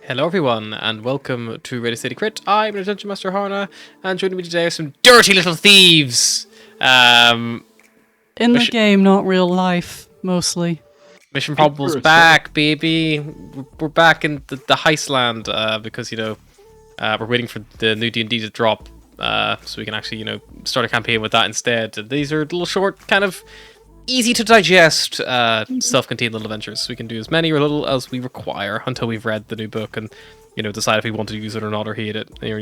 Hello everyone, and welcome to Radio City Crit. I'm the Dungeon Master Harna, and joining me today are some dirty little thieves. In the game, not real life, mostly. Mission Probable's back, baby. We're back in the heist land, because, we're waiting for the new D&D to drop, so we can actually, start a campaign with that instead. These are little short, kind of easy to digest, self-contained little adventures. So we can do as many or little as we require until we've read the new book and, decide if we want to use it or not or hate it. Or,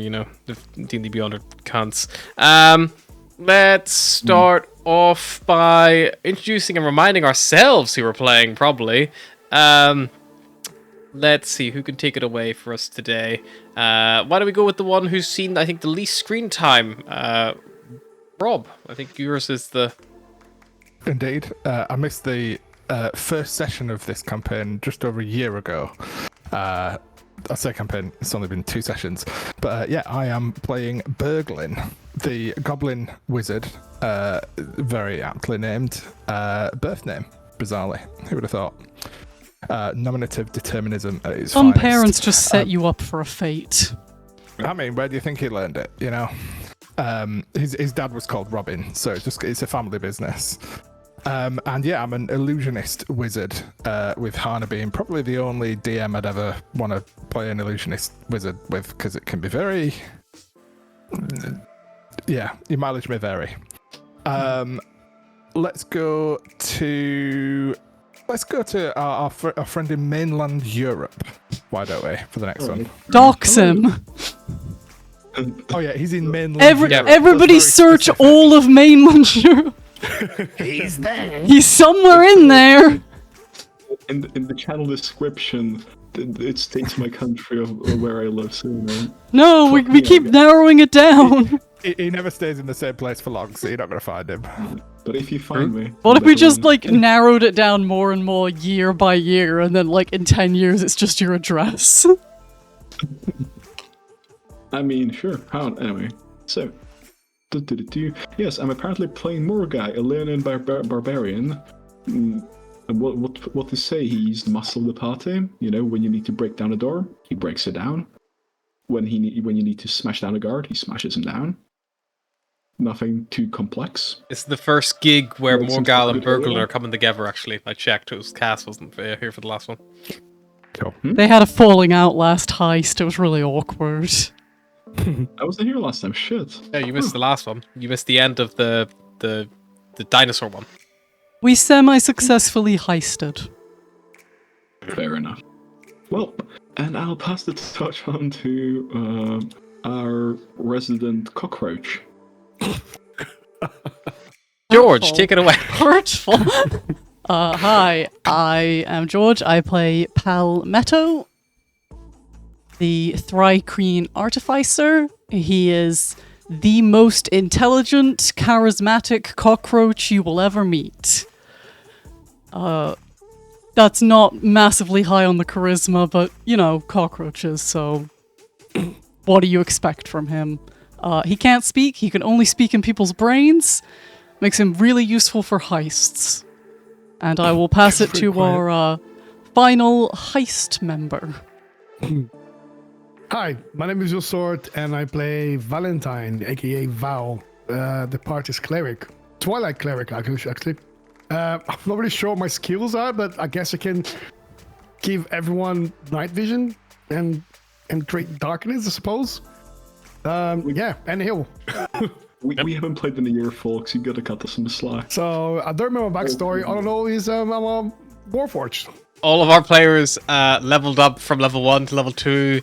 if D&D Beyond are cunts. Let's start off by introducing and reminding ourselves who we're playing, probably. Let's see, who can take it away for us today? Why don't we go with the one who's seen, I think, the least screen time? Rob, I think yours is the... Indeed. I missed the first session of this campaign just over a year ago. I say campaign, it's only been 2 sessions. But I am playing Berglin, the goblin wizard, very aptly named. Birth name, bizarrely. Who would have thought? Nominative determinism at its Some finest. parents just set you up for a fate. I mean, where do you think he learned it, His dad was called Robin, so it's a family business. I'm an illusionist wizard, with Hana being probably the only DM I'd ever want to play an illusionist wizard with, because it can be very... your mileage may vary. Let's go to our friend in mainland Europe. Why don't we, for the next one? Dox him! Oh yeah, he's in mainland Europe. Everybody search specific. All of mainland Europe! He's there. He's somewhere in there. In the channel description, it states my country of where I live. So no, we keep narrowing it down. He never stays in the same place for long, so you're not gonna find him. But if you find me, what if we just narrowed it down more and more year by year, and then in 10 years it's just your address? I mean, sure. Anyway, so. Yes, I'm apparently playing Morgai, a Leonin barbarian. What to say? He's the muscle of the party. When you need to break down a door, he breaks it down. When you need to smash down a guard, he smashes him down. Nothing too complex. It's the first gig where Morgal and Burgle are coming together, actually. I checked, Cass wasn't here for the last one. Cool. They had a falling out last heist, it was really awkward. I wasn't here last time, shit. Yeah, you missed the last one. You missed the end of the dinosaur one. We semi-successfully heisted. Fair enough. Well, and I'll pass the torch on to our resident cockroach. George, take it away. Hurtful. Hi, I am George. I play Palmetto, the Thrycreen Artificer. He is the most intelligent, charismatic cockroach you will ever meet. That's not massively high on the charisma, but, cockroaches, so what do you expect from him? He can't speak, he can only speak in people's brains. Makes him really useful for heists. And I will pass it to our final heist member. Hi, my name is Sword, and I play Valentine, aka Val, the party's cleric. Twilight cleric, actually. I'm not really sure what my skills are, but I guess I can give everyone night vision and create darkness, I suppose. And heal. We haven't played in a year, folks. You gotta cut us some slack. So I don't remember my backstory. All I know is I'm a Warforged. All of our players leveled up from level 1 to level 2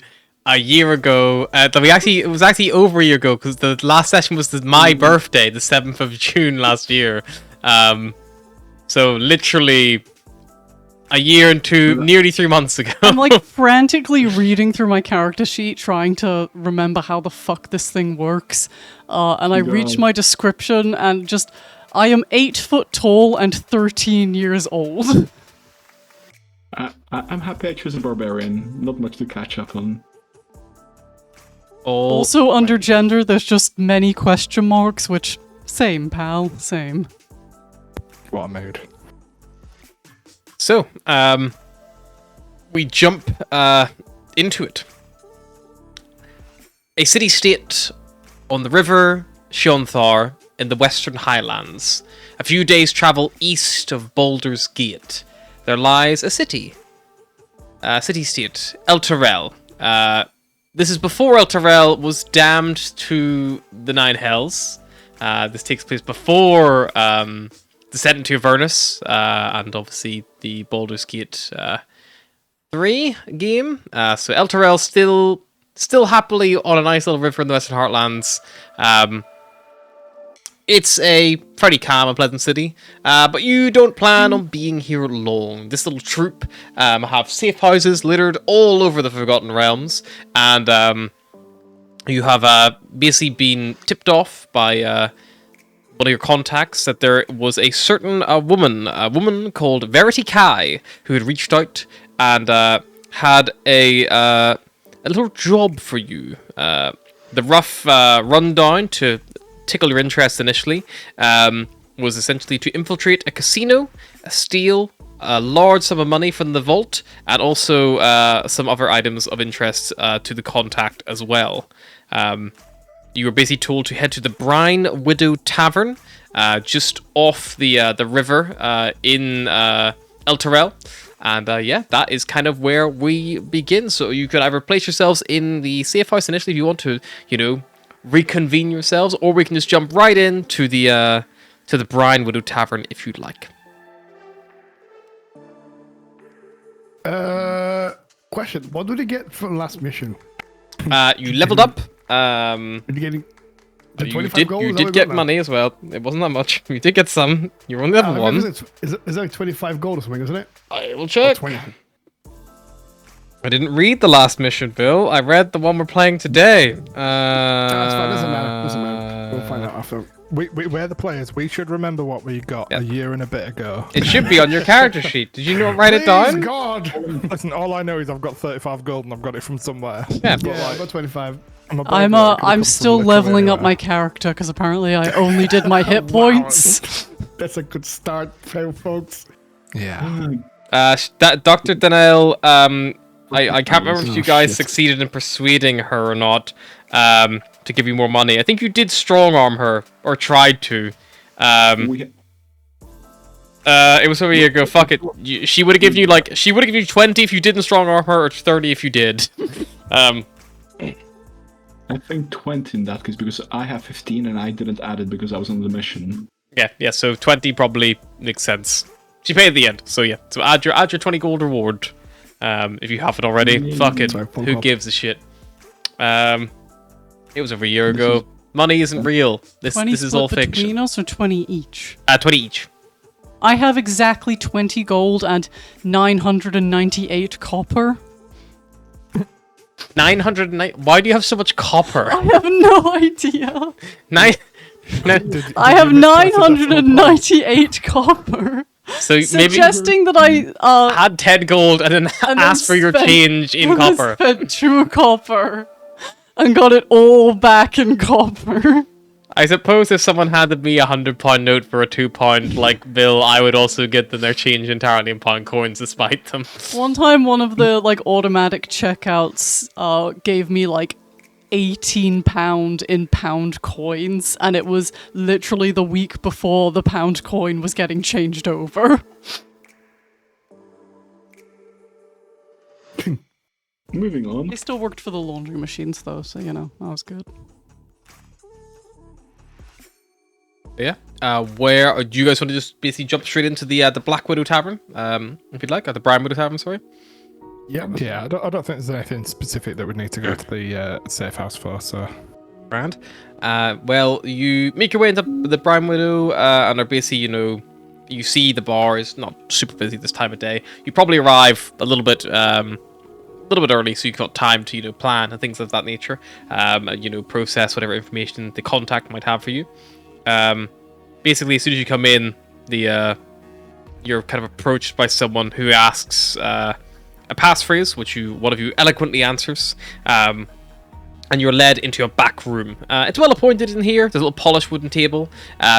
a year ago. It was actually over a year ago, because the last session was my birthday, the 7th of June last year. So literally a year and nearly 3 months ago. I'm frantically reading through my character sheet, trying to remember how the fuck this thing works. And I reach my description, and I am 8 foot tall and 13 years old. I'm happy I chose a barbarian. Not much to catch up on. Also, under gender, there's just many question marks, which, same, pal, same. What a mood. So, we jump into it. A city-state on the river Sionthar in the Western Highlands. A few days' travel east of Baldur's Gate, there lies a city. City-state, Elturel. This is before Elturel was damned to the Nine Hells. This takes place before Descent into Avernus, and obviously the Baldur's Gate 3 game. So Elturel still happily on a nice little river in the Western Heartlands. It's a pretty calm and pleasant city, but you don't plan on being here long. This little troop have safe houses littered all over the Forgotten Realms, and you have basically been tipped off by one of your contacts that there was a certain woman called Verity Kai, who had reached out and had a little job for you. The rough rundown to tickle your interest initially was essentially to infiltrate a casino, steal a large sum of money from the vault, and also some other items of interest to the contact as well. You were basically told to head to the Brine Widow Tavern, just off the river in Elturel. And yeah, that is kind of where we begin. So you could either place yourselves in the safe house initially if you want to, reconvene yourselves, or we can just jump right into the Brine Widow Tavern if you'd like. Question: what did you get from last mission? You leveled up. Did you get the 25 gold? You did get money as well. It wasn't that much. You did get some. You're on level 1. Is it like 25 gold or something, isn't it? I will check. 20. I didn't read the last mission, Bill. I read the one we're playing today. That's fine. Doesn't matter. We'll find out after. We're the players. We should remember what we got a year and a bit ago. It should be on your character sheet. Did you not write it down? God. Listen, all I know is I've got 35 gold and I've got it from somewhere. Yeah, but Yeah, I've got 25. I'm still leveling up my character because apparently I only did my hit points. That's a good start, folks. Yeah. Dr. Danielle, I can't remember if you guys succeeded in persuading her or not to give you more money. I think you did strong arm her, or tried to. It was over a year ago. Fuck it. She would have given you 20 if you didn't strong arm her, or 30 if you did. I think 20 in that case, because I have 15 and I didn't add it because I was on the mission. Yeah, so 20 probably makes sense. She paid at the end, so yeah. So add your 20 gold reward. If you haven't already. Fuck it. Who gives a shit? It was over a year ago. Money isn't real. This is all fiction. Between us or 20 each? 20 each. I have exactly 20 gold and 998 copper. 909. Why do you have so much copper? I have no idea. I have 998 copper. So suggesting maybe that I had 10 gold and then asked for your change in copper. Spent 2 copper and got it all back in copper. I suppose if someone handed me £100 note for a £2 like bill, I would also get them their change entirely in pound coins despite them. One time, one of the automatic checkouts gave me £18 in pound coins, and it was literally the week before the pound coin was getting changed over. Moving on. They still worked for the laundry machines though, so that was good. Yeah. Where do you guys want to just basically jump straight into the Black Widow Tavern, if you'd like, or the Brine Widow Tavern? Sorry. Yeah. I don't think there's anything specific that we need to go to the safe house for. So. Grand. Well, you make your way into the Brine Widow, and are basically, you see the bar is not super busy this time of day. You probably arrive a little bit early, so you've got time to plan and things of that nature. Process whatever information the contact might have for you. Basically, as soon as you come in, you're kind of approached by someone who asks a passphrase, which one of you eloquently answers. and you're led into your back room. It's well appointed in here. There's a little polished wooden table,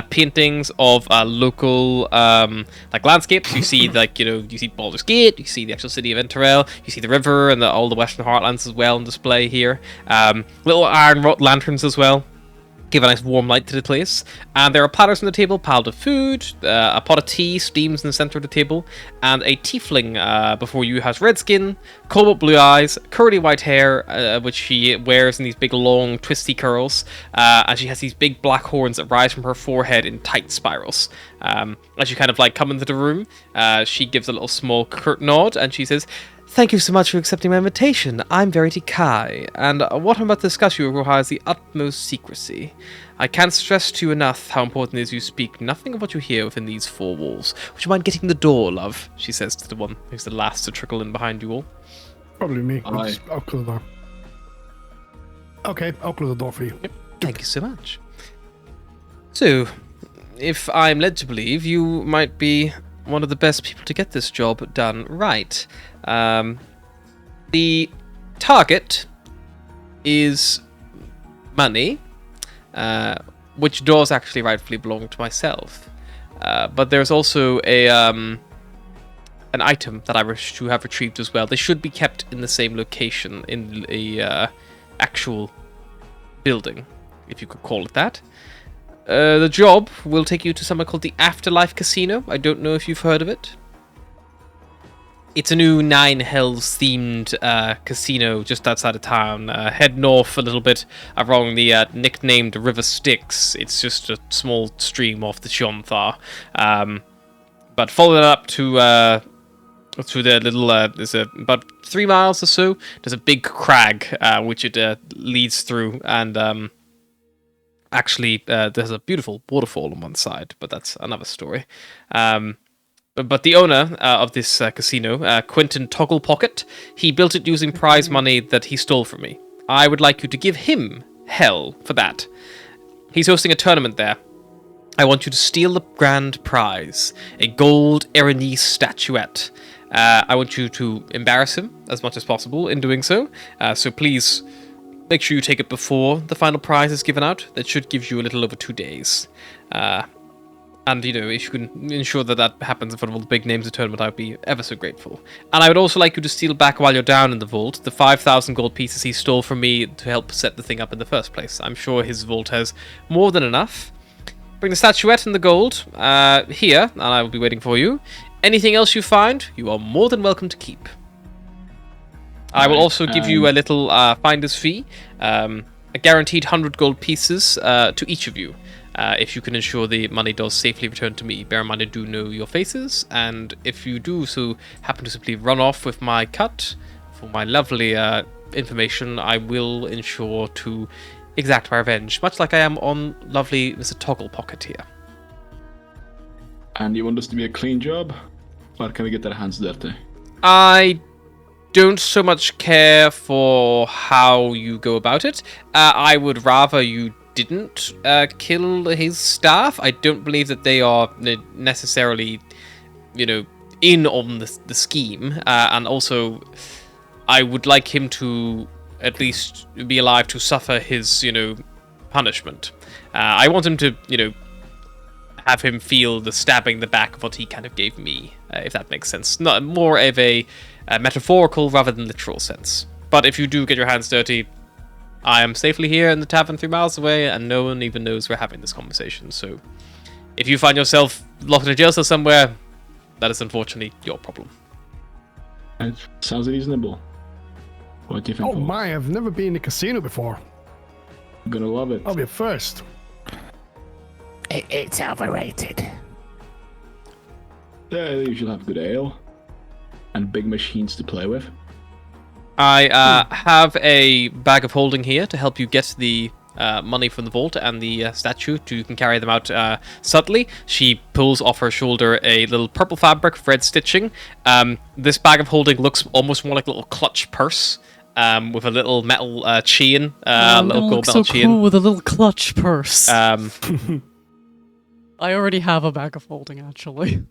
paintings of local like landscapes. You see you see Baldur's Gate, you see the actual city of Interrail, you see the river and all the Western Heartlands as well on display here. Little iron wrought lanterns as well. Give a nice warm light to the place. And there are platters on the table, piled with food, a pot of tea steams in the center of the table, and a tiefling before you has red skin, cobalt blue eyes, curly white hair, which she wears in these big long twisty curls, and she has these big black horns that rise from her forehead in tight spirals. As you kind of like come into the room, she gives a little small curt nod, and she says, "Thank you so much for accepting my invitation. I'm Verity Kai, and what I'm about to discuss with you requires the utmost secrecy. I can't stress to you enough how important it is you speak nothing of what you hear within these four walls. Would you mind getting the door, love?" she says to the one who's the last to trickle in behind you all. Probably me. Aye. I'll close the door. Okay, I'll close the door for you. Yep. Thank you so much. So, if I'm led to believe, you might be one of the best people to get this job done right. The target is money, which does actually rightfully belong to myself. But there's also an item that I wish to have retrieved as well. They should be kept in the same location in a actual building, if you could call it that. The job will take you to somewhere called the Afterlife Casino. I don't know if you've heard of it. It's a new Nine Hells themed casino just outside of town. Head north a little bit along the nicknamed River Styx. It's just a small stream off the Sionthar. But follow it up to the little, there's about 3 miles or so. There's a big crag which it leads through, and actually there's a beautiful waterfall on one side, but that's another story. But the owner of this casino, Quentin Togglepocket, he built it using prize money that he stole from me. I would like you to give him hell for that. He's hosting a tournament there. I want you to steal the grand prize, a gold Erenice statuette. I want you to embarrass him as much as possible in doing so. So please make sure you take it before the final prize is given out. That should give you a little over 2 days. And, if you can ensure that happens in front of all the big names of the tournament, I would be ever so grateful. And I would also like you to steal back while you're down in the vault the 5,000 gold pieces he stole from me to help set the thing up in the first place. I'm sure his vault has more than enough. Bring the statuette and the gold here, and I will be waiting for you. Anything else you find, you are more than welcome to keep. I will also give you a little finder's fee, a guaranteed 100 gold pieces to each of you. If you can ensure the money does safely return to me. Bear in mind I do know your faces, and if you do so happen to simply run off with my cut for my lovely information, I will ensure to exact my revenge, much like I am on lovely Mr. Togglepocket here. And you want this to be a clean job? Or can we get their hands dirty? I don't so much care for how you go about it. I would rather you didn't kill his staff. I don't believe that they are necessarily, in on the scheme. And also, I would like him to at least be alive to suffer his, punishment. I want him to, have him feel the stabbing in the back of what he kind of gave me, if that makes sense. Not more of a metaphorical rather than literal sense. But if you do get your hands dirty, I am safely here in the tavern 3 miles away, and no one even knows we're having this conversation. So, if you find yourself locked in a jail cell somewhere, that is unfortunately your problem. It sounds reasonable. What do you think? Oh Paul? my, I've never been in a casino before. I'm gonna love it. I'll be first. It's overrated. Yeah, you should have good ale and big machines to play with. I have a bag of holding here to help you get the money from the vault and the statue. You can carry them out subtly. She pulls off her shoulder a little purple fabric with red stitching. This bag of holding looks almost more like a little clutch purse with a little metal chain. Little gold metal chain. Cool with a little clutch purse. I already have a bag of holding, actually.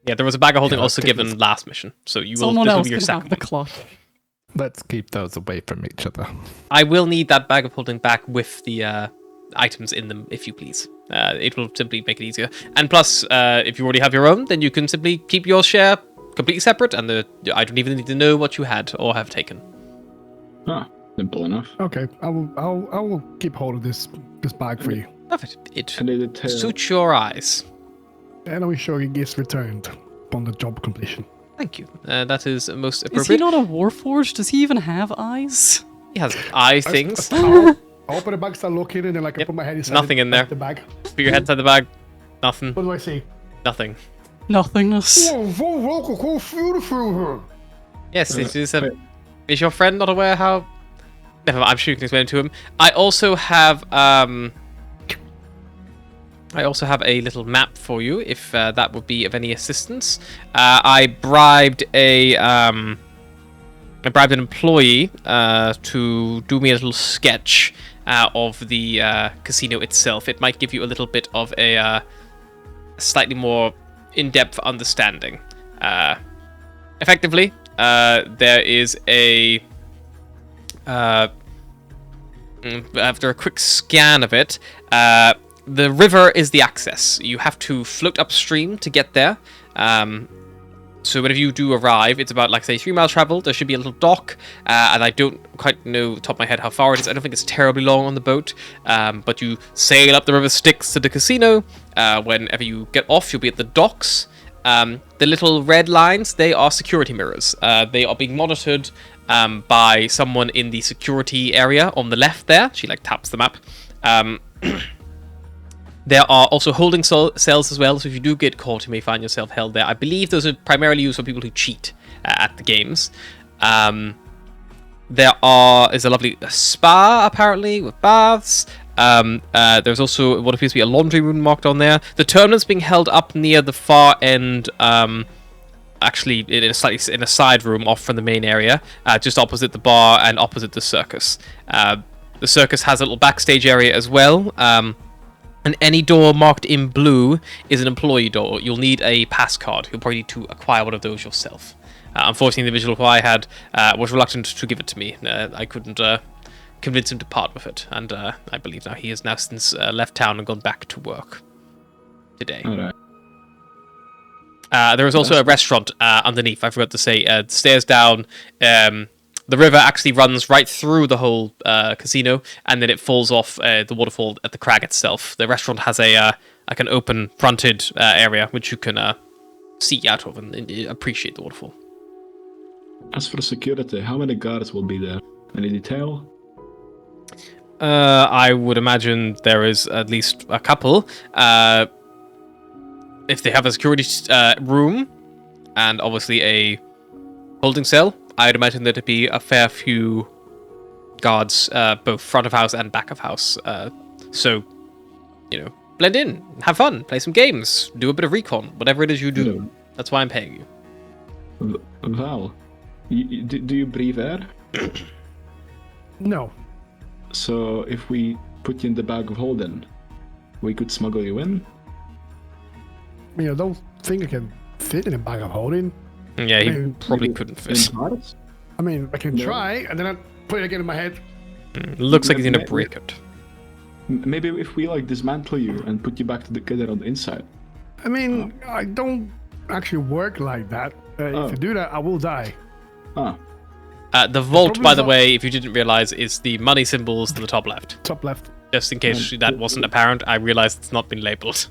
Yeah, there was a bag of holding also given last mission, so you will. Someone This will else be your can second have the one. clutch. Let's keep those away from each other. I will need that bag of holding back with the items in them, if you please. It will simply make it easier. And plus, if you already have your own, then you can simply keep your share completely separate, and I don't even need to know what you had or have taken. Ah, simple enough. Okay, I will keep hold of this bag for you. Perfect. It And did it suits your eyes. And I'll be sure it gets returned upon the job completion. Thank you. That is most Is he appropriate. not a warforged? Does he even have eyes? He has eye things. I'll open the bag, start looking, and then like I Yep, put my head inside nothing in there. the bag. Put your head inside the bag. Nothing. What do I see? Nothing. Nothingness. Beautiful. Yes, it is. Is your friend not aware how? Never mind. I'm sure you can explain it to him. I also have a little map for you, if that would be of any assistance. I bribed an employee to do me a little sketch of the casino itself. It might give you a little bit of a slightly more in-depth understanding. Effectively, there is a after a quick scan of it, the river is the access. You have to float upstream to get there. So whenever you do arrive, it's about, like, say, 3 miles travel. There should be a little dock, and I don't quite know top of my head how far it is. I don't think it's terribly long on the boat, but you sail up the river Styx to the casino. Whenever you get off, you'll be at the docks. The little red lines, they are security mirrors. They are being monitored by someone in the security area on the left there. She, like, taps the map. There are also holding cells as well, so if you do get caught, you may find yourself held there. I believe those are primarily used for people who cheat at the games. There is a lovely spa, apparently, with baths. There's also what appears to be a laundry room marked on there. The tournament's being held up near the far end, actually in a side room off from the main area, just opposite the bar and opposite the circus. The circus has a little backstage area as well. And any door marked in blue is an employee door. You'll need a pass card. You'll probably need to acquire one of those yourself. Unfortunately, the individual who I had was reluctant to give it to me. I couldn't convince him to part with it. And I believe now he has now since left town and gone back to work today. All right. There is also a restaurant underneath. I forgot to say. Stairs down. The river actually runs right through the whole casino, and then it falls off the waterfall at the crag itself. The restaurant has like an open fronted area which you can see out of and appreciate the waterfall. As for security, how many guards will be there? Any detail? I would imagine there is at least a couple. If they have a security room and obviously a holding cell, I'd imagine there'd be a fair few guards, both front of house and back of house. So, blend in, have fun, play some games, do a bit of recon, whatever it is you do. That's why I'm paying you. Val, do you breathe air? No. So if we put you in the bag of holding, we could smuggle you in? I mean, I don't think I can fit in a bag of holding. Yeah, he I mean, probably couldn't fit. In parts? I mean, I can No. try, and then I put it again in my head. Looks like he's gonna break it. Maybe if we dismantle you and put you back together on the inside. I mean, I don't actually work like that. If you do that, I will die. Ah, The vault, problem by is the not- way, if you didn't realize, is the money symbols to the top left. Top left. Just in case that wasn't apparent, I realized it's not been labeled.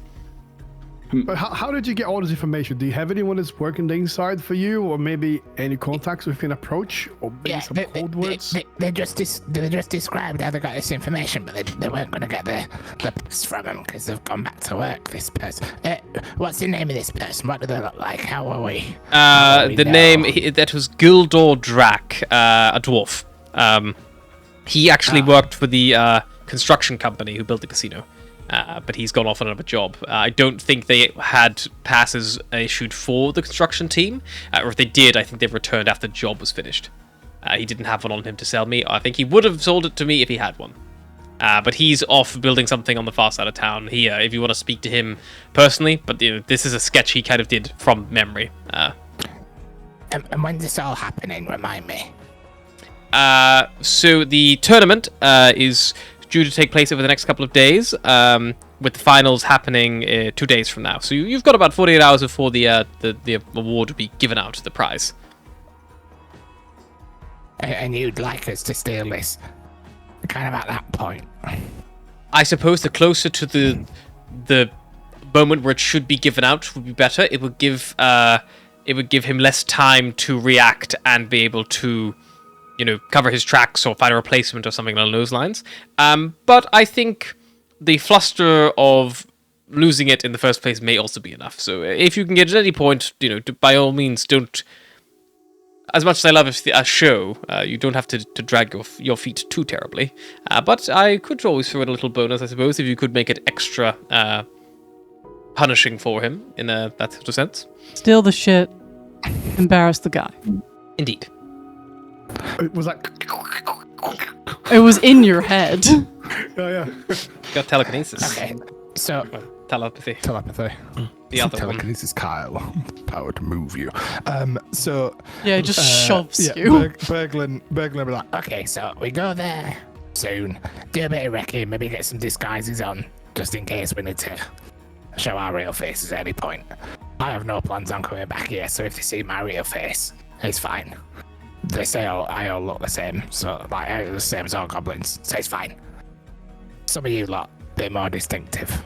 But how did you get all this information? Do you have anyone that's working the inside for you, or maybe any contacts we can approach, or maybe some code words? They just described how they got this information, but they weren't going to get the post from them because they've gone back to work. This person. What's the name of this person? What do they look like? How are we? The name that was Gildor Drac, a dwarf. He actually worked for the construction company who built the casino. But he's gone off on another job. I don't think they had passes issued for the construction team, or if they did, I think they returned after the job was finished. He didn't have one on him to sell me. I think he would have sold it to me if he had one. But he's off building something on the far side of town here, if you want to speak to him personally. But this is a sketch he kind of did from memory. And when's this all happening? Remind me. So the tournament is due to take place over the next couple of days, with the finals happening 2 days from now. So you've got about 48 hours before the award will be given out, the prize. And you'd like us to steal this kind of at that point. I suppose the closer to the moment where it should be given out would be better. It would give him less time to react and be able to, cover his tracks or find a replacement or something along those lines. But I think the fluster of losing it in the first place may also be enough. So if you can get at any point, by all means, don't. As much as I love a show, you don't have to drag your feet too terribly. But I could always throw in a little bonus, I suppose, if you could make it extra punishing for him in that sort of sense. Steal the shit, embarrass the guy. Indeed. It was like. It was in your head. Oh, yeah. Got telekinesis. Okay, so Telepathy. Telepathy. The other one. Telekinesis, Kyle. Power to move you. So. Yeah, it just shoves yeah, you. Berglin will be like, okay, so we go there soon. Do a bit of wrecking, maybe get some disguises on, just in case we need to show our real faces at any point. I have no plans on coming back here, so if they see my real face, it's fine. They say I all look the same, so the same as all goblins, so it's fine. Some of you lot, they're more distinctive.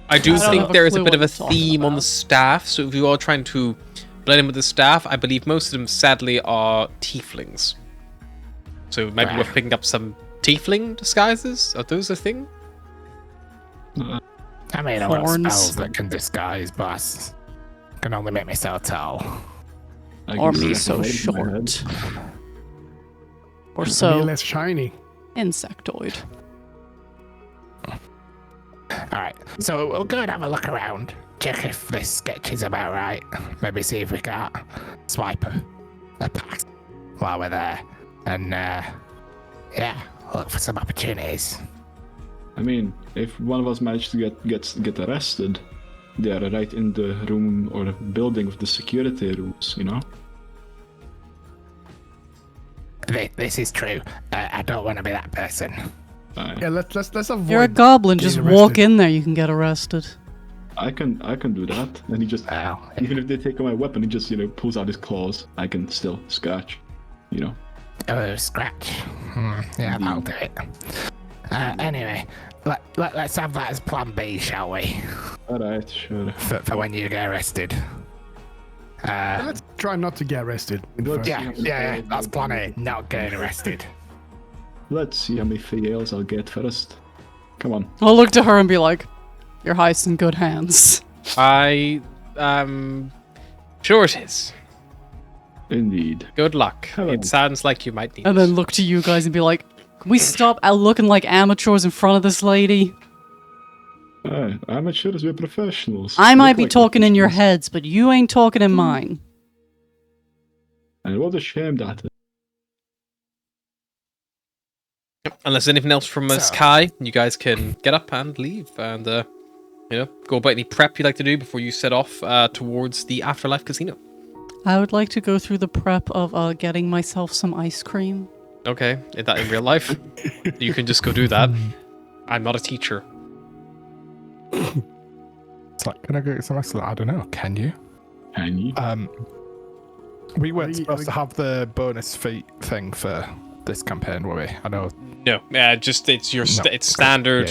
I do I don't think have a there is a clue bit what of a you're talking theme on about. the staff, so if you are trying to blend in with the staff, I believe most of them, sadly, are tieflings. So maybe we're picking up some tiefling disguises? Are those a thing? I mean, I've got Horns. spells that can disguise, but I can only make myself tall. Or be so short. Or Be so less shiny. insectoid. Alright, so we'll go and have a look around. Check if this sketch is about right. Maybe see if we can't swipe a pass while we're there. And, look for some opportunities. I mean, if one of us managed to get arrested, they are right in the room or building with the security rooms, This is true. I don't want to be that person. Yeah, let's avoid. You're a goblin, being just arrested. walk in there, you can get arrested. I can do that. And he just, Well, even if they take my weapon, he just, pulls out his claws. I can still scratch, oh, scratch. Yeah, that'll do it. Anyway, let's have that as plan B, shall we? Alright, sure. For when you get arrested. Let's try not to get arrested. In the first. Yeah, that's plan A, not getting arrested. Let's see how many fails I'll get first. Come on. I'll look to her and be like, your heist's in good hands. I sure it is. Indeed. Good luck. Hello. It sounds like you might need And it. then look to you guys and be like, can we stop looking like amateurs in front of this lady? Amateurs, we're professionals. I might Look be like talking in your professionals. heads, but you ain't talking in mine. And what a shame that is. Unless anything else from us, So- Kai, you guys can get up and leave and, go about any prep you'd like to do before you set off towards the Afterlife Casino. I would like to go through the prep of getting myself some ice cream. Okay, is that in real life? You can just go do that. I'm not a teacher. it's like, can I go get some ice cream? I don't know. Can you? Can you? We weren't We- supposed to have the bonus feat thing for this campaign, were we? I know. No, just it's your No. it's standard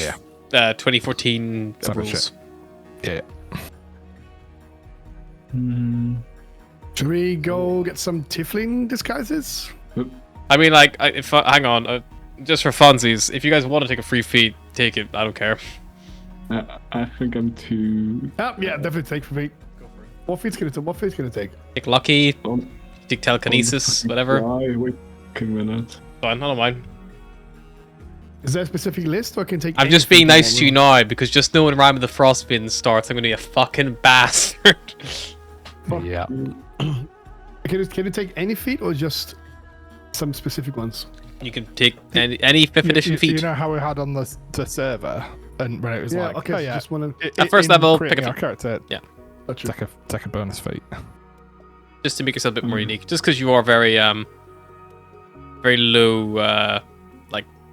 Yeah, 2014 Standard rules. shit. Yeah. Should we go get some tiefling disguises? I mean, like, hang on, just for funsies, if you guys want to take a free feat, take it. I don't care. I think I'm too. Yeah, definitely take for me. What feat's gonna take? Take lucky, Don't- take telekinesis, whatever. Wait a minute. Fine, I don't mind. Is there a specific list, or I can take? I'm any just being feat nice you to you want? now because just knowing Rhyme of the Frostbin starts, I'm gonna be a fucking bastard. Yeah. Can you take any feat or just some specific ones? You can take any 5th edition You feat. know how we had on the server, and when it was like, okay. oh So yeah, just wanna. At first level, creating pick a our feat. character. Yeah. Gotcha. Take a bonus feat. Just to make yourself a bit more unique. Just because you are very very low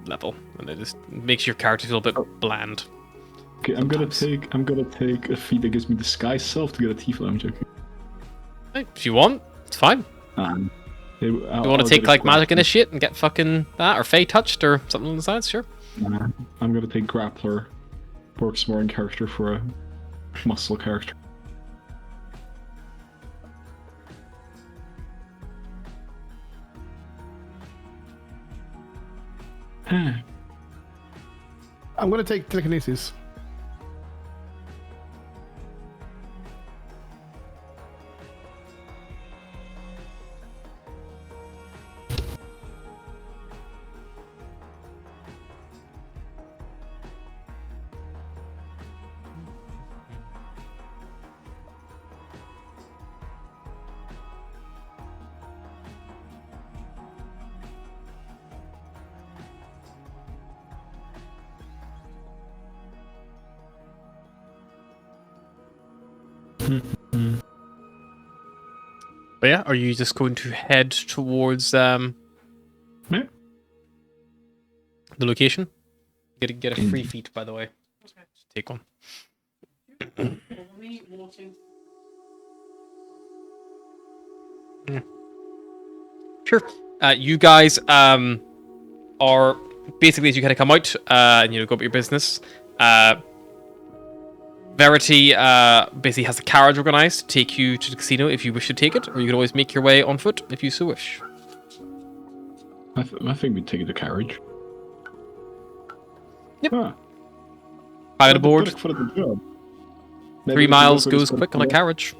level, and it just makes your character feel a bit bland. Okay, I'm gonna take a feat that gives me disguise self to get a tiefling. I'm joking. Hey, if you want, it's fine. You You want to take like magic initiate and get fucking that, or fey touched, or something like that? Sure. I'm gonna take grappler. Works more in character for a muscle character. I'm gonna take telekinesis. But yeah, are you just going to head towards Yeah. the location? Get a free feat, by the way. Just take one. Sure. You guys are basically, as you kind of come out and go about your business. Verity basically has a carriage organized to take you to the casino if you wish to take it, or you can always make your way on foot if you so wish. I think we take the carriage. Yep. Huh. Private aboard. For the job. 3 miles goes quick on a carriage.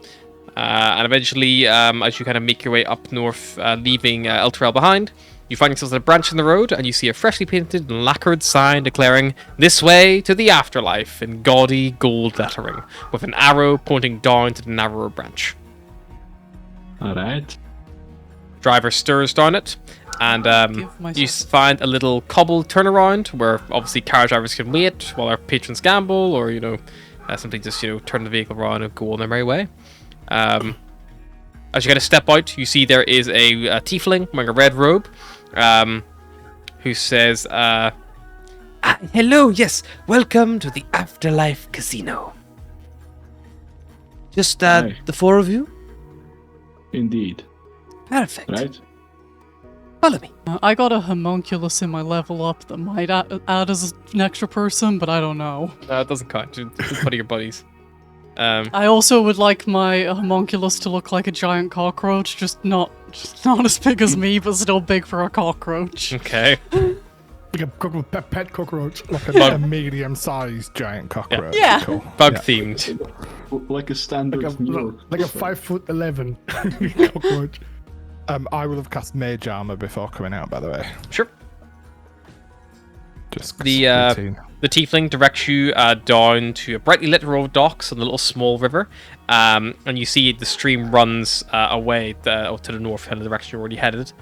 And eventually, as you kind of make your way up north, leaving El Terrell behind, you find yourselves at a branch in the road, and you see a freshly painted and lacquered sign declaring, "This way to the afterlife," in gaudy gold lettering, with an arrow pointing down to the narrower branch. Alright. Driver stirs down it, and you find a little cobbled turnaround where obviously carriage drivers can wait while our patrons gamble, or simply just turn the vehicle around and go on their merry way. As you kind of step out, you see there is a tiefling wearing a red robe, who says, "Hello, yes, welcome to the Afterlife Casino. Just Hi. the 4 of you? Indeed. Perfect. Right? Follow me." I got a homunculus in my level up that might add as an extra person, but I don't know. It doesn't count. It's one of your buddies. I also would like my homunculus to look like a giant cockroach, just not as big as me, but still big for a cockroach. Okay. Like a pet cockroach. Like a medium-sized giant cockroach. Yeah. Cool. Bug themed. Like a standard Like a 5'11" cockroach. I will have cast mage armor before coming out, by the way. Sure. Just 'cause The routine. the tiefling directs you down to a brightly lit row of docks on a little small river, and you see the stream runs away to the north, kind of the direction you're already headed.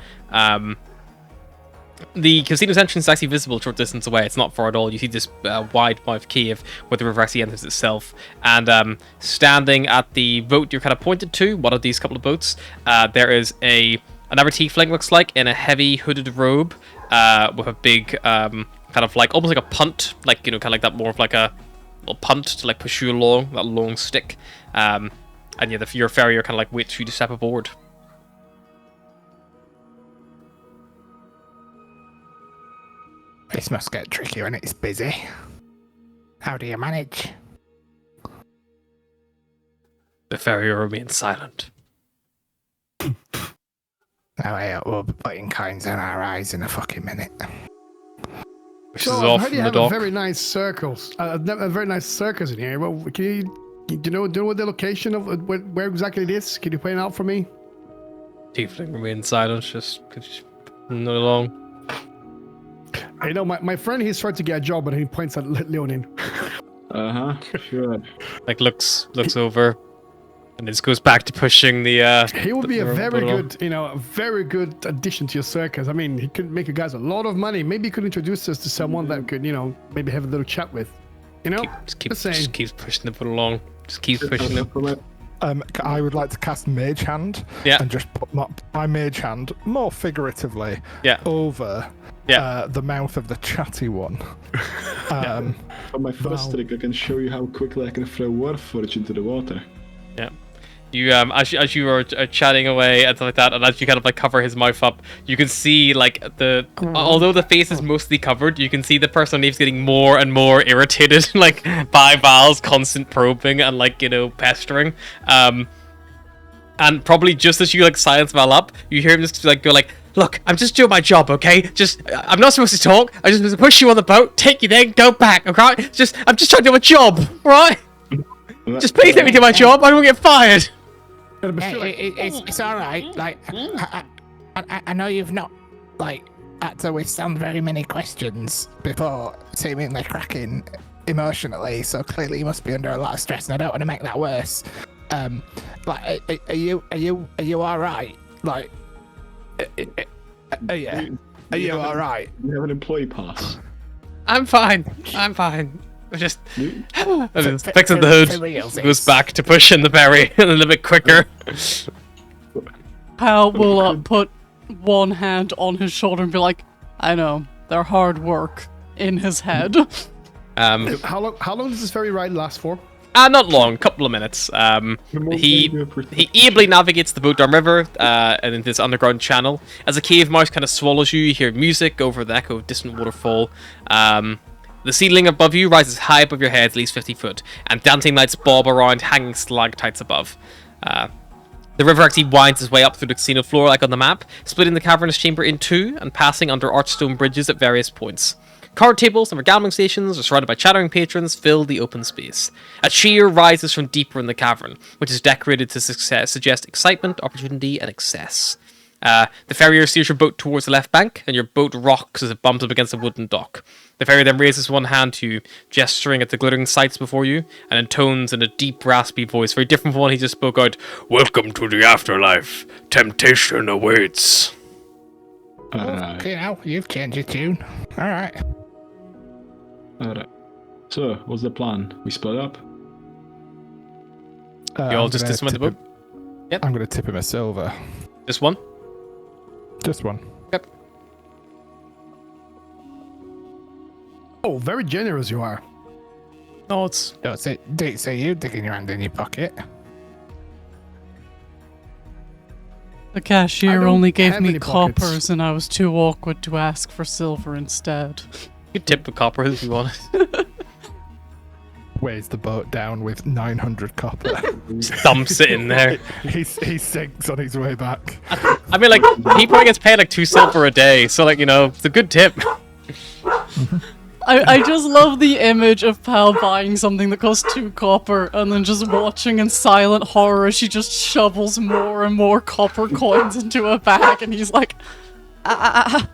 The casino's entrance is actually visible a short distance away. It's not far at all. You see this wide mouth cave where the river actually enters itself. And standing at the boat you're kind of pointed to, one of these couple of boats, there is another tiefling, looks like, in a heavy hooded robe with a big kind of like almost like a punt, like kind of like that, more of like a little punt to like push you along, that long stick. And yeah, your farrier kind of like waits for you to step aboard. This must get tricky when it's busy. How do you manage? The farrier remains silent. Oh, yeah, we'll be putting coins in our eyes in a fucking minute. Which So is I off heard from you the have dock. a very nice circles. A very nice circus in here. Well, can you do you know what the location of where exactly it is? Can you point it out for me? Tiefling remains silent, just not along. I know my friend. He's trying to get a job, and he points at Leonin. Sure. Like looks over, and this goes back to pushing the. He would be a the very boat good, a very good addition to your circus. I mean, he could make you guys a lot of money. Maybe you could introduce us to someone that could, maybe have a little chat with. along. Just saying. Just keeps pushing the boat along. Just keeps pushing it. I would like to cast Mage Hand Yeah. and just put my Mage Hand, more figuratively, Yeah. over the mouth of the chatty one. For my first trick, I can show you how quickly I can throw Warforge into the water. Yeah. You as you are chatting away and stuff like that, and as you kind of like cover his mouth up, you can see like although the face is mostly covered, you can see the person underneath getting more and more irritated, like by Val's constant probing and like pestering. And probably just as you like silence Val up, you hear him just like go like, "Look, I'm just doing my job, okay? I'm not supposed to talk. I'm just supposed to push you on the boat, take you there, go back, okay? I'm just trying to do my job, right? Just please let me do my job. I don't want to get fired." It's all right. Like, I know you've not like had to withstand very many questions before seemingly cracking emotionally. So clearly you must be under a lot of stress, and I don't want to make that worse. Like, are you all right? Like, are you all right? You have an employee pass. I'm fine. I just fixing the hood. Goes back to pushing the berry a little bit quicker. Pal will put one hand on his shoulder and be like, "I know, they're hard work," in his head. How long does this ferry ride last for? Not long, couple of minutes. He ably navigates the boat down river and in this underground channel. As a cave mouse kind of swallows you, you hear music over the echo of distant waterfall. The ceiling above you rises high above your head, at least 50 foot, and dancing lights bob around hanging stalactites above. The river actually winds its way up through the casino floor like on the map, splitting the cavernous chamber in two and passing under archstone bridges at various points. Card tables and gambling stations are surrounded by chattering patrons fill the open space. A cheer rises from deeper in the cavern, which is decorated to suggest excitement, opportunity, and excess. The farrier steers your boat towards the left bank, and your boat rocks as it bumps up against a wooden dock. The farrier then raises one hand to you, gesturing at the glittering sights before you, and intones in a deep, raspy voice, very different from one he just spoke out, "Welcome to the afterlife. Temptation awaits." Okay, now you've changed your tune. All right. So, what's the plan? We split up? You all just dismount the boat? Yep. I'm going to tip him a silver. Just one? Just one. Yep. Oh, very generous you are. No, it's... Don't say you digging your hand in your pocket. The cashier don't only gave have me any pockets. coppers, and I was too awkward to ask for silver instead. You could tip a copper if you wanted. Weighs the boat down with 900 copper. Dumps it in there. he sinks on his way back. I mean, like, he probably gets paid like 2 silver a day, so, like, it's a good tip. I just love the image of Pal buying something that costs 2 copper and then just watching in silent horror as she just shovels more and more copper coins into a bag, and he's like, ah.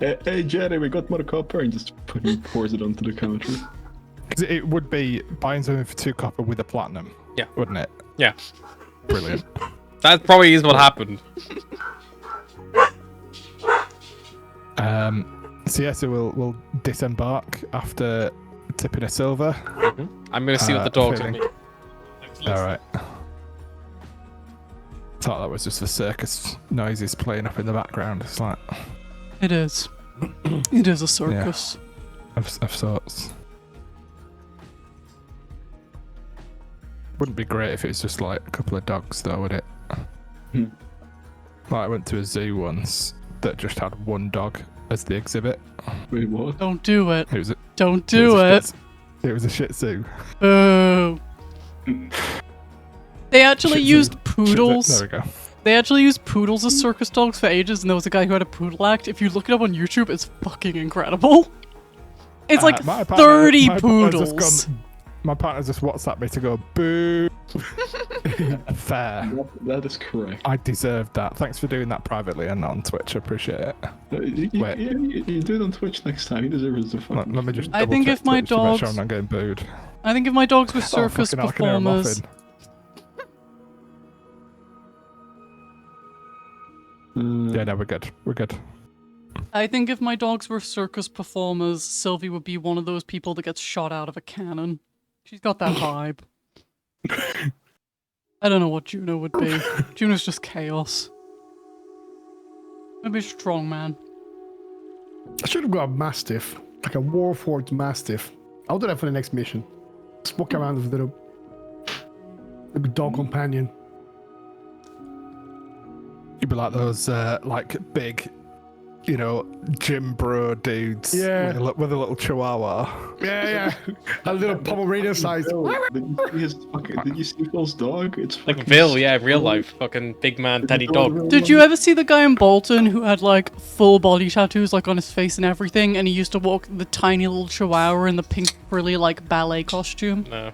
Hey Jerry, we got more copper, and just pours it onto the counter. It would be buying something for 2 copper with a platinum. Yeah. Wouldn't it? Yeah. Brilliant. That probably is what happened. So we'll disembark after tipping a silver. I'm gonna see what the dogs are. Alright. Thought that was just the circus noises playing up in the background. It's like... It is. It is a circus. Yeah, of sorts. Wouldn't be great if it was just like a couple of dogs though, would it? Like I went to a zoo once that just had one dog as the exhibit. Wait, what? Don't do it. It was Don't do it. It was a Shih Tzu. Boo. They actually Shih Tzu. used poodles. There we go. They actually used poodles as circus dogs for ages, and there was a guy who had a poodle act. If you look it up on YouTube, it's fucking incredible. It's like My 30 partner's poodles. just gone- my partner just WhatsApped me to go boo. Fair. That is correct. I deserved that. Thanks for doing that privately and not on Twitch. I appreciate it. Wait. You do it on Twitch next time. He deserves the fucking... Let me just. I think double-check if my Twitch to make sure dogs- I'm not getting booed. I think if my dogs were circus fucking hell, I can hear 'em performers, laughing. Yeah, no, we're good. We're good. I think if my dogs were circus performers, Sylvie would be one of those people that gets shot out of a cannon. She's got that vibe. I don't know what Juno would be. Juno's just chaos. Maybe a strong man. I should have got a Mastiff, like a Warforged Mastiff. I'll do that for the next mission. Just walk around with a little dog companion. You'd be like those like big, gym bro dudes. Yeah. With a little chihuahua. Yeah. A little Pomeranian size. Did you see Phil's dog? It's Like fucking Bill, yeah, real life. Fucking big man, teddy dog. Did you ever see the guy in Bolton who had like full body tattoos like on his face and everything, and he used to walk the tiny little chihuahua in the pink frilly like ballet costume? No.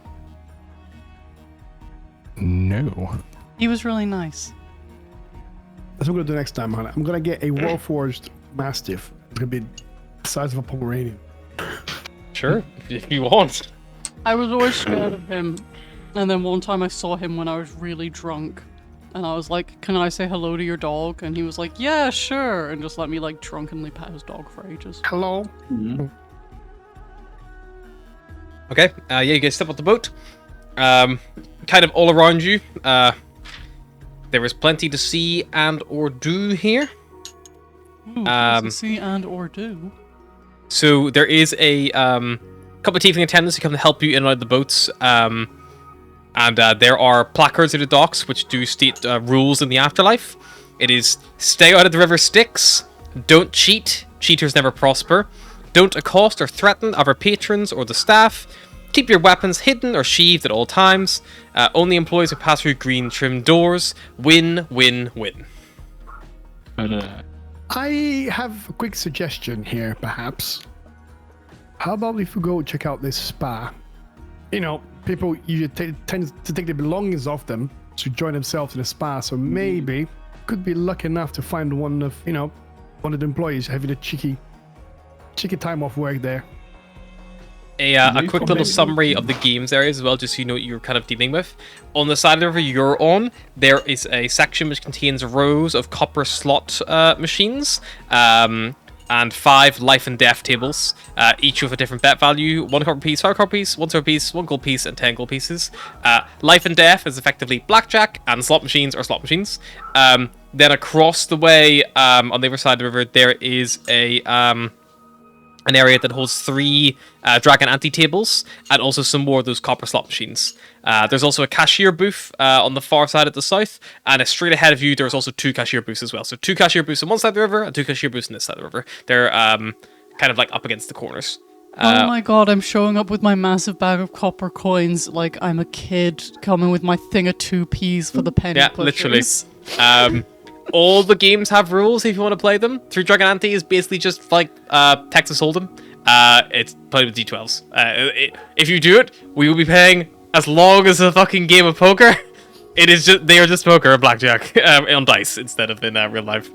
No. He was really nice. That's what I'm gonna do next time, man. I'm gonna get a Warforged Mastiff. It's gonna be the size of a Pomeranian. Sure, if you want. I was always scared of him, and then one time I saw him when I was really drunk, and I was like, "Can I say hello to your dog?" And he was like, "Yeah, sure," and just let me like drunkenly pet his dog for ages. Hello. Okay, you guys step off the boat. Kind of all around you, there is plenty to see and or do here. Ooh, to see and or do. So there is a couple of tiefling attendants who come to help you in and out of the boats. And there are placards at the docks which do state rules in the afterlife. It is stay out of the river Styx, don't cheat, cheaters never prosper, don't accost or threaten other patrons or the staff, keep your weapons hidden or sheathed at all times, only employees who pass through green trimmed doors, win. I have a quick suggestion here, perhaps. How about if we go check out this spa? People usually tend to take the belongings off them to join themselves in a spa, so maybe could be lucky enough to find one of the employees having a cheeky time off work there. A quick little summary of the games areas as well, just so you know what you're kind of dealing with. On the side of the river you're on, there is a section which contains rows of copper slot machines, and 5 life and death tables, each with a different bet value: 1 copper piece, 5 copper piece, 1 silver piece, 1 gold piece, and 10 gold pieces. Life and death is effectively blackjack, and slot machines are slot machines. Then across the way, on the other side of the river, there is an area that holds 3 dragon ante-tables, and also some more of those copper slot machines. There's also a cashier booth on the far side at the south, and straight ahead of you there's also 2 cashier booths as well. So 2 cashier booths on one side of the river, and 2 cashier booths on this side of the river. They're kind of like up against the corners. Oh my god, I'm showing up with my massive bag of copper coins like I'm a kid coming with my thing of 2p's for the penny pushers. Literally. All the games have rules if you want to play them. 3 Dragon Ante is basically just like Texas Hold'em. It's played with D12s. If you do it, we will be paying as long as a fucking game of poker. They are just poker or blackjack on dice instead of in real life.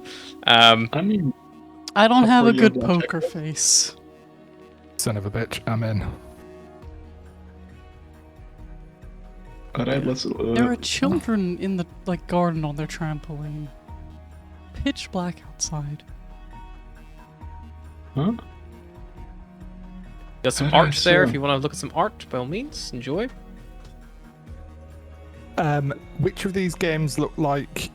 I don't have a good poker face. Son of a bitch, I'm in. Alright, let's. There are children in the garden on their trampoline. Pitch black outside. Huh? Got some art there. If you want to look at some art, by all means, enjoy. Which of these games look like?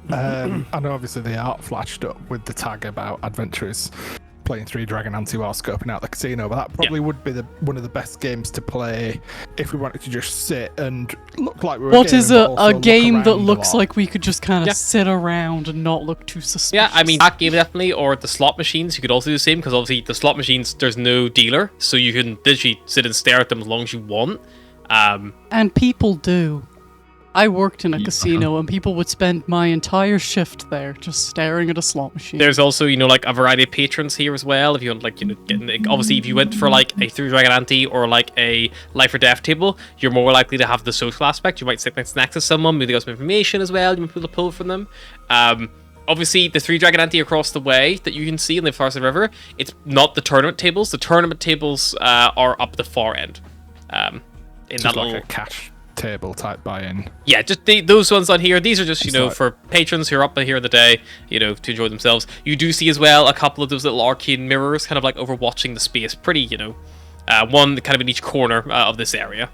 I know obviously the art flashed up with the tag about adventurers playing 3 Dragon Ante while scoping out the casino, but that probably would be one of the best games to play if we wanted to just sit and look like we were. What is a game that looks like we could just kind of sit around and not look too suspicious? Yeah, I mean, that game definitely, or the slot machines, you could also do the same, because obviously the slot machines, there's no dealer, so you can literally sit and stare at them as long as you want. And people do. I worked in a casino and people would spend my entire shift there just staring at a slot machine. There's also, like a variety of patrons here as well. If you want, obviously if you went for like a 3 Dragon Ante or like a life or death table, you're more likely to have the social aspect. You might sit next to someone, maybe got some information as well. You might be able to pull from them. Obviously, the 3 Dragon Ante across the way that you can see in the far side of the river, it's not the tournament tables. The tournament tables are up the far end. In just that like little a cash table type buy-in. Yeah, just those ones on here. These are just, for patrons who are up here in the day, to enjoy themselves. You do see as well a couple of those little arcane mirrors kind of like overwatching the space. Pretty, one kind of in each corner of this area.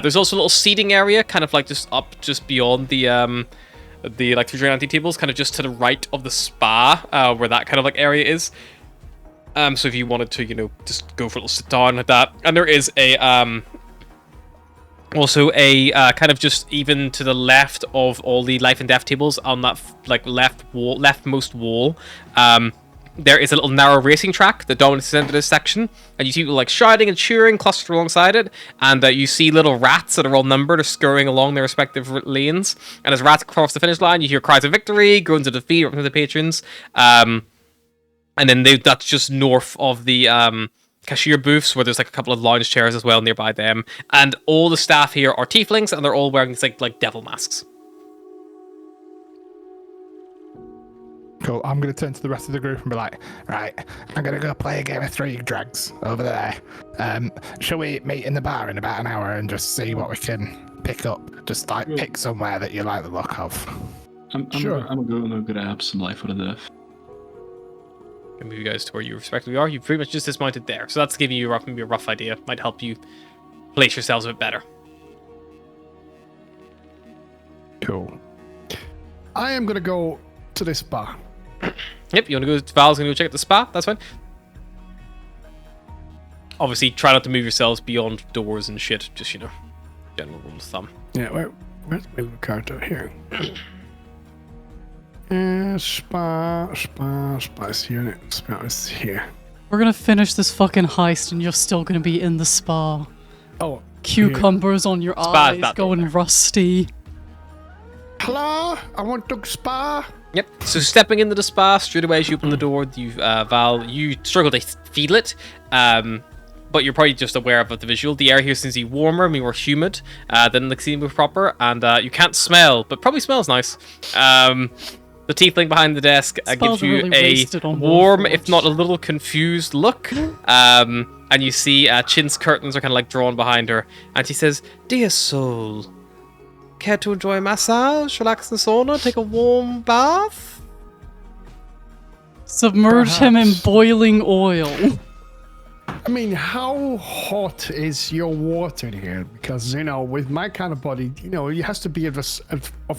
There's also a little seating area, kind of like just beyond the like 390 tables, kind of just to the right of the spa, where that kind of like area is. So if you wanted to, just go for a little sit down like that. And there is a also a kind of just even to the left of all the life and death tables on that like leftmost wall. There is a little narrow racing track that dominates the center of this section, and you see people like shouting and cheering clustered alongside it, and you see little rats that are all numbered are scurrying along their respective lanes, and as rats cross the finish line, you hear cries of victory, groans of defeat from the patrons, and then that's just north of the cashier booths, where there's like a couple of lounge chairs as well nearby them, and all the staff here are tieflings, and they're all wearing these like devil masks. Cool. I'm going to turn to the rest of the group and be like, Right, I'm gonna go play a game of Three Drags over there. Shall we meet in the bar in about an hour and just see what we can pick up? Just like pick somewhere that you like the look of. I'm gonna grab some life out of death. And move you guys to where you respectively are. You pretty much just dismounted there, so that's giving you maybe a rough idea. Might help you place yourselves a bit better. cool. I am gonna go to this bar. Yep, you want to go? Val's gonna go check out the spa. That's fine. Obviously, try not to move yourselves beyond doors and shit. Just general rule of thumb. Yeah, where's my little card out here? Spa is here. Spa is here. We're gonna finish this fucking heist and you're still gonna be in the spa. Oh, Cucumbers on your Spa's eyes, that going rusty. hello, I want to spa. Yep. So stepping into the spa straight away as you open the door, Val, you struggle to feel it, but you're probably just aware of the visual. The air here seems to be warmer, more humid than the scene proper, and you can't smell, but probably smells nice. The tiefling behind the desk gives you really a on warm, Warforged. if not a little confused look, and you see chintz curtains are kind of like drawn behind her, and she says, "Dear soul, care to enjoy a massage, relax in the sauna, take a warm bath?" Submerge him in Perhaps. boiling oil. I mean, how hot is your water here? Because, with my kind of body, it has to be of a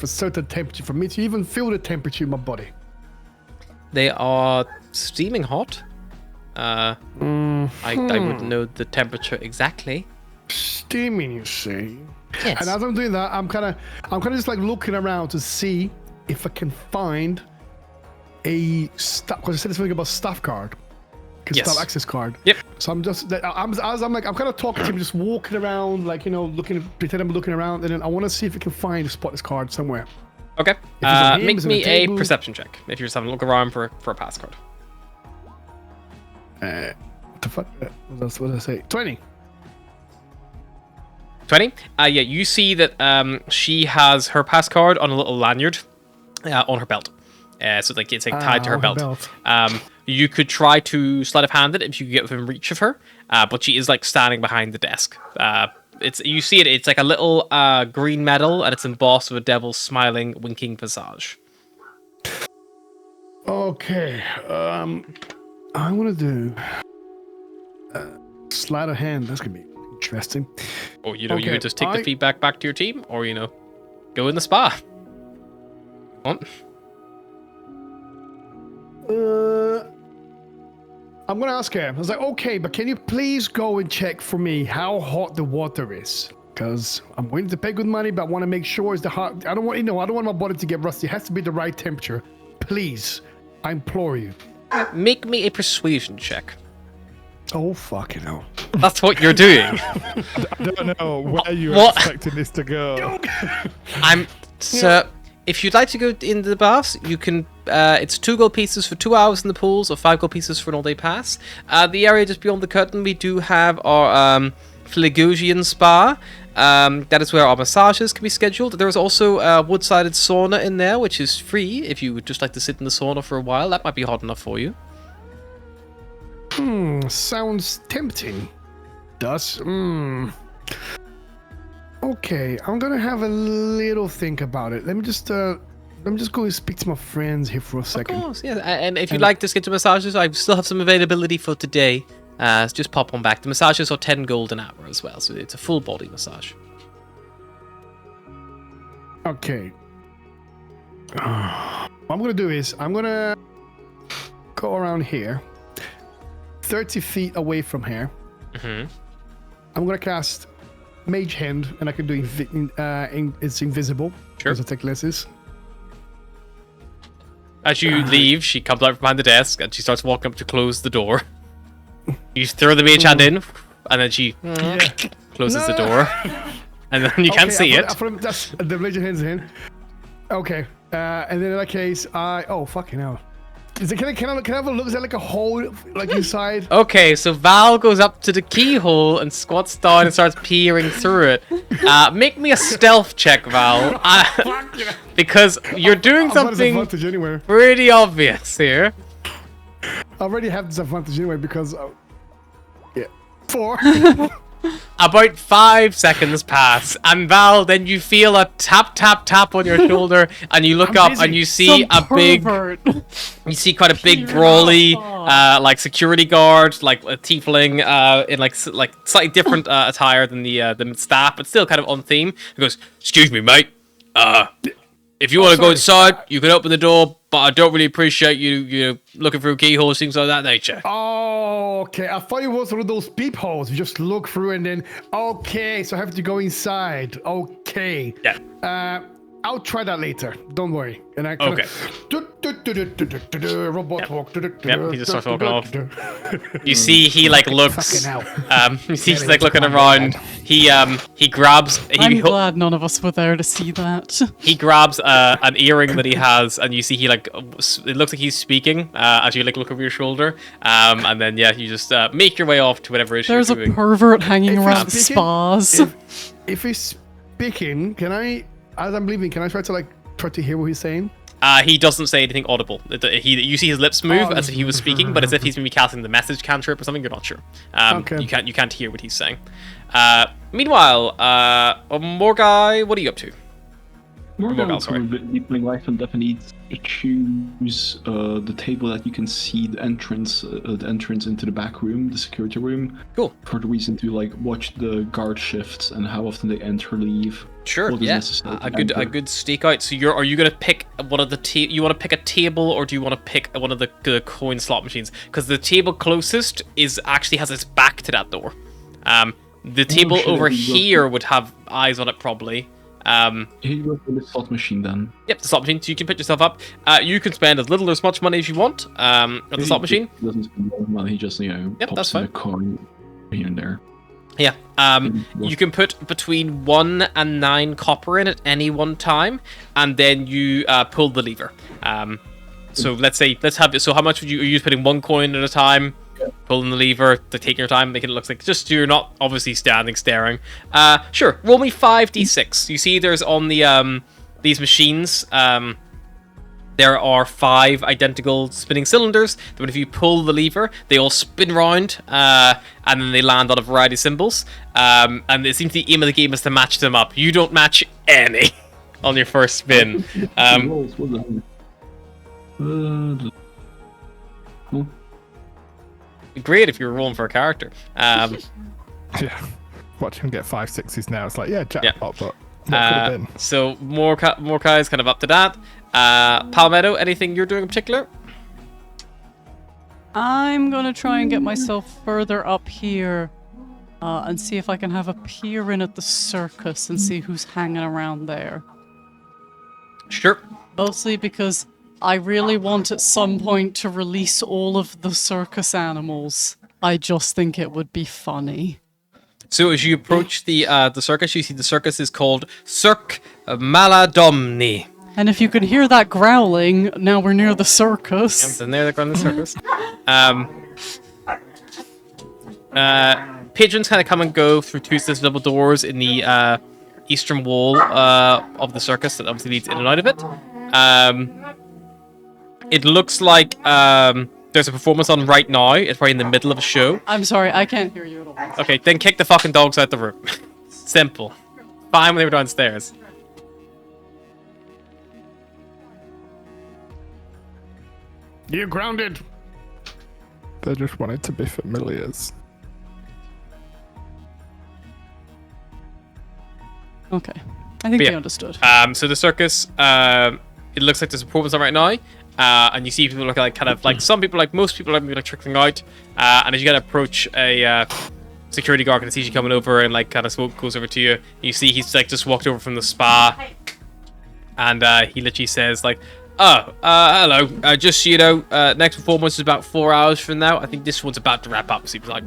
certain temperature for me to even feel the temperature in my body. They are steaming hot. I wouldn't know the temperature exactly. Steaming, you see. Yes. And as I'm doing that, I'm kind of just like looking around to see if I can find a staff. Because I said something about staff card, Yes. staff access card. Yep. So I'm just, I'm kind of talking to him, just walking around, like pretend I'm looking around, and then I want to see if I can find a spot this card somewhere. Okay. it's on him, Make it's on the me a table. perception check if you're just having a look around for a pass card. What the fuck? What did I say? 20. 20. Yeah, you see that she has her pass card on a little lanyard on her belt. So like it's like tied to her on her belt. belt. You could try to sleight of hand it if you could get within reach of her, but she is like standing behind the desk. It's like a little green medal, and it's embossed with a devil's smiling, winking visage. Okay. I want to do sleight of hand. That's gonna be interesting. Or you Okay, would just take the feedback back to your team, or go in the spa. What? I'm gonna ask her. I was like, okay, but can you please go and check for me how hot the water is? Because I'm willing to pay good money, but I want to make sure it's the hot. I don't want my body to get rusty. It has to be the right temperature. Please, I implore you. Make me a persuasion check. Oh fucking hell! That's what you're doing. I don't know where you're What? expecting this to go. Sir, if you'd like to go into the baths, you can. It's 2 gold pieces for 2 hours in the pools, or 5 gold pieces for an all-day pass. The area just beyond the curtain, we do have our Stygian spa. That is where our massages can be scheduled. There is also a wood-sided sauna in there, which is free if you would just like to sit in the sauna for a while. That might be hot enough for you. Sounds tempting. Does. Okay, I'm gonna have a little think about it. Let me just go and speak to my friends here for a second. Of course, yeah. And if you'd like to schedule massages, I still have some availability for today. So just pop one back. The massages are 10 gold an hour as well, so it's a full body massage. Okay. What I'm gonna do is I'm gonna go around here, 30 feet away from here. Mm-hmm. I'm gonna cast Mage Hand, and I can do it's invisible. Sure. Because I take lesses. As you leave, she comes out from behind the desk and she starts walking up to close the door. You throw the mage hand in, and then she closes the door, and then you can't see it. That's the Mage Hand's in. Okay. And then in that case, oh fucking hell. Can I have a look? Is that like a hole, like inside? Okay, so Val goes up to the keyhole and squats down and starts peering through it. Make me a stealth check, Val. Because you're doing something pretty obvious here. I already have this advantage anyway because... yeah. 4. About 5 seconds pass, and Val, then you feel a tap, tap, tap on your shoulder, and you look up and you see you see quite a big, brawly, like security guard, like a tiefling, in like slightly different attire than the staff, but still kind of on theme. He goes, "Excuse me, mate. If you want to go inside, you can open the door, but I don't really appreciate you looking through keyholes, things like that nature." Oh, okay. I thought it was one of those peepholes. You just look through and then, okay, so I have to go inside. Okay. Yeah. I'll try that later. Don't worry. And I Okay. Robot walk. Yep, he just starts walking off. You see he like looks you see he's like looking around. He grabs I'm glad none of us were there to see that. He grabs an earring that he has, and you see he like it looks like he's speaking as you like look over your shoulder, and then you just make your way off to whatever issue There's you're a doing. pervert hanging around the spas. If he's speaking, can I, as I'm leaving, can I try to hear what he's saying? He doesn't say anything audible. You see his lips move as if he was speaking, but as if he's maybe casting the message cantrip or something. You're not sure. Okay. You can't hear what he's saying. Meanwhile, Morgai, what are you up to? Morgan, sorry. Playing life and death needs to choose the table that you can see the entrance into the back room, the security room. Cool. For the reason to like watch the guard shifts and how often they enter, leave. Sure. Yeah. A good stakeout. So are you gonna pick one of the you want to pick a table, or do you want to pick one of the coin slot machines? Because the table closest actually has its back to that door. The table over here would have eyes on it probably. Here you go for the slot machine then. Yep, the slot machine. So you can put yourself up. You can spend as little or as much money as you want at the slot machine. He doesn't spend a lot of money. He just pops that's in fine. a coin here and there. Yeah. You can put between 1 and 9 copper in at any one time, and then you pull the lever. So so how much are you putting 1 coin at a time? Pulling the lever, to take your time, making it look like just you're not obviously standing staring. Sure, roll me 5d6. You see there's on the these machines, there are 5 identical spinning cylinders that if you pull the lever, they all spin round, and then they land on a variety of symbols. And it seems the aim of the game is to match them up. You don't match any on your first spin. Great if you were rolling for a character. Yeah. Watch him get 5 6s now. It's like, jackpot, but what could have been? So Morkai is kind of up to that. Palmetto, anything you're doing in particular? I'm gonna try and get myself further up here and see if I can have a peer in at the circus and see who's hanging around there. Sure. Mostly because I really want at some point to release all of the circus animals. I just think it would be funny. So as you approach the circus, you see the circus is called Cirque Maladomni. And if you can hear that growling, now we're near the circus. And there they're going to the circus. Patrons kind of come and go through 2 sets of double doors in the eastern wall of the circus that obviously leads in and out of it. It looks like there's a performance on right now. It's probably in the middle of a show. I'm sorry, I can't hear you at all. Okay, then kick the fucking dogs out the room. Simple. Fine when they were downstairs. You're grounded. They just wanted to be familiars. Okay. I think But they yeah. understood. So the circus, it looks like there's a performance on right now, and you see people look like kind of like some people, like most people, are maybe like trickling out, and as you kind of approach a security guard, kind of sees you coming over, and like kind of smoke goes over to you. You see he's like just walked over from the spa, and he literally says like, "Oh, hello. Just so you know, next performance is about 4 hours from now. I think this one's about to wrap up." So he was like,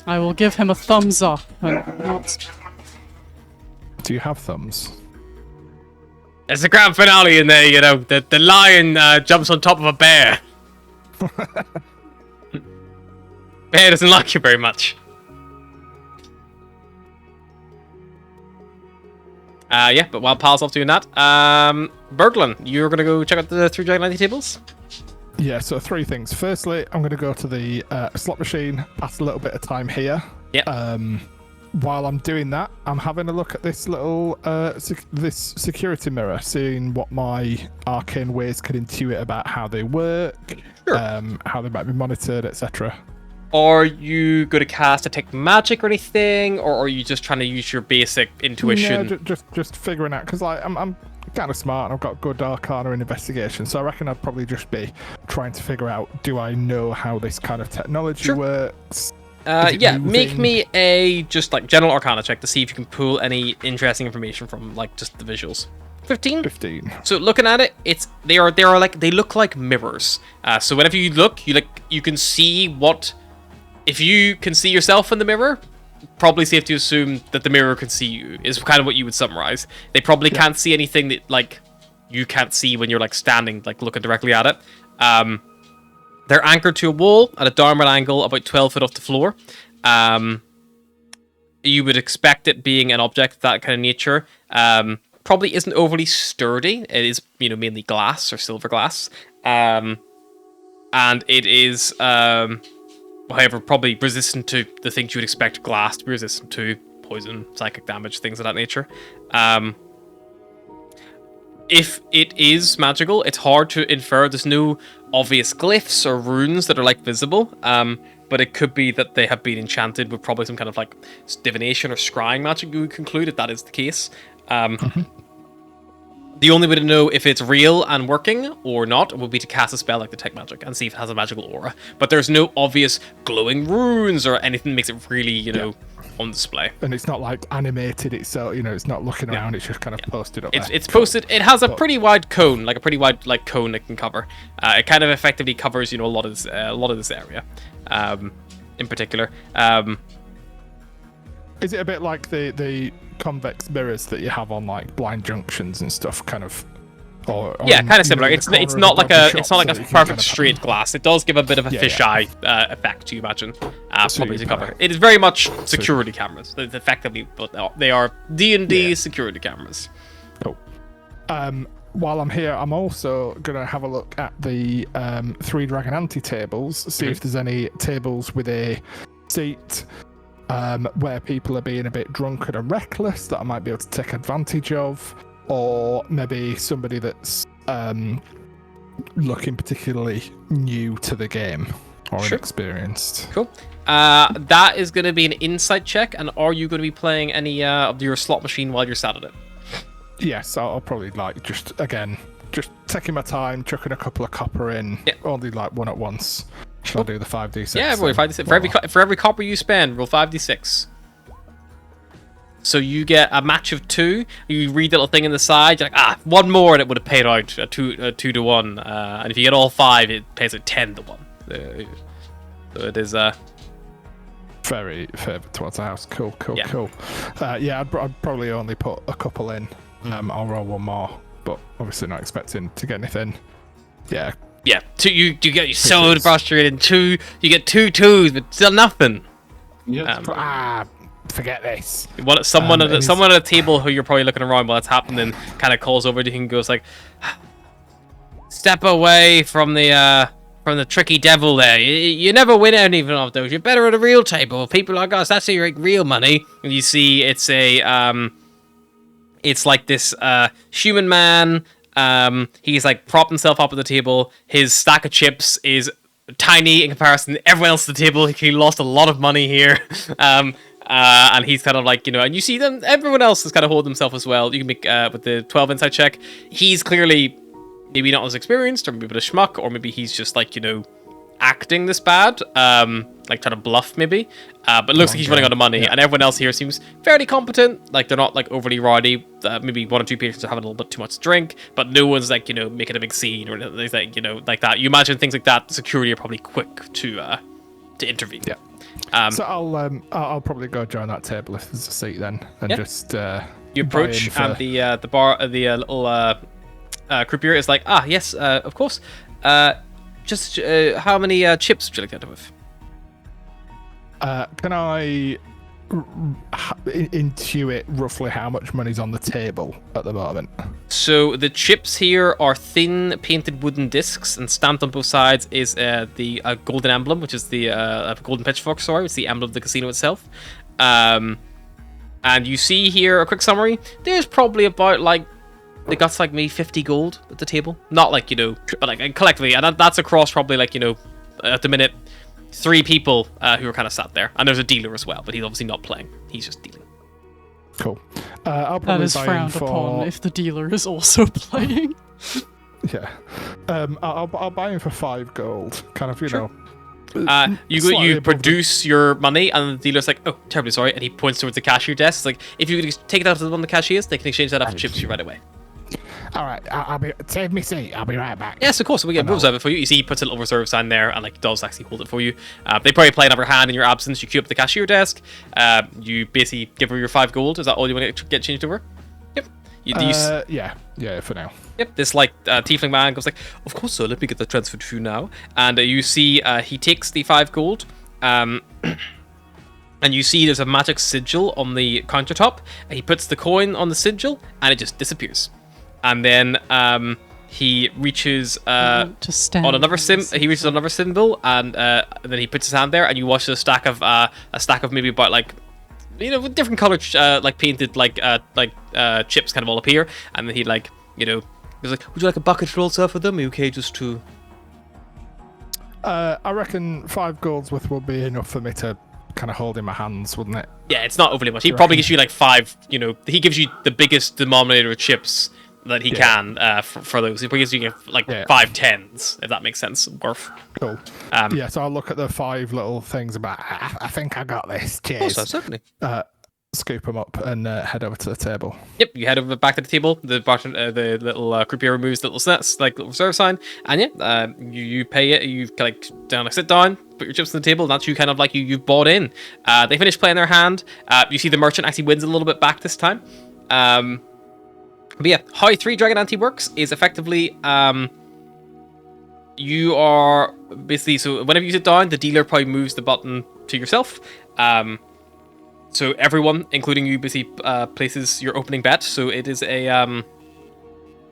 I will give him a thumbs up and not. Do you have thumbs? "It's the grand finale, and there, you know, the lion jumps on top of a bear. Bear doesn't like you very much." Yeah, but while Pal's off doing that, Berglund, you're gonna go check out the 3 giant anti tables. Yeah, so 3 things. Firstly, I'm going to go to the slot machine, pass a little bit of time here. Yeah. While I'm doing that, I'm having a look at this little this security mirror, seeing what my arcane ways could intuit about how they work, Sure. how they might be monitored, etc. Are you going to cast detect magic or anything, or are you just trying to use your basic intuition? No, just figuring out, because like I'm kind of smart and I've got good arcana and investigation, so I reckon I'd probably just be trying to figure out, do I know how this kind of technology works? Yeah, moving? make me a just like general arcana check to see if you can pull any interesting information from like just the visuals. 15? 15. So looking at it, they look like mirrors. So whenever you look, you can see what. If you can see yourself in the mirror, probably safe to assume that the mirror can see you, is kind of what you would summarize. They probably can't see anything that like you can't see when you're like standing, like looking directly at it. They're anchored to a wall at a downward angle about 12 foot off the floor. You would expect it being an object of that kind of nature. Probably isn't overly sturdy. It is, you know, mainly glass or silver glass. And it is, however, probably resistant to the things you would expect glass to be resistant to. Poison, psychic damage, things of that nature. If it is magical, it's hard to infer. There's no obvious glyphs or runes that are like visible, but it could be that they have been enchanted with probably some kind of like divination or scrying magic. You would conclude if that is the case. The only way to know if it's real and working or not would be to cast a spell like Detect Magic and see if it has a magical aura. But there's no obvious glowing runes or anything that makes it really, you know, on display. And it's not like animated itself, you know, it's not looking around, it's just kind of posted up there. It's posted. It has a pretty wide cone, like a pretty wide like cone it can cover. It kind of effectively covers, you know, a lot of this area, in particular. Is it a bit like the convex mirrors that you have on like blind junctions and stuff, kind of? Or Yeah, kind of similar. in the It's corner not of like the a shop so that you can perfect kind of- straight glass. It does give a bit of a Yeah, fisheye effect, you imagine, probably to Super. cover. It is very much security cameras. It's effectively, but they are D&D security cameras. Cool. While I'm here, I'm also gonna have a look at the 3 dragon anti-tables, see if there's any tables with a seat where people are being a bit drunken and reckless that I might be able to take advantage of, or maybe somebody that's looking particularly new to the game or inexperienced. Cool. That is going to be an insight check, and are you going to be playing any of your slot machine while you're sat at it? Yes, I'll probably like just taking my time, chucking a couple of copper in, only like one at once. Shall I do the 5d6? Yeah, roll 5d6. For every copper you spend, roll 5d6. So you get a match of 2. You read the little thing in the side. You're like, one more, and it would have paid out a 2 to 1. And if you get all 5, it pays out 10 to 1. So it is very favored towards the house. Cool. Yeah. Cool. I'd probably only put a couple in. I'll roll one more, but obviously not expecting to get anything. Yeah. Yeah, 2. You get your sword frustrated. 2. You get 2 2s, but still nothing. Yeah. Forget this. Someone at a table who you're probably looking around while it's happening kind of calls over to you and goes like, "Step away from the tricky devil there. You never win any of those. You're better at a real table. People like us, that's how you make real money." And you see it's like this human man. He's like propped himself up at the table. His stack of chips is tiny in comparison to everyone else at the table. He lost a lot of money here. And he's kind of like, and you see them, everyone else is kind of holding himself as well. You can make, with the 12 insight check, he's clearly maybe not as experienced, or maybe a bit of schmuck, or maybe he's just like, acting this bad, like trying to bluff maybe. But it looks like he's running out of money, and everyone else here seems fairly competent. Like they're not like overly rowdy. Maybe one or two patrons are having a little bit too much to drink, but no one's like making a big scene or anything like like that. You imagine things like that. The security are probably quick to intervene. Yeah. So I'll probably go join that table if there's a seat then, and just you approach and the bar little croupier is like, yes, of course. Just how many chips would you like to end up with? Can I intuit roughly how much money's on the table at the moment? So the chips here are thin painted wooden discs, and stamped on both sides is the golden emblem, which is the golden pitchfork. Sorry, it's the emblem of the casino itself. And you see here a quick summary. There's probably about like they got like maybe 50 gold at the table. Not like but like collectively, and that's across probably like at the minute 3 people who are kind of sat there, and there's a dealer as well, but he's obviously not playing. He's just dealing. Cool. I'll probably that is frowned upon if the dealer is also playing. Yeah. I'll buy him for 5 gold. Kind of, sure. You produce your money, and the dealer's like, "Oh, terribly sorry," and he points towards the cashier desk. It's like, if you could take it out to the one of the cashiers, they can exchange that after chips you right away. All right, I'll be save me seat. I'll be right back. Yes, of course. We'll reserve it for you. You see, he puts a little reserve sign there, and like does actually hold it for you. They probably play another hand in your absence. You queue up at the cashier desk. You basically give her your 5 gold. Is that all you want to get changed over? Yep. Yeah, for now. Yep. This like tiefling man goes like, "Of course, sir. Let me get that transferred to you now." And you see, he takes the 5 gold. And you see there's a magic sigil on the countertop. He puts the coin on the sigil, and it just disappears. And then he reaches on another He reaches another symbol, and then he puts his hand there, and you watch a stack of maybe about like, with different colored like painted like chips kind of all appear, and then he like he's like, "Would you like a bucket full, sir, for them? Are you okay just to?" I reckon 5 golds worth will be enough for me to kind of hold in my hands, wouldn't it? Yeah, it's not overly much. He probably gives you like 5. He gives you the biggest denominator of chips that he can for those. He gives you like 5 tens, if that makes sense. Worth. Cool. So I'll look at the 5 little things about. I think I got this. Cheers. Oh, certainly. Scoop them up and head over to the table. Yep, you head over back to the table. The little croupier removes the little sets, like little reserve sign, and you pay it. You like sit down, put your chips on the table. And that's you kind of like you've bought in. They finish playing their hand. You see the merchant actually wins a little bit back this time. But yeah, how 3 Dragon Ante works is effectively you are basically, so whenever you sit down, the dealer probably moves the button to yourself. So everyone, including you, basically places your opening bet. So it is a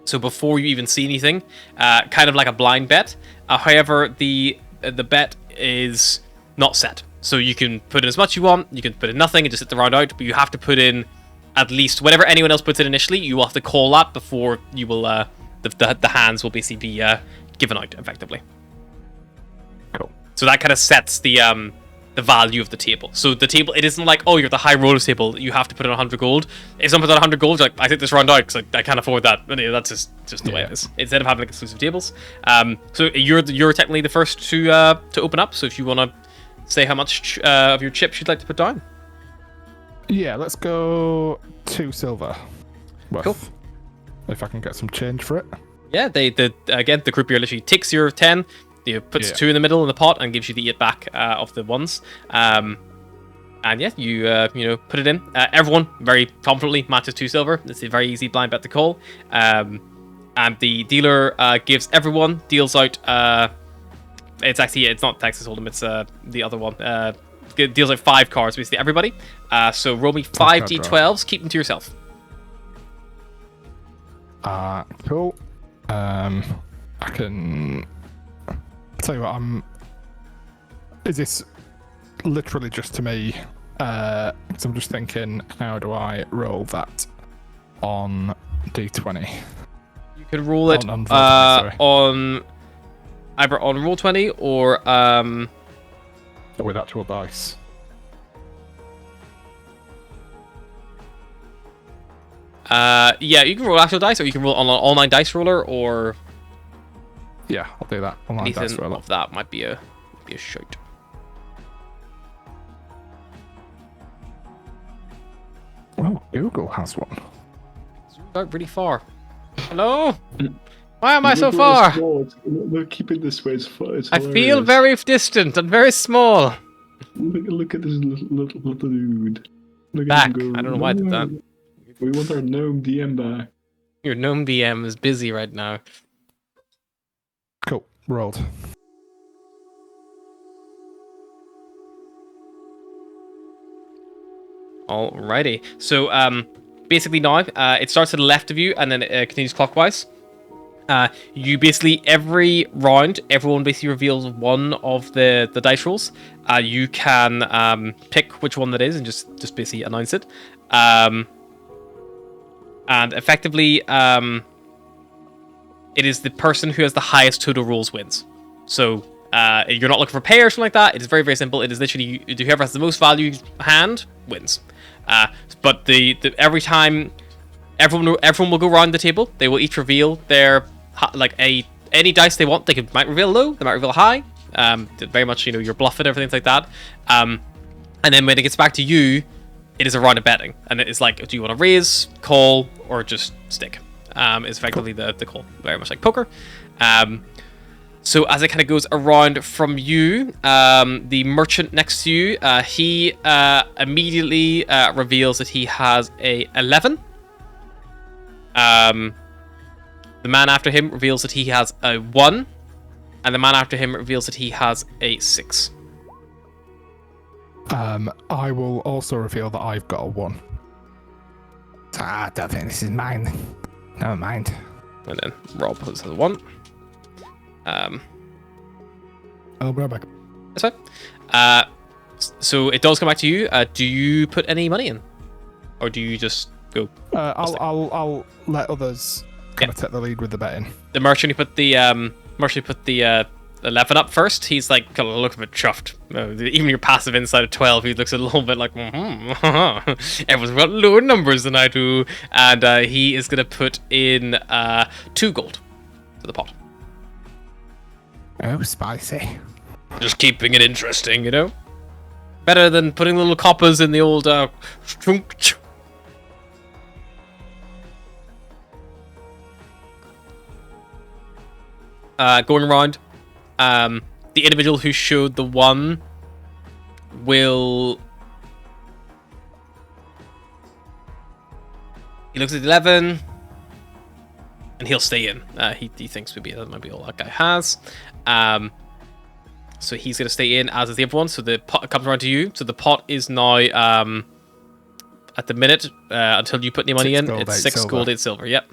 so before you even see anything, kind of like a blind bet. However, the bet is not set. So you can put in as much you want, you can put in nothing and just sit the round out, but you have to put in at least whatever anyone else puts in initially. You will have to call that before you will the hands will basically be given out effectively. Cool. So that kind of sets the value of the table. So the table, it isn't like, oh, you're at the high rollers table, you have to put in 100 gold. If someone puts in 100 gold, you're like, I take this round out because I can't afford that. And that's just the way it is. Instead of having like exclusive tables. So you're technically the first to open up. So if you want to say how much of your chips you'd like to put down. Yeah, let's go 2 silver. Cool. If I can get some change for it. Yeah, the croupier literally takes your 10, puts 2 in the middle in the pot and gives you the 8 back of the ones. And yeah, you put it in. Everyone very confidently matches 2 silver. It's a very easy blind bet to call. And the dealer deals out. It's not Texas Hold'em. It's the other one. Deals out 5 cards basically everybody. So roll me 5 d12s. Keep them to yourself. Cool. I can tell you what. Is this literally just to me? Because I'm just thinking, how do I roll that on d20? You could roll it on either on Roll20 or With actual dice. yeah, you can roll actual dice, or you can roll on an online dice roller, or Yeah, I'll do that. Online dice anything roller. of that might be a shout. Oh, Google has one. Zoomed out really far. Hello? Why am I so Look where it's far? small. Look, keep it this way. It's I feel hilarious. very distant and very small. Look at this little dude. Look Back. At him go, I don't know why I did that. "No, we want our gnome DM back. Your gnome DM is busy right now. Cool. Rolled. Alrighty. So, basically now, it starts to the left of you, and then it continues clockwise. You basically, every round, everyone basically reveals one of the dice rolls. You can pick which one that is and just basically announce it. And effectively, it is the person who has the highest total rolls wins. So, you're not looking for pay or something like that. It is very, very simple. It is literally whoever has the most value hand wins. But every time everyone will go around the table, they will each reveal their any dice they want. They might reveal low, they might reveal high. Very much you're bluffing, everything like that. And then when it gets back to you, it is a round of betting, and it is like, do you want to raise, call, or just stick? Is effectively the call, very much like poker. So as it kind of goes around from you, the merchant next to you, he immediately reveals that he has a 11. The man after him reveals that he has a 1, and the man after him reveals that he has a 6. I will also reveal that I've got a 1. I don't think this is mine. Never mind. And then Rob has a 1. I'll be right back. That's fine. So it does come back to you. Do you put any money in, or do you just go? I'll let others kind of take the lead with the betting. The merchant who put the 11 up first. He's like kind of looks a bit chuffed. Even your passive insight of 12, he looks a little bit like, everyone's got lower numbers than I do, and he is gonna put in 2 gold to the pot. Oh, spicy. Just keeping it interesting, Better than putting little coppers in the old strunk. Going around, the individual who showed the 1 will... He looks at the 11, and he'll stay in. He thinks maybe that might be all that guy has. So he's going to stay in, as is the other one. So the pot comes around to you. So the pot is now, at the minute, until you put any money in, it's 6 gold, 8 silver. Yep.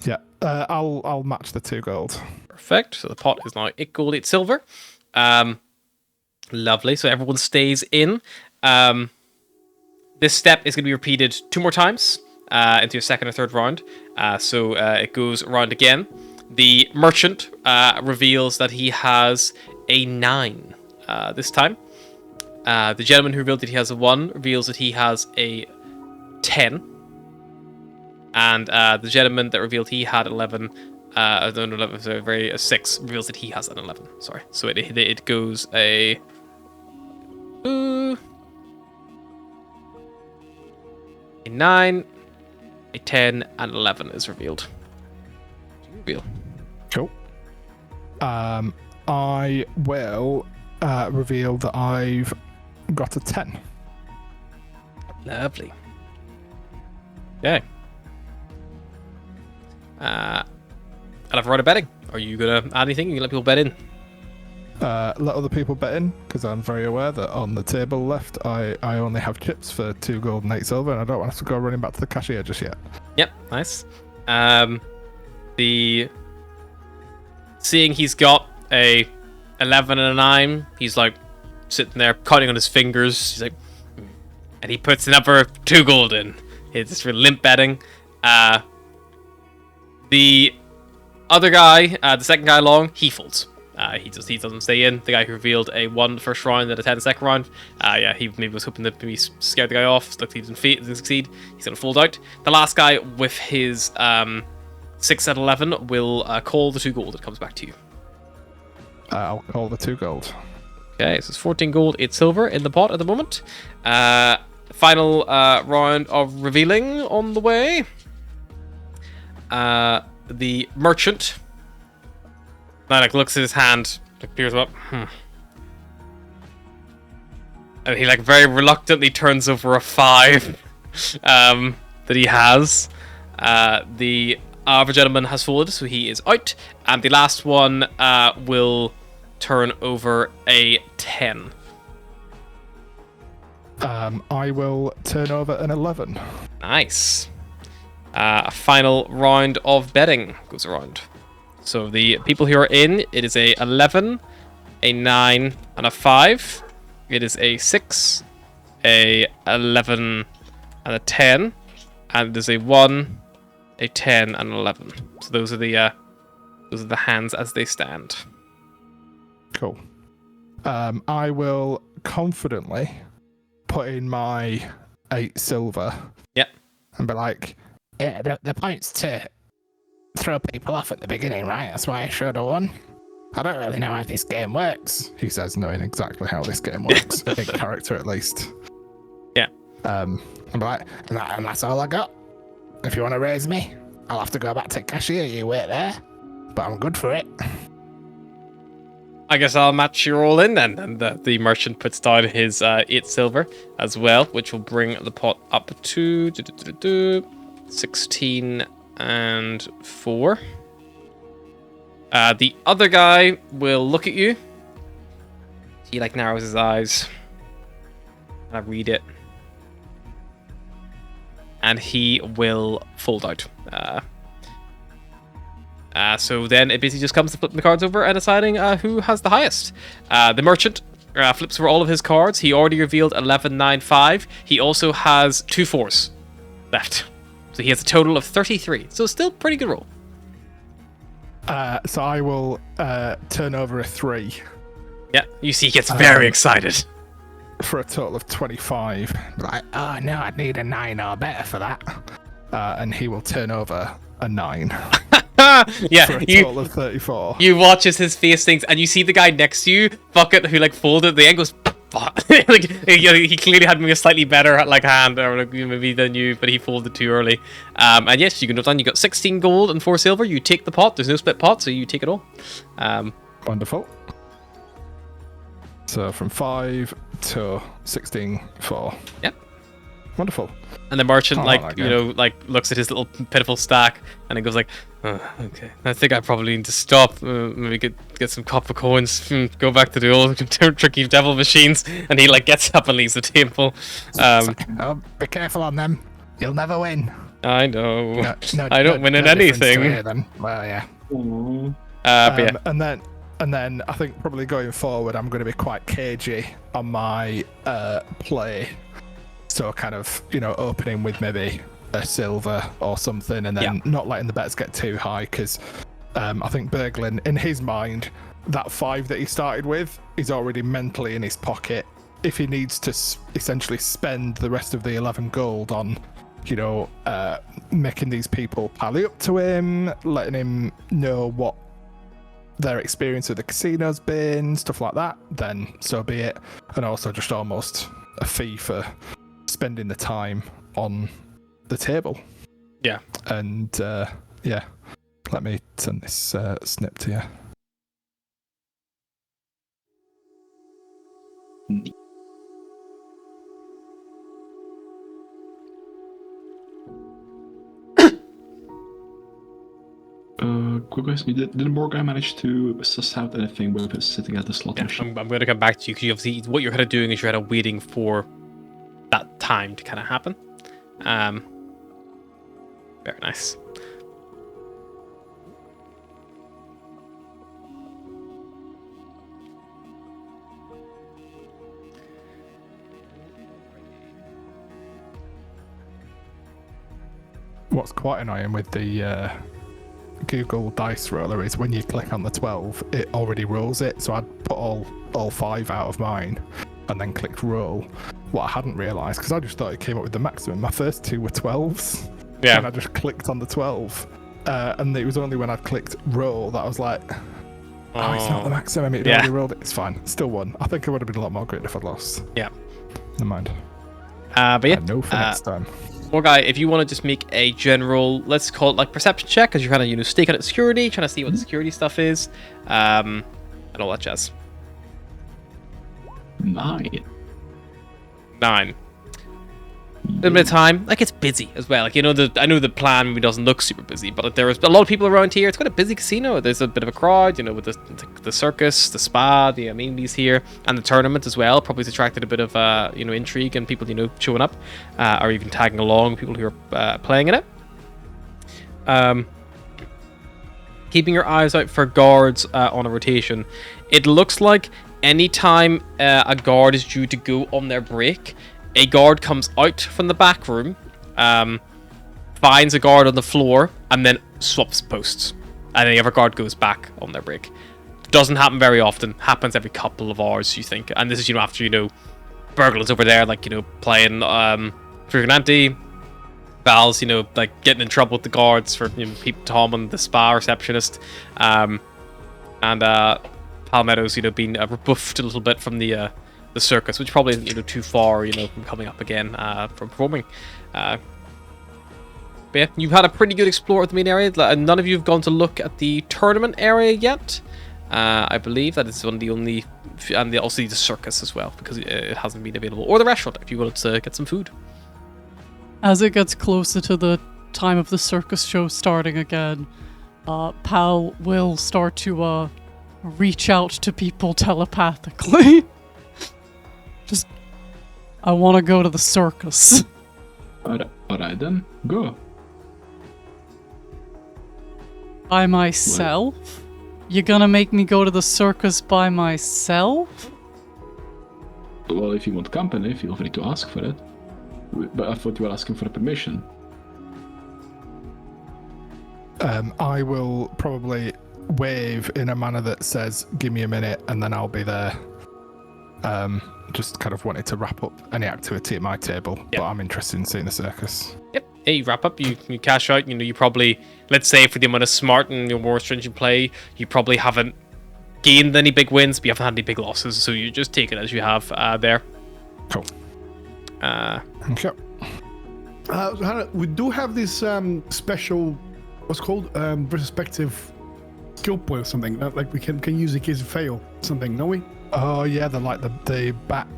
Yeah, I'll match the 2 gold. Perfect. So the pot is now 8 gold, 8 silver. Lovely. So everyone stays in. This step is going to be repeated 2 more times into your second or third round. So it goes around again. The merchant reveals that he has a 9 this time. The gentleman who revealed that he has a 1 reveals that he has a 10. And the gentleman that revealed he had 11, a 6, reveals that he has an 11. Sorry. So it goes a 9, a 10, and 11 is revealed. Reveal. Cool. I will reveal that I've got a 10. Lovely. Okay. I'll have a round of betting. Are you going to add anything? You can let people bet in. Let other people bet in, because I'm very aware that on the table left, I only have chips for 2 gold and 8 silver, and I don't want to go running back to the cashier just yet. Yep, nice. Seeing he's got a 11 and a 9, he's like sitting there counting on his fingers. He's like, and he puts another 2 gold in. It's for limp betting. The other guy, the second guy along, he folds. He doesn't stay in. The guy who revealed a 1 the first round and a 10 the second round, he maybe was hoping to maybe scare the guy off. Look, he didn't succeed. He's going to fold out. The last guy with his 6 at 11 will call the 2 gold. It comes back to you. I'll call the 2 gold. Okay, so it's 14 gold, 8 silver in the pot at the moment. Final round of revealing on the way. The merchant looks at his hand, peers up. And he very reluctantly turns over a 5 that he has. The other gentleman has folded, so he is out. And the last one will turn over a 10. I will turn over an 11. Nice. A final round of betting goes around. So the people who are in, it is a 11, a 9, and a 5. It is a 6, a 11, and a 10. And it is a 1, a 10, and an 11. So those are the hands as they stand. Cool. I will confidently put in my 8 silver. Yep. And be like, yeah, the point's to throw people off at the beginning, right? That's why I showed a 1. I don't really know how this game works. He says, knowing exactly how this game works. In character, at least. Yeah. And that's all I got. If you want to raise me, I'll have to go back to cashier. You wait there. But I'm good for it. I guess I'll match you all in then. And the merchant puts down his 8 silver as well, which will bring the pot up to 16 and 4. The other guy will look at you. He narrows his eyes. And I read it. And he will fold out. So then it basically just comes to flipping the cards over and deciding who has the highest. The merchant flips over all of his cards. He already revealed 11, 9, 5. He also has 2 4s left. So he has a total of 33. So still pretty good roll. So I will turn over a 3. Yeah, you see he gets very excited. For a total of 25. Like, oh no, I'd need a 9 or better for that. And he will turn over a 9. Yeah, for a total of 34. You watch as his face things, and you see the guy next to you, fuck it, who folded the end goes, fuck. He clearly had maybe a slightly better hand, or maybe than you, but he folded too early. And yes, you can note down you got 16 gold and 4 silver. You take the pot. There's no split pot, so you take it all. Wonderful. So from 5 to 16, 4. Yep. Wonderful. And the merchant, looks at his little pitiful stack, and he goes oh, okay, I think I probably need to stop. Maybe get some copper coins, go back to the old tricky devil machines. And he gets up and leaves the table. Be careful on them. You'll never win. I know. I don't win at anything. Well, yeah. Yeah. And then I think probably going forward, I'm going to be quite cagey on my play. So kind of, opening with maybe a silver or something, and then not letting the bets get too high, because I think Berglin, in his mind, that 5 that he started with is already mentally in his pocket. If he needs to essentially spend the rest of the 11 gold on, making these people pally up to him, letting him know what their experience with the casino's been, stuff like that, then so be it. And also just almost a fee for spending the time on the table. Yeah. And let me send this snip to you. Quick question: Did the more guy manage to suss out anything with it sitting at the slot machine? I'm going to come back to you, because obviously what you're kind of doing is you're kind of waiting for that time to kind of happen. Very nice. What's quite annoying with the Google Dice Roller is when you click on the 12, it already rolls it. So I'd put all 5 out of mine and then clicked roll. What I hadn't realised, because I just thought it came up with the maximum. My first 2 were 12s. Yeah. And I just clicked on the 12. And it was only when I'd clicked roll that I was like, oh, it's not the maximum. It already rolled it. It's fine. Still won. I think I would have been a lot more gritted if I'd lost. Yeah. Never mind. But yeah. No for next time. More guy, if you want to just make a general, let's call it like perception check, because you're kind of, staking at security, trying to see what the security stuff is, and all that jazz. 9. 9. A little bit of time. Like, it's busy as well. Like, I know the plan maybe doesn't look super busy, but there's a lot of people around here. It's quite a busy casino. There's a bit of a crowd, with the circus, the spa, the amenities here, and the tournament as well. Probably has attracted a bit of, intrigue and people, showing up, or even tagging along, people who are playing in it. Keeping your eyes out for guards on a rotation. It looks like anytime a guard is due to go on their break, a guard comes out from the back room, finds a guard on the floor, and then swaps posts. And the other guard goes back on their break. Doesn't happen very often. Happens every couple of hours, you think. And this is, after, Burglar's over there, like, playing Friganante. Val's, like, getting in trouble with the guards for, Pete Tom and the spa receptionist. And Palmetto's, being rebuffed a little bit from the circus, which probably isn't too far from coming up again from performing. But yeah, you've had a pretty good explore of the main area. None of you have gone to look at the tournament area yet. I believe that is one of the only, and also the circus as well, because it hasn't been available, or the restaurant if you wanted to get some food. As it gets closer to the time of the circus show starting again, Pal will start to reach out to people telepathically. Just, I want to go to the circus. Alright then, go. By myself? What? You're gonna make me go to the circus by myself? Well, if you want company, feel free to ask for it. But I thought you were asking for permission. I will probably wave in a manner that says, give me a minute, and then I'll be there. Just kind of wanted to wrap up any activity at my table, but I'm interested in seeing the circus. Yep. Yeah, you wrap up, you cash out, you probably, let's say for the amount of smart and more stringent play, you probably haven't gained any big wins, but you haven't had any big losses, so you just take it as you have there. Cool. Okay. Hannah, we do have this special, what's called, retrospective skill point or something, like we can use in case of fail, something, don't we? Oh yeah, the back,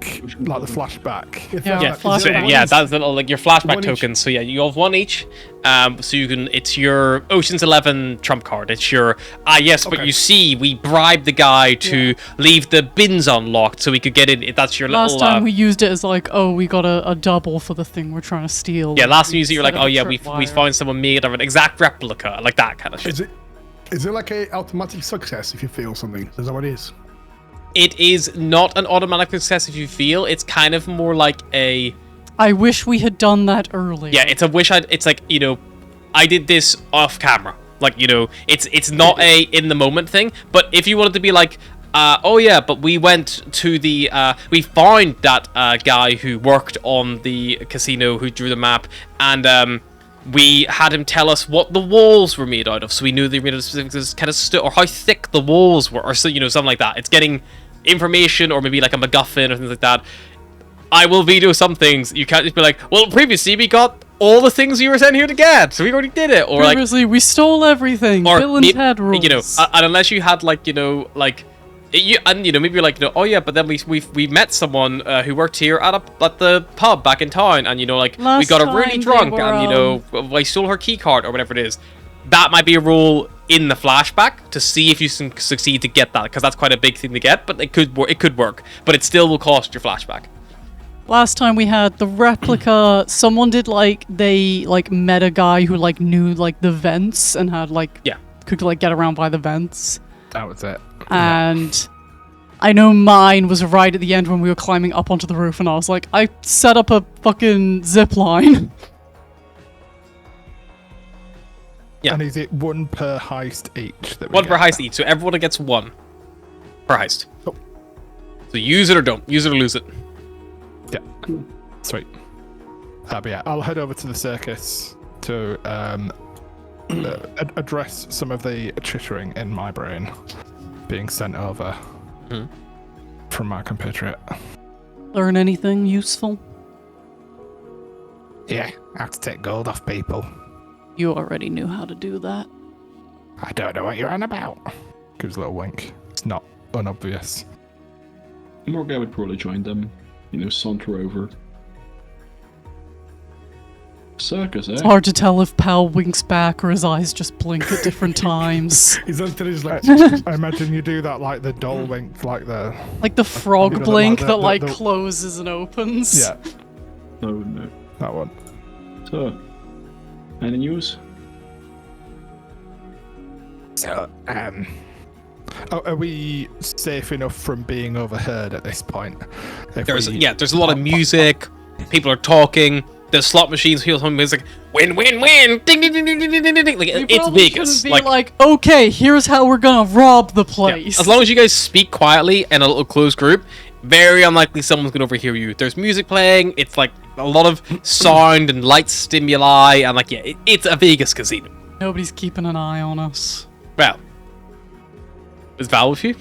like the flashback. That's like your flashback tokens. So yeah, you have 1 each. So you can. It's your Ocean's 11 trump card. It's your yes, okay. But you see, we bribed the guy to leave the bins unlocked so we could get in. That's your last little. Last time we used it as like, oh, we got a double for the thing we're trying to steal. Yeah, last time you used it, you're like, oh yeah, we found someone made of an exact replica, like that kind of shit. Is it like a automatic success if you fail something? Is that what it is? It is not an automatic success if you feel. It's kind of more like a... I wish we had done that earlier. Yeah, it's a wish I'd... It's like, I did this off camera. Like, it's not a in-the-moment thing. But if you wanted to be like, oh yeah, but we went to the... we found that guy who worked on the casino who drew the map. And we had him tell us what the walls were made out of. So we knew they were made out of specific kind of... or how thick the walls were. Or, so, something like that. It's getting... information, or maybe like a MacGuffin or things like that. I will veto some things. You can't just be like, well, previously we got all the things you were sent here to get, so we already did it. Or previously we stole everything. Or Bill and Ted rules. And unless you had like, maybe you're like, oh yeah, but then we met someone who worked here at the pub back in town, and we got her really drunk, and I stole her key card or whatever it is. That might be a role in the flashback to see if you can succeed to get that, because that's quite a big thing to get, but it could work, but it still will cost your flashback. Last time we had the replica, someone did they met a guy who knew the vents and had could get around by the vents. That was it. And I know mine was right at the end when we were climbing up onto the roof, and I was like, I set up a fucking zip line. Yeah. And is it one per heist each? That we One per get? heist each, so everyone gets one per heist. Oh. So use it or don't. Use it or lose it. Yeah. Sweet. But yeah, I'll head over to the circus to address some of the chittering in my brain being sent over from my compatriot. Learn anything useful? Yeah, how to take gold off people. You already knew how to do that. I don't know what you're on about. Gives a little wink. It's not unobvious. Morgai would probably join them. Saunter over. Circus, eh? It's hard to tell if Pal winks back or his eyes just blink at different times. He's until he's like, I imagine you do that like the doll wink, like the... Like the frog You know, blink the- that the- like the- closes and opens. Yeah, No. that one. So, any news? So, Oh, are we safe enough from being overheard at this point? If There's we- there's a lot of music. People are talking. There's slot machines. People talking music. Win, win, win! Ding, ding, ding, ding, ding, ding, ding, ding. Like We it's probably Vegas. shouldn't be like, okay, here's how we're gonna rob the yeah, place. as long as you guys speak quietly in a little closed group, very unlikely someone's gonna overhear you. There's music playing. It's like a lot of sound and light stimuli, and like it's a Vegas casino. Nobody's keeping an eye on us. Well, is Val with you?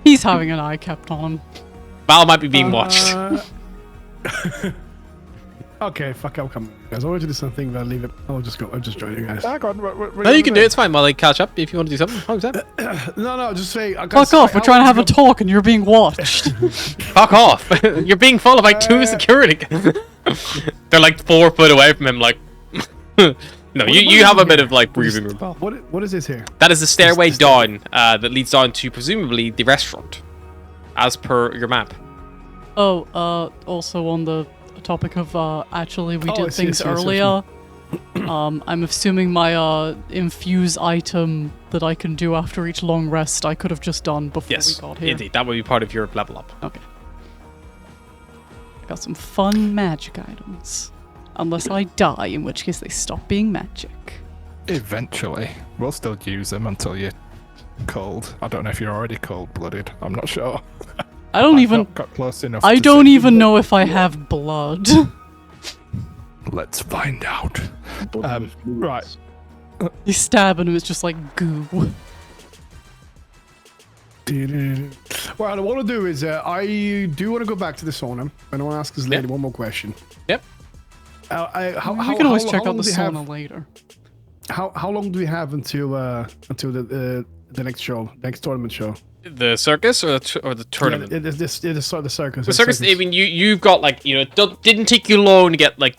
He's having an eye kept on him. Val might be being watched. okay, fuck, I'll come. Guys, I want to do something, but I'll leave it. I'll just go. I'll just join you guys. Ah, go on, No, you can do it. It's fine while they catch up if you want to do something. 100%. No, just say. Fuck off, we're trying to have a talk and you're being watched. Fuck off! You're being followed by two security. They're like 4 foot away from him. Like, no, What you is have a it bit here? of like breathing room. What is this here? That is the stairway down that leads down to presumably the restaurant, as per your map. Also on the topic of actually we Oh, I did see, things I see, I see, I see. earlier. I'm assuming my infuse item that I can do after each long rest I could have just done before Yes, we got here. indeed, that would be part of your level up. Okay. I got some fun magic items. Unless I die, in which case they stop being magic. Eventually. We'll still use them until you're cold. I don't know if you're already cold-blooded. I'm not sure. I don't I've even. not got close enough I to don't see. even know if I have blood. Let's find out. Right. You stab and it's just like goo. What I want to do is I do want to go back to the sauna, and I want to ask this lady one more question. Yep. We can always check out long the do we have- sauna later. How long do we have until the next show, next tournament show? The circus or the tournament? Yeah, the circus. The circus, I mean, you've got like, it didn't take you long to get like,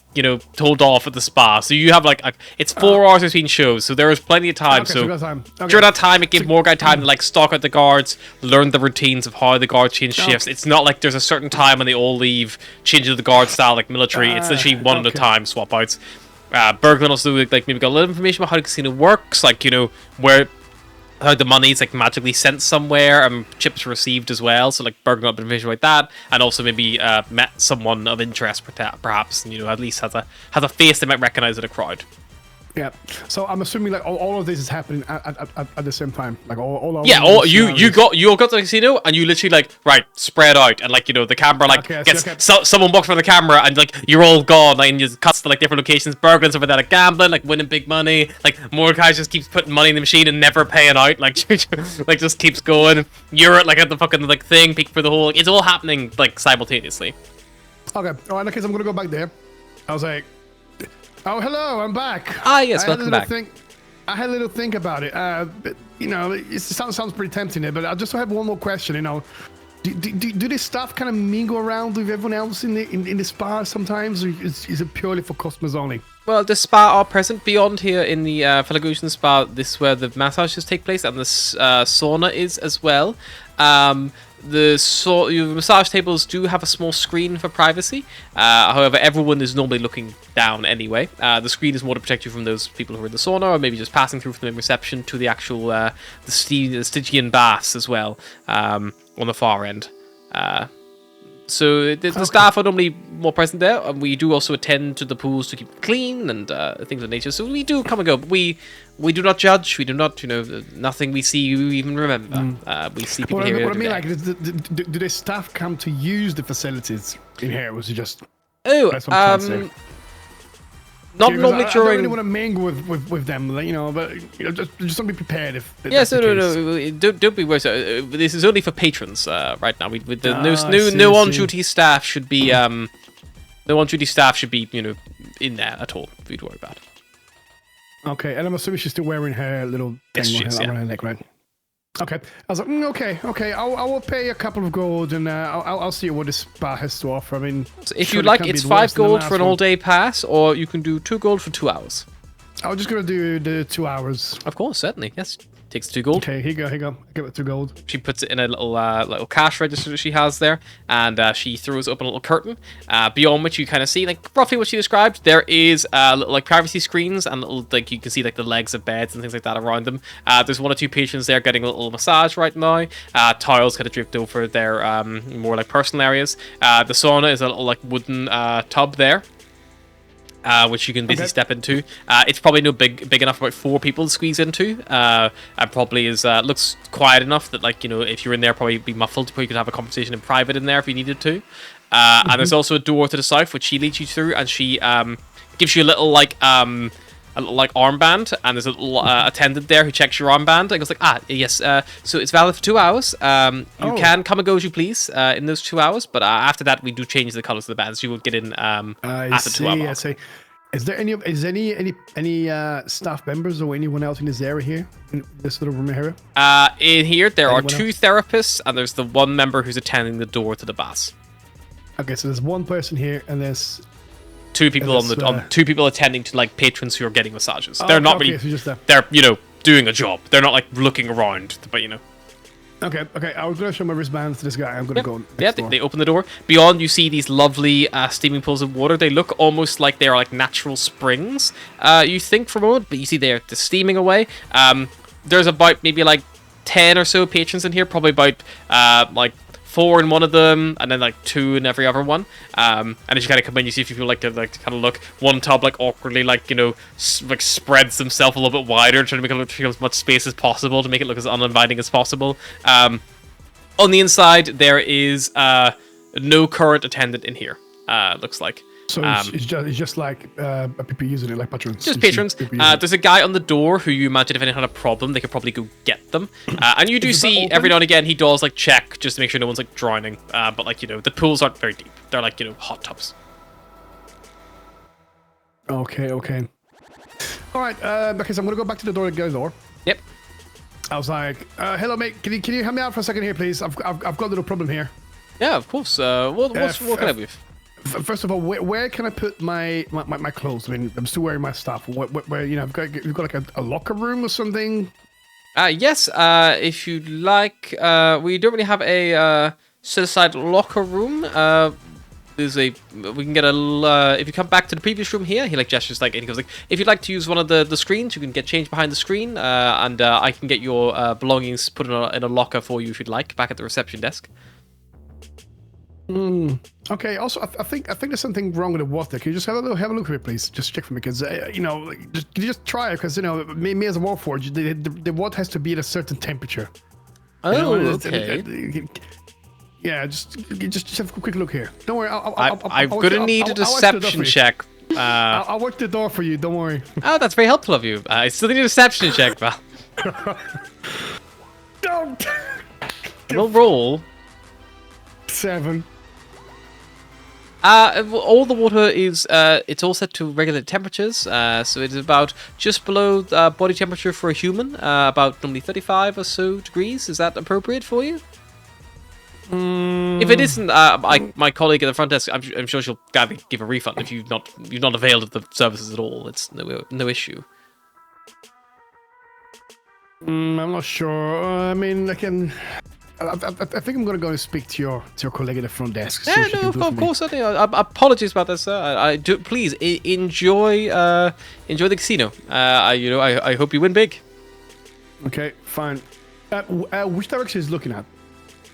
told off at the spa. So you have like, it's 4 hours between shows, so there was plenty of time. Okay, so we got time. Okay. during that time, it gave Morgai time to like stalk out the guards, learn the routines of how the guards change shifts. It's not like there's a certain time when they all leave, change to the guard style like military. It's literally one at a okay. time swap outs. Bergman also like maybe got a little information about how the casino works, like where. How the money's like magically sent somewhere and chips received as well. So like Bergen got a bit of information like that, and also maybe met someone of interest perhaps, and at least has a face they might recognize in a crowd. Yeah. So I'm assuming like all of this is happening at the same time. Like all of Yeah, you all got to the casino and you literally like spread out, and like the camera like Okay, I see, gets okay. someone walks from the camera and like you're all gone, like, and just cuts to like different locations. Bergen's over there like gambling, like winning big money. Like Mordecai just keeps putting money in the machine and never paying out, like like just keeps going. You're at the fucking like thing, peek for the whole. It's all happening like simultaneously. Okay. All right. In that case, I'm gonna go back there. I was like, oh, hello, I'm back. Ah, yes, I had a welcome little back. I had a little think about it. But, it sounds pretty tempting here, but I just have one more question. Do this stuff kind of mingle around with everyone else in the spa sometimes, or is it purely for customers only? Well, the spa are present beyond here in the Felagusian spa. This is where the massages take place, and the sauna is as well. The massage tables do have a small screen for privacy. However, everyone is normally looking down anyway. The screen is more to protect you from those people who are in the sauna, or maybe just passing through from the main reception to the actual the Stygian baths as well on the far end. So the staff are normally more present there, and we do also attend to the pools to keep it clean and things of nature. So we do come and go, but we do not judge. We do not, nothing we see we even remember. We see people here. What I mean, like, do the staff come to use the facilities in here? Or was it just? Not normally I during. don't really want to mingle with them, but just don't be prepared if. Yes, no. Don't be worried. This is only for patrons right now. With the no on-duty staff should be no on-duty staff should be in there at all. We'd worry about. Okay, and I'm assuming she's still wearing her little thing on her neck, right? Okay, I was like, okay, I will pay a couple of gold, and I'll see what this spa has to offer. I mean, so if you like, it's 5 gold for an all-day pass, or you can do 2 gold for 2 hours. I was just gonna do the 2 hours. Of course, certainly, yes. Takes 2 gold. Okay, here you go. Give it 2 gold. She puts it in a little cash register that she has there, and she throws open a little curtain, beyond which you kind of see, like, roughly what she described. There is little, like, privacy screens, and little, like, you can see, like, the legs of beds and things like that around them. There's 1 or 2 patrons there getting a little massage right now. Tiles kind of dripped over their more, like, personal areas. The sauna is a little, like, wooden tub there. Which you can basically step into. It's probably no big enough for about 4 people to squeeze into. And probably is looks quiet enough that, like, if you're in there, probably be muffled. You could have a conversation in private in there if you needed to. And there's also a door to the south which she leads you through, and she gives you a little armband, and there's a little attendant there who checks your armband and goes like, yes, so it's valid for 2 hours. You can come and go as you please in those 2 hours, but after that we do change the colors of the bands. So you will get in after 2 hours. I see. Is there any staff members or anyone else in this area here, in this little room area? In here there Anyone are 2 else? therapists, and there's the 1 member who's attending the door to the baths. Okay, so there's 1 person here, and there's 2 people on 2 people attending to, like, patrons who are getting massages. They're not really. So just they're doing a job. They're not, like, looking around, but Okay. I was gonna show my wristbands to this guy. I'm gonna go. They open the door. Beyond, you see these lovely steaming pools of water. They look almost like they're like natural springs. You think for a moment, but you see they're steaming away. There's about maybe like 10 or so patrons in here. Probably about like 4 in one of them, and then like 2 in every other one. And as you kind of come in, you see if people like to kind of look. One tub like awkwardly like like spreads himself a little bit wider, trying to make it feel as much space as possible to make it look as uninviting as possible. On the inside, there is no current attendant in here. Looks like. So it's just like people using it like patrons. Just patrons. There's a guy on the door who you imagine if anyone had a problem, they could probably go get them. And you do see every now and again he does like check just to make sure no one's like drowning. But like the pools aren't very deep. They're like hot tubs. Okay. All right. Because I'm gonna go back to the door. Yep. I was like, hello mate, can you help me out for a second here, please? I've got a little problem here. Yeah, of course. What can I do? First of all, where can I put my clothes? I mean, I'm still wearing my stuff. Where you've got like a locker room or something? Yes. If you'd like, we don't really have a set-aside locker room. We can get if you come back to the previous room here, he like gestures like, and he goes like, if you'd like to use one of the screens, you can get changed behind the screen, and I can get your belongings put in a locker for you if you'd like, back at the reception desk. Okay. Also, I think there's something wrong with the water. Can you just have a look here, please? Just check for me, because can you just try it? Because me as a warforged, the water has to be at a certain temperature. Oh, okay. Yeah, just have a quick look here. Don't worry. I'm gonna need a deception check. I'll work the door for you. Don't worry. Oh, that's very helpful of you. I still need a deception check, pal. Don't. We'll roll. 7. All the water is, it's all set to regular temperatures, so it is about just below body temperature for a human, about normally 35 or so degrees. Is that appropriate for you? If it isn't, my colleague at the front desk, I'm sure she'll gladly give a refund if you've not availed of the services at all. It's no issue. I'm not sure. I mean, I think I'm gonna go and speak to your colleague at the front desk. Yeah, no, of course. Apologies about this, sir. I do. Please enjoy the casino. I hope you win big. Okay, fine. Which direction is looking at?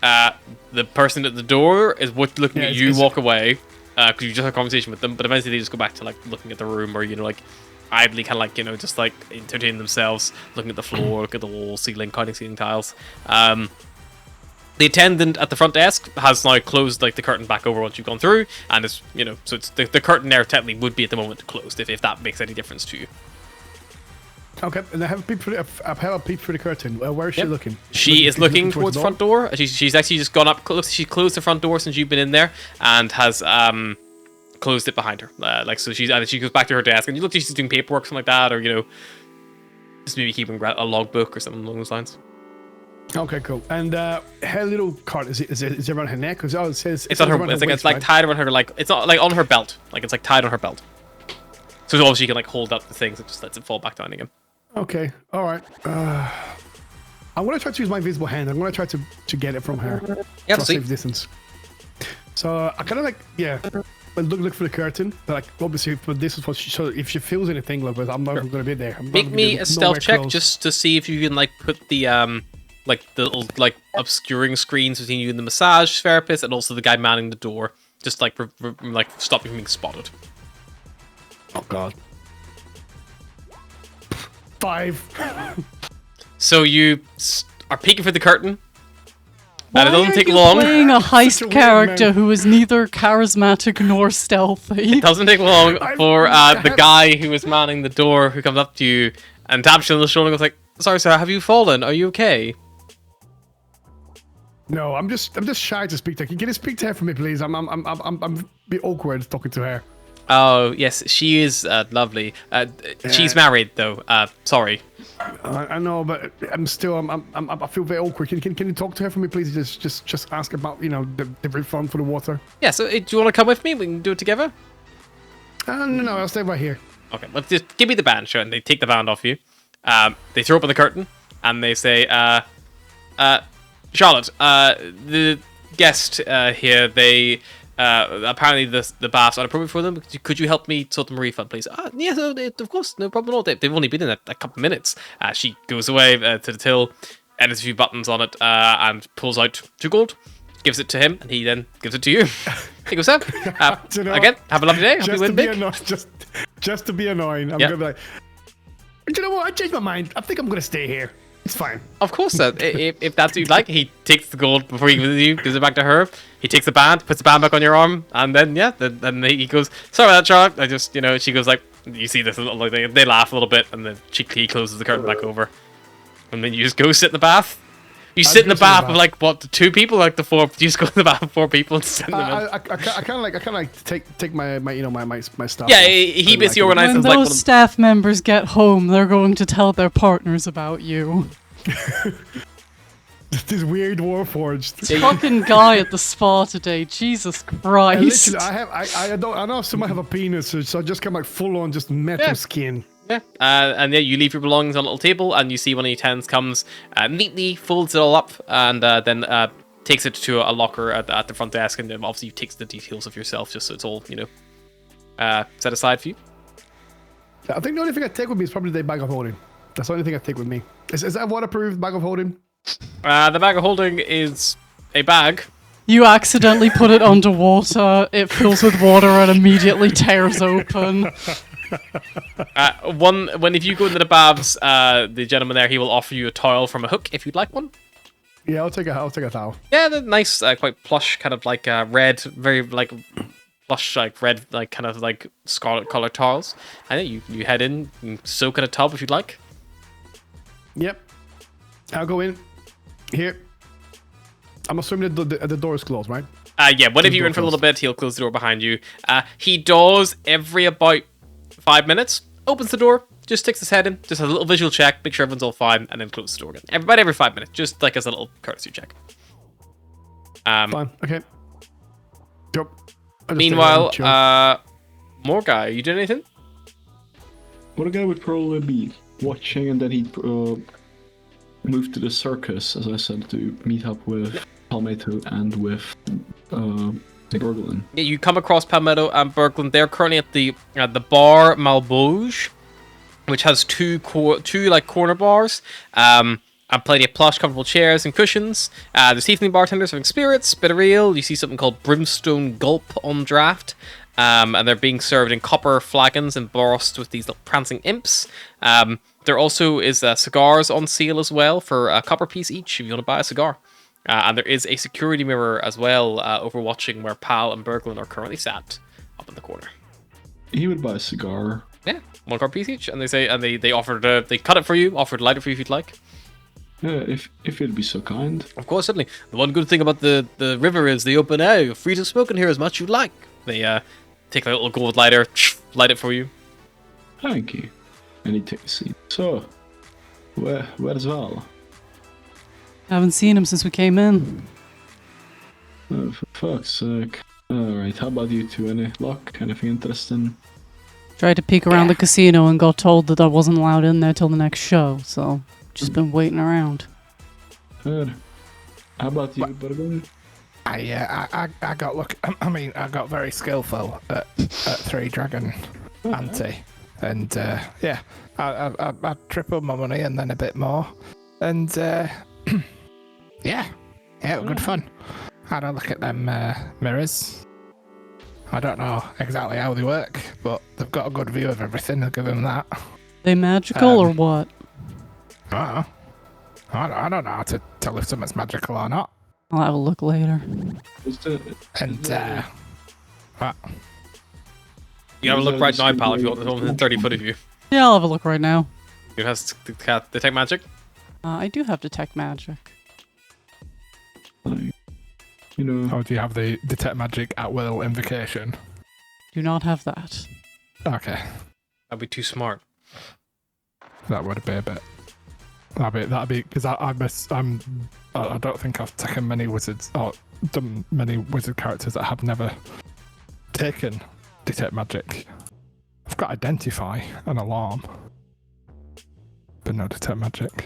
the person at the door is looking at you it's- walk away because you just had a conversation with them, but eventually they just go back to like looking at the room or like idly kind of like just like entertaining themselves, looking at the floor, look at the wall, ceiling, counting ceiling tiles. The attendant at the front desk has now closed like the curtain back over once you've gone through, and it's so it's the curtain there technically would be at the moment closed if that makes any difference to you. Okay, and I have a peep through the curtain. Where is she looking? She is looking towards the front door. She's actually just gone up. She closed the front door since you've been in there, and has closed it behind her. So she goes back to her desk, and you look like she's doing paperwork, something like that, or just maybe keeping a logbook or something along those lines. Okay, cool. And her little card is it around her neck? Because it says it's on her. It's like tied around her. Like it's not like on her belt. Like it's like tied on her belt. So obviously you can like hold up the things. It just lets it fall back down again. Okay, all right. I'm gonna try to use my invisible hand. I'm gonna try to get it from her. Yeah, from a safe distance. So I kind of look for the curtain. But like obviously, for this is what so if she feels anything like this, I'm not gonna be there. Make me a stealth check just to see if you can like put the like the little like obscuring screens between you and the massage therapist, and also the guy manning the door, just like stop you from being spotted. Oh God. 5. So you are peeking for the curtain. Why And it doesn't are take you long. playing a Such a heist weird character man. who is neither charismatic nor stealthy. It doesn't take long for I the have- guy who is manning the door, who comes up to you and taps you on the shoulder and goes like, "Sorry, sir, have you fallen? Are you okay?" No, I'm just shy to speak to her. Can you speak to her for me, please? I'm a bit awkward talking to her. Oh yes, she is lovely. She's married though. Sorry. I know, but I'm still I feel very awkward. Can you talk to her for me, please? Just ask about the refund for the water. Yeah. So do you want to come with me? We can do it together. No, I'll stay right here. Okay. Let's just give me the band, sure. And they take the band off you. They throw open the curtain and they say, Charlotte, the guest here, they apparently the baths are appropriate for them. Could you help me sort them a refund, please? Yes, of course, no problem at all. They've only been in a couple of minutes. She goes away to the till, edits a few buttons on it, and pulls out 2 gold, gives it to him, and he then gives it to you. Here you go, sir. You know, Again, have a lovely day. Hope you win big. Just to be annoying, I'm Yeah. gonna be like, you know what? I changed my mind. I think I'm gonna stay here. It's fine. Of course, sir. If that's what you'd like, he takes the gold before he gives it to you, gives it back to her. He takes the band, puts the band back on your arm, and then then he goes, "Sorry about that, Charlotte. I just, she goes like, you see this little like they laugh a little bit, and then he closes the curtain back over, and then you just go sit in the bath. You sit in the bath with like what, 2 people, like the 4. You just go in the bath with 4 people and send them in. I kind of like take my my stuff. Yeah, off. he And, basically like, organizes When like one those of staff members get home, they're going to tell their partners about you. this weird warforged. Yeah, Fucking guy at the spa today, Jesus Christ. Literally, I know some might have a penis, so I just come like full on just metal Yeah. skin. Yeah, and you leave your belongings on a little table, and you see one of your tenants comes, neatly folds it all up, and then takes it to a locker at the front desk, and then obviously takes the details of yourself, just so it's all set aside for you. I think the only thing I take with me is probably the bag of holding. That's the only thing I take with me. Is that waterproof bag of holding? The bag of holding is a bag. You accidentally put it underwater, it fills with water and immediately tears open. When if you go into the baths, the gentleman there, he will offer you a towel from a hook if you'd like one. Yeah, I'll take a towel. Yeah, they're nice, quite plush, kind of like red, very like plush, like red, like kind of like scarlet colored towels. And you head in and soak in a tub if you'd like. Yep. I'll go in. Here. I'm assuming the door is closed, right? Yeah, whenever you're in for a little bit, he'll close the door behind you. He does every about 5 minutes, opens the door, just sticks his head in, just has a little visual check, make sure everyone's all fine, and then closes the door again. About every 5 minutes, just like as a little courtesy check. Fine. Okay. Yep. Meanwhile, Morgai, are you doing anything? What a guy would probably be watching, and then he'd move to the circus, as I said, to meet up with Palmetto and with Berglin. Yeah, you come across Palmetto and Berglund. They're currently at the bar Malbouge, which has two corner bars. And plenty of plush, comfortable chairs and cushions. There's tiefling bartenders having spirits, bit of ale. You see something called Brimstone Gulp on draft. And they're being served in copper flagons embossed with these little prancing imps. There also is cigars on sale as well for a copper piece each if you want to buy a cigar. And there is a security mirror as well overwatching where Pal and Berglund are currently sat up in the corner. He would buy a cigar. Yeah, 1 copper piece each, and they offered they cut it for you, offered to light it for you if you'd like. Yeah, if you'd be so kind. Of course, certainly. The one good thing about the river is the open air. You're free to smoke in here as much as you like. They take a little gold lighter, light it for you. Thank you. And he takes a seat. So, where's Val? Haven't seen him since we came in. Oh, for fuck's sake. Alright, how about you two? Any luck? Anything interesting? Tried to peek around the casino and got told that I wasn't allowed in there till the next show, so just been waiting around. Fair. How about you, Bergen? I got lucky. I mean, I got very skillful at 3 dragon ante, and yeah, I tripled my money and then a bit more, and yeah, it was good fun. Had a look at them mirrors. I don't know exactly how they work, but they've got a good view of everything. I'll give them that. They magical or what? I don't know how to tell if something's magical or not. I'll have a look later. And what? You have a look right now, Pal, if you want this within 30 foot of you. Yeah, I'll have a look right now. It has detect magic. I do have detect magic. You know, Or do you have the detect magic at will invocation? Do not have that. Okay, That'd be too smart. that would be a bit. That'd be because I don't think I've taken many wizards or done many wizard characters that have never taken detect magic. I've got identify and alarm, but no detect magic.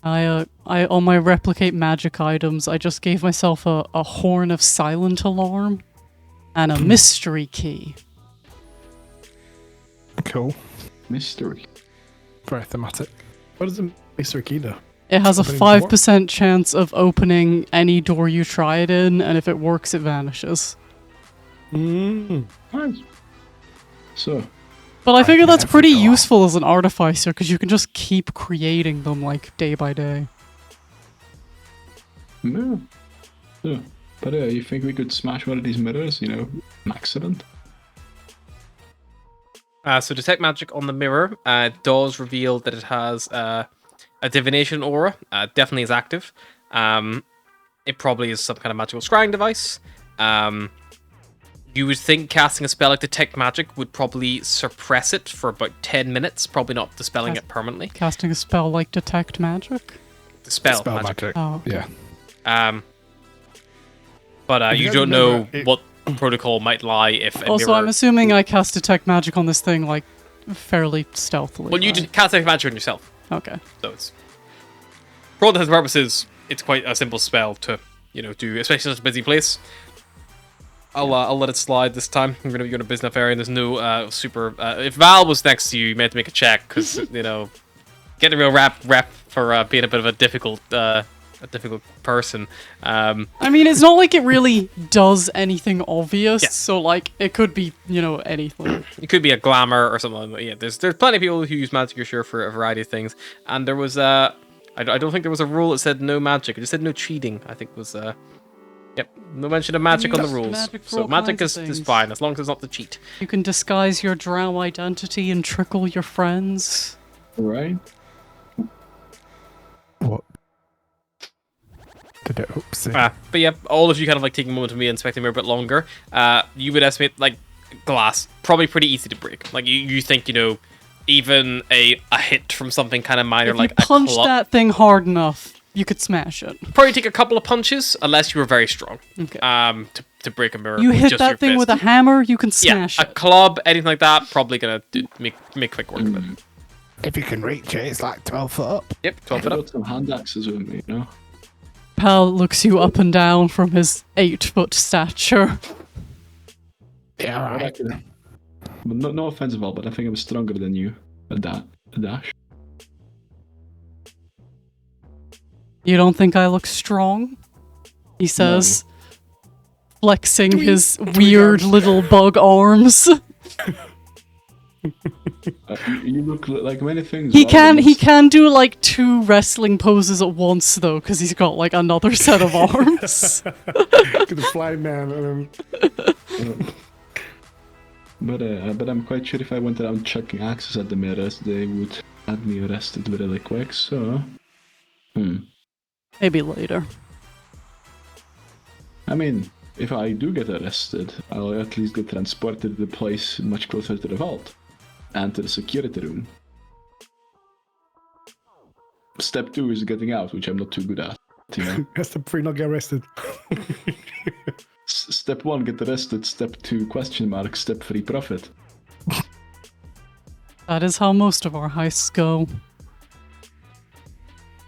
I on my replicate magic items, I just gave myself a horn of silent alarm and a mystery key. Cool, mystery. very thematic. What is the mystery key though? It has a Opening 5% chance of opening any door you try it in, and if it works, it vanishes. Mm. Nice. So, But I figure that's never pretty thought. useful as an artificer, because you can just keep creating them, like, day by day. yeah. Yeah. But you think we could smash one of these mirrors, you know, an accident? So detect magic on the mirror does reveal that it has a divination aura. Definitely is active. It probably is some kind of magical scrying device. You would think casting a spell like detect magic would probably suppress it for about 10 minutes. Probably not dispelling it permanently. Casting a spell like detect magic? Spell Spell magic. magic. Oh, okay. Yeah. But If you you don't guys know remember, it- what protocol might lie if a Also, mirror... I'm assuming I cast detect magic on this thing, like, fairly stealthily. Well, you right? just cast detect magic on yourself. Okay. So it's... For all intents and purposes, it's quite a simple spell to, do, especially in such a busy place. I'll let it slide this time. I'm gonna be going to business area and there's no super... if Val was next to you, you may have to make a check, because, getting a real rep for being a bit of a difficult person. I mean, it's not like it really does anything obvious, Yeah. so, like, it could be, anything. It could be a glamour or something like that. Yeah, there's plenty of people who use magic, you're sure, for a variety of things. And there was I don't think there was a rule that said no magic. It just said no cheating. I think was yep, no mention of magic on the use rules. magic for So all magic kinds of is things. fine as long as it's not the cheat. You can disguise your drow identity and trickle your friends. Right? What? Did it? Oopsie. But yeah, all of you kind of like taking a moment to me inspecting me a bit longer. You would estimate like glass probably pretty easy to break. Like you think even a hit from something kind of minor If like you a punch club. that thing hard enough, you could smash it. Probably take a couple of punches unless you were very strong. Okay. To break a mirror. You with hit just your that thing fist. with a hammer, you can Yeah, smash a it. club, anything like that, probably gonna make quick work of it. If you can reach it, it's like 12 foot up. Yep, 12 I've foot up. got some hand axes with me, Pal looks you up and down from his 8-foot stature. Yeah, What I alright. could, But no offense, Val, but I think I'm stronger than you. A dash. You don't think I look strong? He says, flexing his weird little bug arms. You look like many things. He Val, can but he can do like 2 wrestling poses at once though, because he's got like another set of arms. The fly man. But I'm quite sure if I went around checking access at the mirrors, they would have me arrested really quick. So, Maybe later. I mean, if I do get arrested, I'll at least get transported to the place much closer to the vault and to the security room. Step 2 is getting out, which I'm not too good at. You know? Step 3, not get arrested. Step 1, get arrested. Step 2, question mark. Step 3, profit. That is how most of our heists go.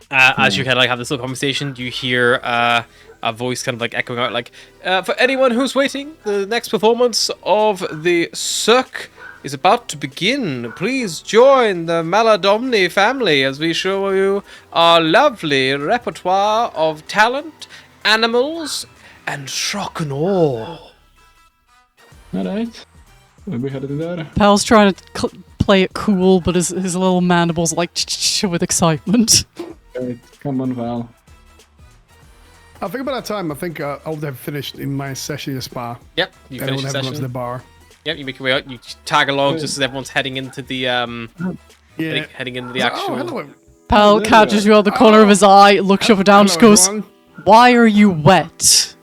As you kind of like have this little conversation, you hear a voice kind of like echoing out, like, for anyone who's waiting, the next performance of the Cirque is about to begin. Please join the Maladomni family as we show you our lovely repertoire of talent, animals, and shock and awe. Alright. We'll be headed there. Pal's trying to play it cool, but his little mandibles like with excitement. Right, come on, Val. I think by that time, I think I would have finished in my session in the spa. Yep, you And I finish would the have gone to the session. bar. Yep, you make your way out. You tag along just as everyone's heading into the Yeah. heading into the Oh, actual. hello. Pal there we catches go. you out the corner of his eye, looks up and down, just Hello, goes, everyone. "Why are you wet?"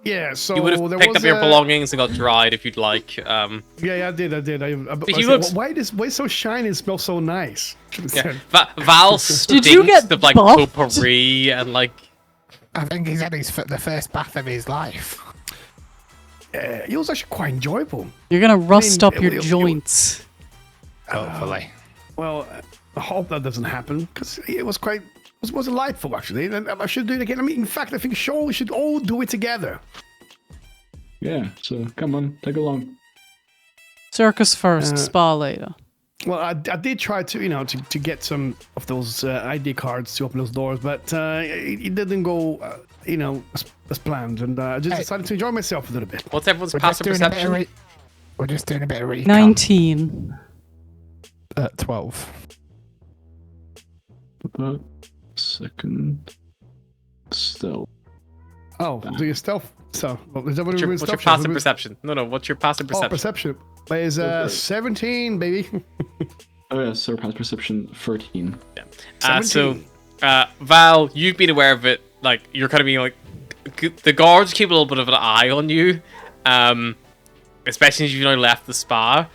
Yeah, so You would have there picked was up your belongings and got dried if you'd like. Yeah, I did. If you said, looked- why is so shiny and smells so nice? Yeah. Val stinks you get of like buffed? potpourri and like. I think he's had the first bath of his life. It was actually quite enjoyable. You're gonna rust up it- your it- joints. Hopefully. Well, I hope that doesn't happen because it was quite was delightful actually. And I should do it again. I mean, in fact, I think we should all do it together. Yeah, so come on, tag along. Circus first, spa later. Well, I did try to to get some of those ID cards to open those doors, but it didn't go as planned, and I just decided to enjoy myself a little bit. What's everyone's We're just passive doing a bit of perception? we're just doing a bit of recon. 19. 12. Second. Still. Oh, do your stealth. So, is that what What's your stealth check? passive perception? No, what's your passive Oh, perception? perception. Is 17, baby. Oh yeah, surpass perception 13. So, Val, you've been aware of it. Like, you're kind of being like, the guards keep a little bit of an eye on you, especially as you've now left the spa.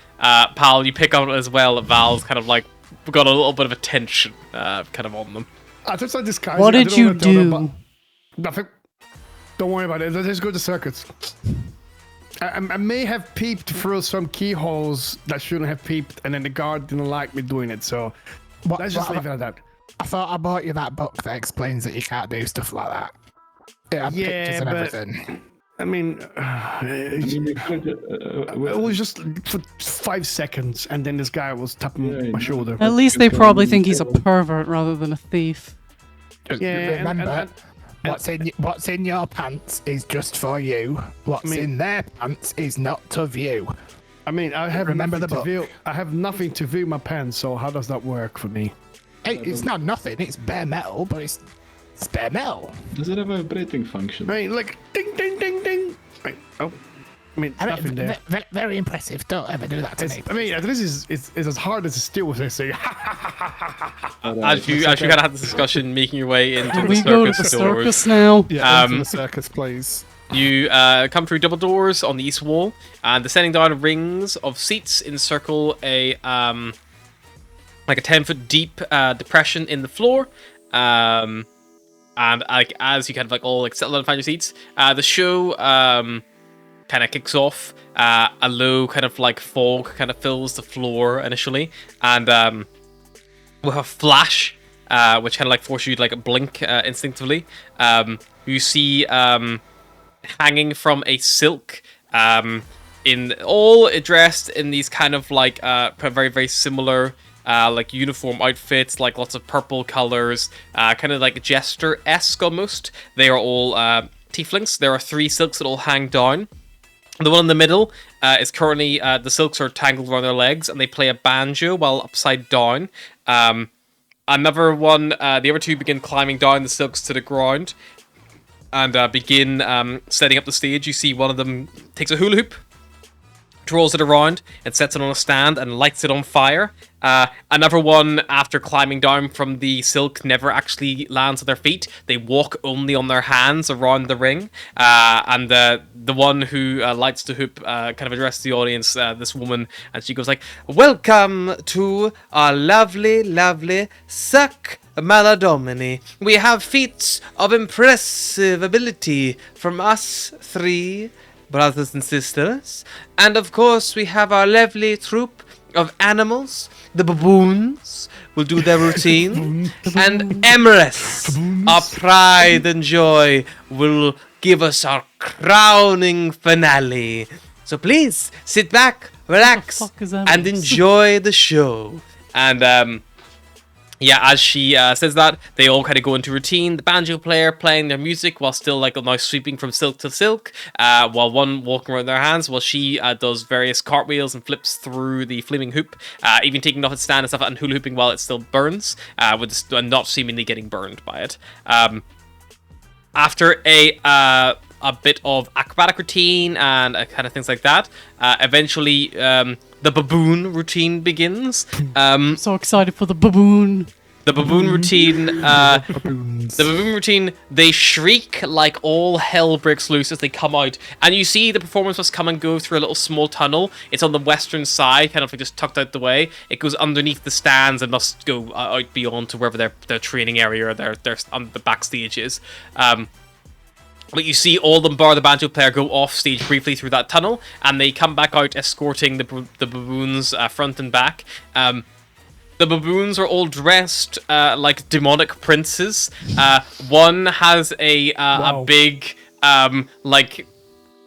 Pal, you pick on it as well that Val's kind of like got a little bit of attention, kind of on them. I just like this guy. What did you do? Nothing. Don't worry about it. Let's just go to circuits. I may have peeped through some keyholes that shouldn't have peeped, and then the guard didn't like me doing it. So let's just leave it at that. I thought I bought you that book that explains that you can't do stuff like that. It had pictures and but everything. I mean, it was just for 5 seconds, and then this guy was tapping my shoulder. At least they probably think he's a pervert rather than a thief. Just Yeah, remember, what's in your pants is just for you. What's in their pants is not to view. I mean, I have Remember nothing the to book. view. I have nothing to view my pants. So how does that work for me? Hey, it's not nothing. It's bare metal, but it's bare metal. Does it have a vibrating function? I mean, like ding, ding, ding, ding. Right. Oh, I mean, nothing there. Very impressive. Don't ever do that to me. I mean, this is as hard as a steel, as they say. As you kind of had this discussion, making your way into the We go to the circus doors. circus now. Yeah, into the circus, please. You come through double doors on the east wall, and descending down rings of seats encircle a like a 10-foot deep depression in the floor. And like as you kind of like all like settle down and find your seats, the show kind of kicks off. A low kind of like fog kind of fills the floor initially, and with a flash, which kind of like forces you to like blink instinctively. You see hanging from a silk in all dressed in these kind of like very very similar like uniform outfits, like lots of purple colors, kind of like jester-esque almost. They are all tieflings. There are 3 silks that all hang down. The one in the middle is currently, the silks are tangled around their legs, and they play a banjo while upside down. Another one, the other 2 begin climbing down the silks to the ground, and begin setting up the stage. You see one of them takes a hula hoop, twirls it around, and sets it on a stand and lights it on fire. Another one, after climbing down from the silk, never actually lands on their feet. They walk only on their hands around the ring. And the one who lights the hoop kind of addresses the audience, this woman, and she goes like, "Welcome to our lovely, lovely Suck Maladomini. We have feats of impressive ability from us 3 brothers and sisters. And of course, we have our lovely troupe of animals. The baboons will do their routine. And Emerus, our pride and joy, will give us our crowning finale. So please, sit back, relax, What the fuck is that? and enjoy the show." And, yeah, as she says that, they all kind of go into routine. The banjo player playing their music while still like now sweeping from silk to silk, while one walking around their hands, while she does various cartwheels and flips through the flaming hoop, even taking off its stand and stuff and hula hooping while it still burns, and not seemingly getting burned by it. After a bit of acrobatic routine and kind of things like that, eventually the baboon routine begins. So excited for the baboon. The baboon routine, Baboons. the baboon routine, they shriek like all hell breaks loose as they come out. And you see the performance must come and go through a little small tunnel. It's on the western side, kind of like just tucked out the way. It goes underneath the stands and must go out beyond to wherever their training area or their on the backstage is. But you see all of them bar the banjo player go off stage briefly through that tunnel, and they come back out escorting the baboons front and back. The baboons are all dressed like demonic princes. One has a big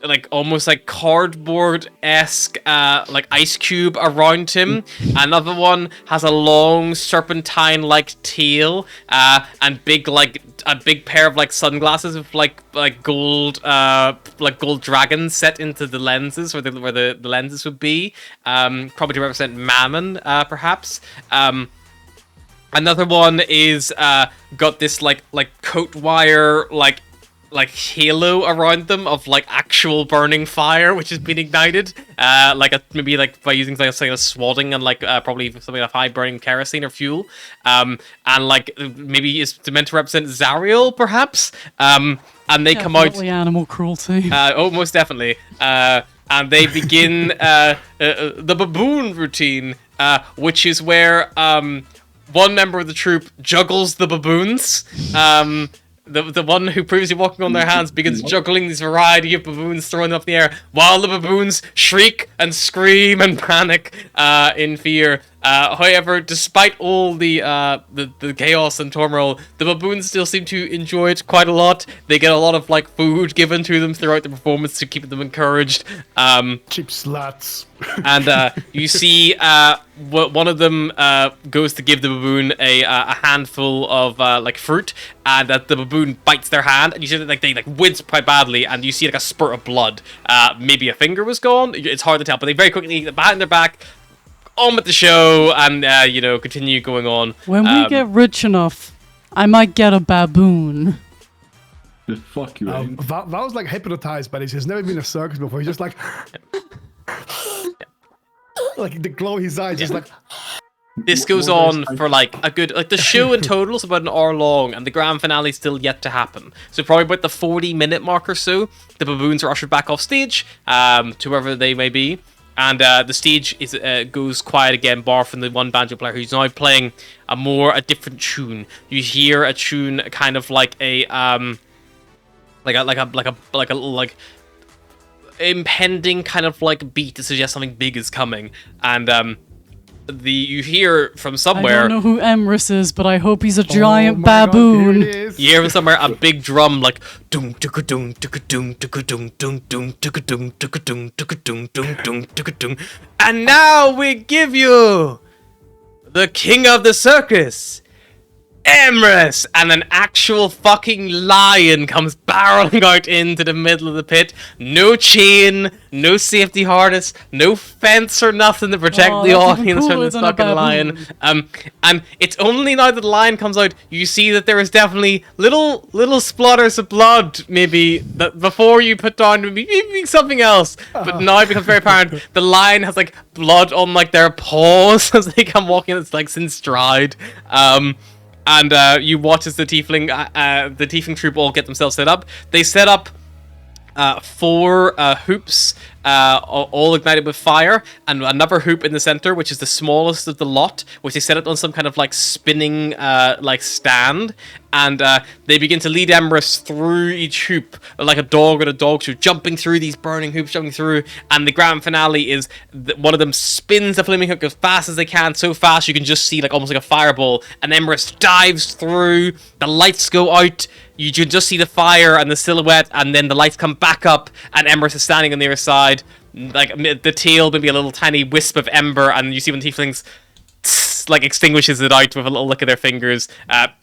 like almost like cardboard-esque like ice cube around him. Another one has a long serpentine-like tail and big like a big pair of like sunglasses with like gold dragons set into the lenses where the lenses would be, probably to represent Mammon, perhaps. Another one is got this like coat wire like halo around them of like actual burning fire which has been ignited, maybe like by using like a swatting and like probably something like high burning kerosene or fuel, and like maybe is meant to represent Zariel perhaps, and they come out Animal cruelty. most definitely, and they begin the baboon routine, which is where one member of the troupe juggles the baboons. The one who previously walking on their hands begins juggling this variety of baboons, throwing them up in the air, while the baboons shriek and scream and panic in fear. However, despite all the chaos and turmoil, the baboons still seem to enjoy it quite a lot. They get a lot of like food given to them throughout the performance to keep them encouraged. Cheap sluts. And you see one of them goes to give the baboon a handful of like fruit, and that the baboon bites their hand, and you see that like they like wince quite badly, and you see like a spurt of blood. Maybe a finger was gone. It's hard to tell, but they very quickly behind their back, on with the show, and continue going on. When we get rich enough, I might get a baboon. The fuck you, Aiden. Val's like hypnotized by this. He's never been in a circus before. He's just like, like the glow in his eyes. He's like, This goes on for like a good, like the show in total is about an hour long, and the grand finale is still yet to happen. So probably about the 40-minute mark or so, the baboons are ushered back off stage, to wherever they may be, and the stage is goes quiet again, bar from the one banjo player who's now playing a different tune. You hear a tune kind of like a impending kind of like beat to suggest something big is coming, and you hear from I somewhere. don't know who Emrys is, but I hope he's a Oh giant my God, baboon. here it is. You hear from somewhere a big drum like doom tuka doom tuka doom tuka doom doom doom tuka doom tuka doom tuka doom doom doom tuka doom. And now we give you the king of the circus, Emrys, and an actual fucking lion comes barreling out into the middle of the pit. No chain, no safety harness, no fence or nothing to protect Oh, the that's even audience from cooler this than a fucking lion. And it's only now that the lion comes out you see that there is definitely little splutters of blood, maybe that before you put down maybe something else. But now it becomes very apparent the lion has like blood on like their paws as they come walking. It's like since stride. And you watch as the tiefling troop all get themselves set up. They set up 4 hoops, all ignited with fire, and another hoop in the center, which is the smallest of the lot, which they set up on some kind of like spinning like stand. And they begin to lead Emrys through each hoop, like a dog at a dog show, jumping through these burning hoops, jumping through. And the grand finale is one of them spins the flaming hook as fast as they can, so fast you can just see like almost like a fireball. And Emrys dives through. The lights go out. You can just see the fire and the silhouette, and then the lights come back up, and Emrys is standing on the other side, like the tail, maybe a little tiny wisp of ember, and you see when tieflings like extinguishes it out with a little lick of their fingers.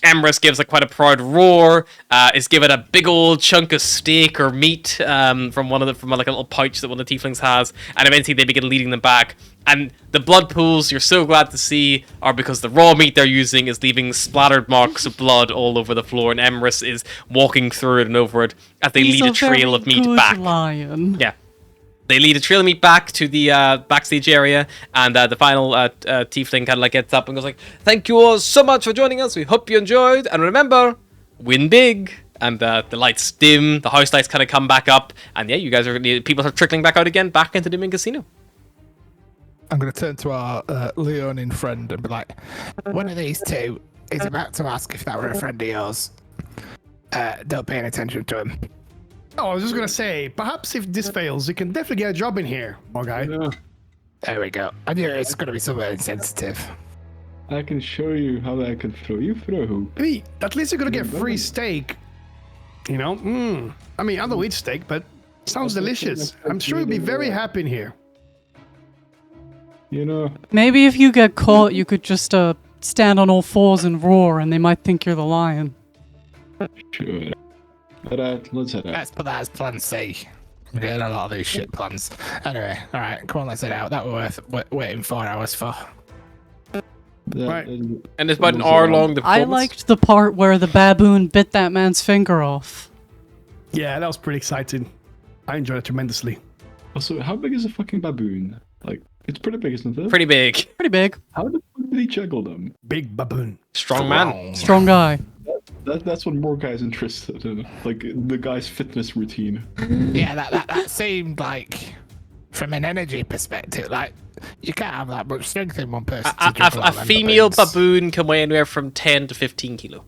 Emrys gives like quite a proud roar, is given a big old chunk of steak or meat from like a little pouch that one of the tieflings has, and eventually they begin leading them back. And the blood pools you're so glad to see are because the raw meat they're using is leaving splattered marks of blood all over the floor, and Emrys is walking through it and over it as they He's lead a trail of meat good back. lion. Yeah. They lead a trail of meat back to the backstage area, and the final tiefling kind of like gets up and goes like, "Thank you all so much for joining us. We hope you enjoyed, and remember, win big." And the lights dim, the house lights kind of come back up, and yeah, you guys people are trickling back out again, back into the main casino. I'm going to turn to our Leonin friend and be like, One of these two is about to ask if that were a friend of yours. Don't pay any attention to him. Oh, I was just gonna say, perhaps if this fails, you can definitely get a job in here, my guy. Yeah, There we go. I knew it's going to be somewhere insensitive. I can show you how I can throw you through a hoop. Hey, at least you're gonna get free steak. You know, I mean, I don't eat steak, but it sounds delicious. I'm sure you'll be very happy in here. You know, Maybe if you get caught, you could just stand on all fours and roar, and they might think you're the lion. sure. But let's head out. Let's put that as plan C. We're getting a lot of these shit plans. Anyway, alright, come on, let's head out. That were worth waiting 4 hours for. Right. And it's about an hour long. The I performance. liked the part where the baboon bit that man's finger off. Yeah, that was pretty exciting. I enjoyed it tremendously. Also, how big is a fucking baboon? Like, it's pretty big, isn't it? Pretty big, Pretty big. How the fuck did he juggle them? Big baboon. strong man. Strong guy. That's what more guys interested in. Like, the guy's fitness routine. Yeah, that seemed like, from an energy perspective, like, you can't have that much strength in one person. to juggle A all them female baboons. baboon can weigh anywhere from 10 to 15 kilo.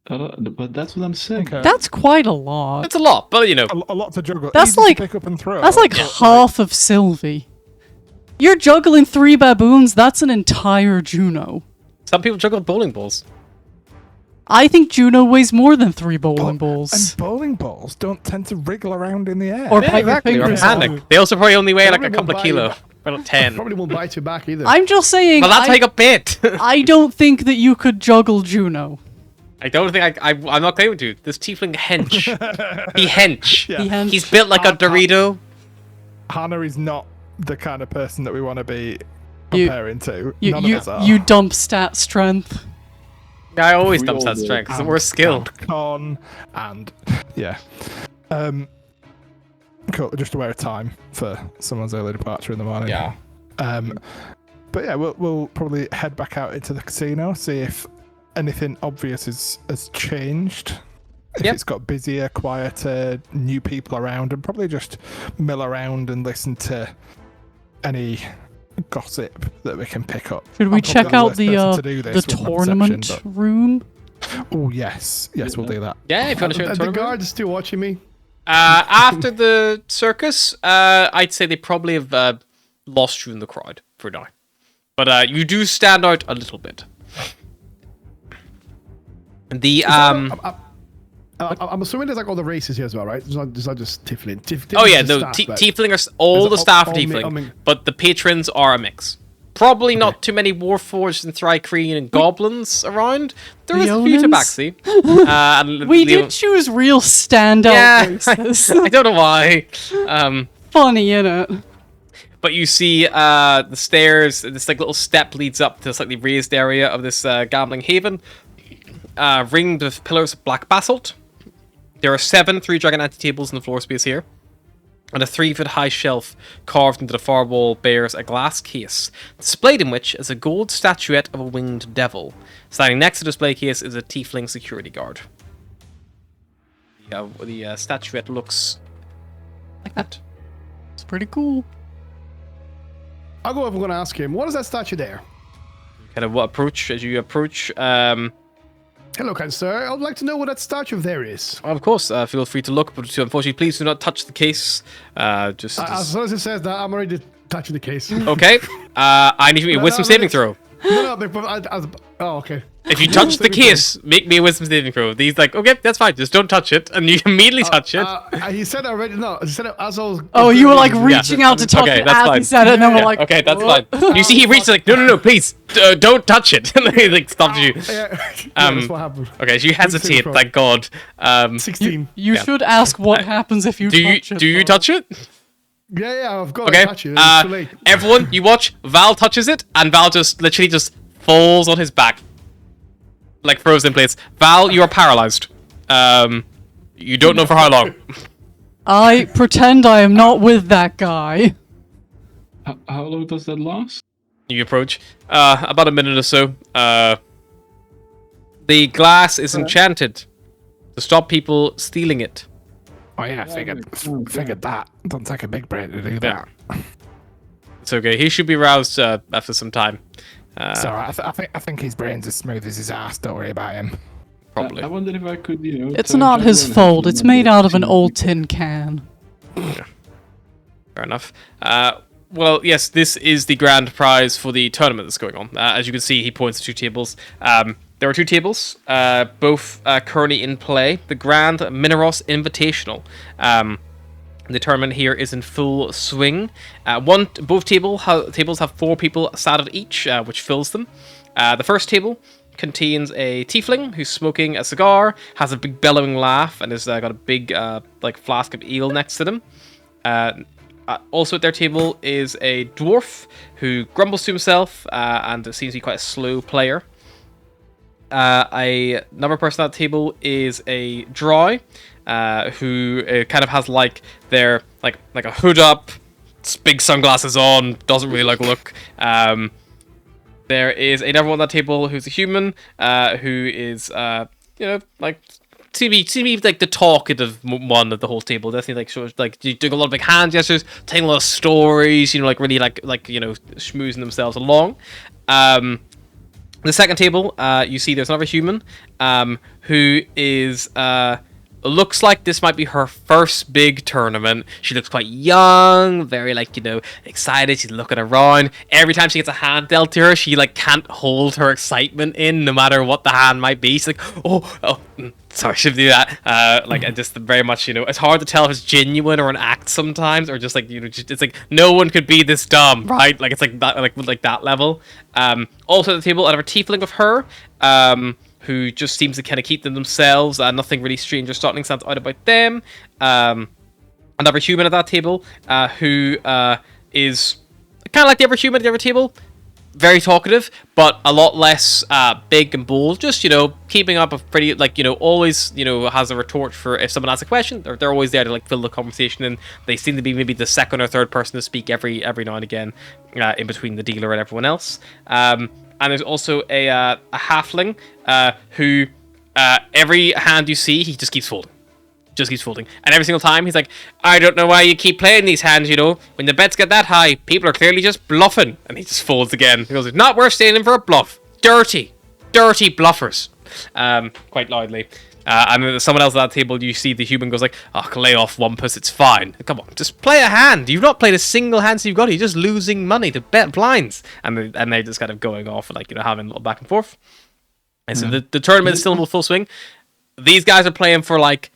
But that's what I'm saying. Okay. That's quite a lot. It's a lot, but you know. a lot to juggle. That's Easy to like- pick up and throw. That's like half of Sylvie. You're juggling 3 baboons, that's an entire Juno. Some people juggle bowling balls. I think Juno weighs more than 3 bowling balls. And bowling balls don't tend to wriggle around in the air. Or Yeah, bite your exactly. Or fingers panic. off. They also probably only weigh like a Probably couple of won't kilo. buy- About 10. Probably won't bite you back either. I'm just saying, Well, that's how you got bit. I don't think that you could juggle Juno. I don't think I'm not claiming to. This tiefling hench. He hench. Yeah. He hench. He's built like a Dorito. Hannah is not the kind of person that we want to be You- comparing to. You, None you, of us are. you dump stat strength. I always We dump all that do. strength. It's the worst skill. And con and yeah. Cool. Just aware of time for someone's early departure in the morning. Yeah. But yeah, we'll probably head back out into the casino, see if anything obvious has changed. If Yep. it's got busier, quieter, new people around, and probably just mill around and listen to any gossip that we can pick up. Should we I'm check probably out the the worst person to do the this with my tournament perception, room? Oh yes, we'll do that. Yeah, if you want to show the guard is still watching me. After the circus, I'd say they probably have lost you in the crowd for now. But you do stand out a little bit. The I'm assuming there's like all the races here as well, right? It's not just Tiefling. Oh yeah, Tiefling's the no, staff, but Tiefling are all the staff are all Tiefling, but the patrons are a mix. Probably not too many Warforged and Thri-Kreen and Goblins around. There is a few Leonins? Tabaxi. We did choose real standout races. I don't know why. Funny, innit? But you see the stairs, this like little step leads up to a slightly raised area of this gambling haven, ringed with pillars of black basalt. There are 7 three-dragon ante-tables in the floor space here, and a 3-foot-high shelf carved into the far wall bears a glass case, displayed in which is a gold statuette of a winged devil. Standing next to the display case is a tiefling security guard. The statuette looks like that. It's pretty cool. I'll go over and ask him, what is that statue there? Kind of approach as you approach. Hello, kind sir. I would like to know what that statue there is. Of course, feel free to look, but unfortunately, please do not touch the case. Just As soon as it says that, I'm already touching the case. okay. I need to make a wisdom saving throw. Oh, okay. If you touch the case, make me a wisdom saving throw. He's like, okay, that's fine. Just don't touch it, and you immediately touch it. He said already. No, he said it as I was. Oh, you were like reaching out to touch Okay, it that's as fine. he said it, and then we're like, okay, that's "What?" fine. You see, he reaches like, no, please, don't touch it, and he like stops you. Yeah, that's what happened. Okay, so you hesitate. throw. Thank God. 16. You should ask what happens if you Do you touch it. do you though. touch it? Yeah, I've got Okay. to touch it. It's too late. Everyone, you watch. Val touches it, and Val just literally just falls on his back, like frozen in place. Val, you are paralyzed. You don't know for how long. I pretend I am not with that guy. How long does that last? You approach. About a minute or so. The glass is enchanted to stop people stealing it. Oh yeah, figured that. Don't take a big brain to do Yeah. that. It's okay. He should be roused after some time. So I think his brain's as smooth as his ass. Don't worry about him. Probably. I wondered if I could, It's turn not his Javelin fault. into It's a made out of an team. old tin can. Fair enough. Well, yes, this is the grand prize for the tournament that's going on. As you can see, he points to 2 tables. There are 2 tables, both currently in play. The Grand Mineros Invitational. The tournament here is in full swing. Both tables have 4 people sat at each, which fills them. The first table contains a tiefling who's smoking a cigar, has a big bellowing laugh, and has got a big like flask of ale next to them. Also at their table is a dwarf who grumbles to himself and seems to be quite a slow player. Another person at the table is a drow who kind of has like their like a hood up, big sunglasses on, doesn't really like look. There is another one at that table who's a human who is like to me like the talkative one of the whole table. Definitely like sort of like doing a lot of big hand gestures, telling a lot of stories, like really like schmoozing themselves along. The second table, you see there's another human who is looks like this might be her first big tournament. She looks quite young, very excited. She's looking around. Every time she gets a hand dealt to her, she can't hold her excitement in, no matter what the hand might be. She's like, sorry, I should do that. I just very much, it's hard to tell if it's genuine or an act sometimes, or just it's like no one could be this dumb, right? Like it's like that, like that level. Also at the table, another tiefling with her, who just seems to kind of keep them themselves. Nothing really strange or startling stands out about them. Another human at that table, who is kind of like the other human at the other table. Very talkative, but a lot less big and bold. Just, keeping up a pretty, always, has a retort for if someone asks a question. They're always there to, fill the conversation, and they seem to be maybe the second or third person to speak every now and again, in between the dealer and everyone else. And there's also a halfling who every hand you see, he just keeps folding. And every single time, he's like, I don't know why you keep playing these hands, When the bets get that high, people are clearly just bluffing. And he just folds again. He goes, it's not worth staying in for a bluff. Dirty bluffers. Quite loudly. And then someone else at that table, you see the human goes like, "Oh, lay off, Wampus, it's fine. Come on, just play a hand. You've not played a single hand so you've got it. You're just losing money to bet blinds." And they're just kind of going off and like, having a little back and forth. And so the tournament is still in full swing. These guys are playing for like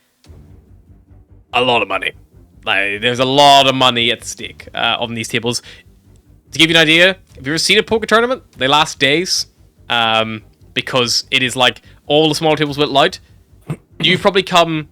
a lot of money. Like, there's a lot of money at stake on these tables. To give you an idea, have you ever seen a poker tournament? They last days because it is like all the smaller tables went light. You probably come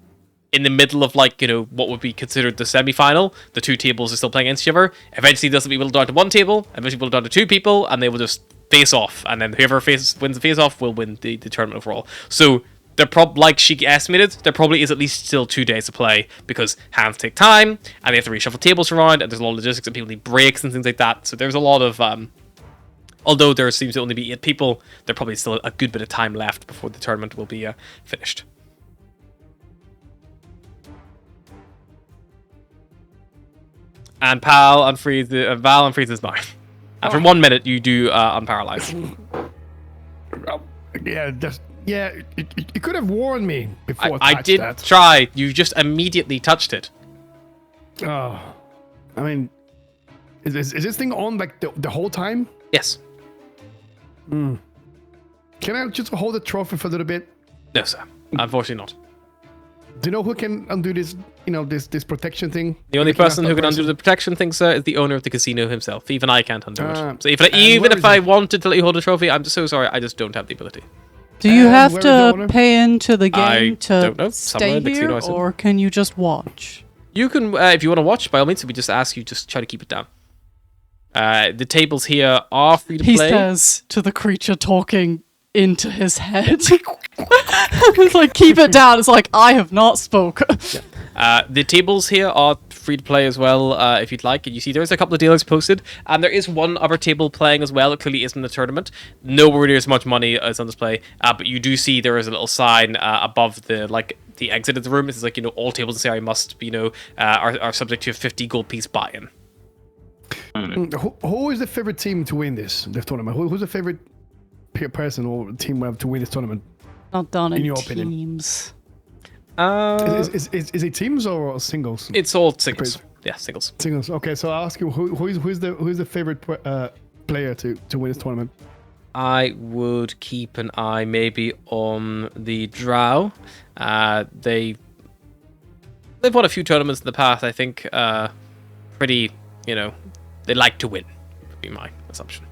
in the middle of like, what would be considered the semi-final. The two tables are still playing against each other. Eventually, they'll be whittled down to one table. Eventually, whittled down to two people, and they will just face off. And then whoever wins the face off will win the tournament overall. So they're like she estimated, there probably is at least still 2 days to play because hands take time, and they have to reshuffle tables around, and there's a lot of logistics, and people need breaks and things like that. So there's a lot of although there seems to only be 8 people, there probably still a good bit of time left before the tournament will be finished. And Val unfreezes now. And for 1 minute, you do unparalyze. You could have warned me before I did try. You just immediately touched it. Oh, I mean, is this thing on like the whole time? Yes. Can I just hold the trophy for a little bit? No, sir. Unfortunately not. Do you know who can undo this? This protection thing. The only person who can undo the protection thing, sir, is the owner of the casino himself. Even I can't undo it. So even if I wanted to let you hold a trophy, I'm so sorry. I just don't have the ability. Do you have to pay into the game don't know. to stay in the here, casino, or can you just watch? You can, if you want to watch, by all means. We just ask you just try to keep it down. The tables here are free to play. He says to the creature talking into his head. It's like, keep it down. It's like, I have not spoken. The tables here are free to play as well, if you'd like. And you see there's a couple of dealers posted, and there is one other table playing as well. It clearly isn't a tournament. Nowhere near as much money as on display, but you do see there is a little sign above the exit of the room. It's like, all tables in this area must, are subject to a 50 gold piece buy-in. Who is the favorite team to win this tournament? Who's the favorite person or team to win this tournament? Not done in your teams. Is it teams or singles? It's all singles. Yeah, singles. Singles. Okay, so I'll ask you who's the favorite player to win this tournament? I would keep an eye maybe on the Drow. They've won a few tournaments in the past. I think pretty. They like to win. Would be my assumption.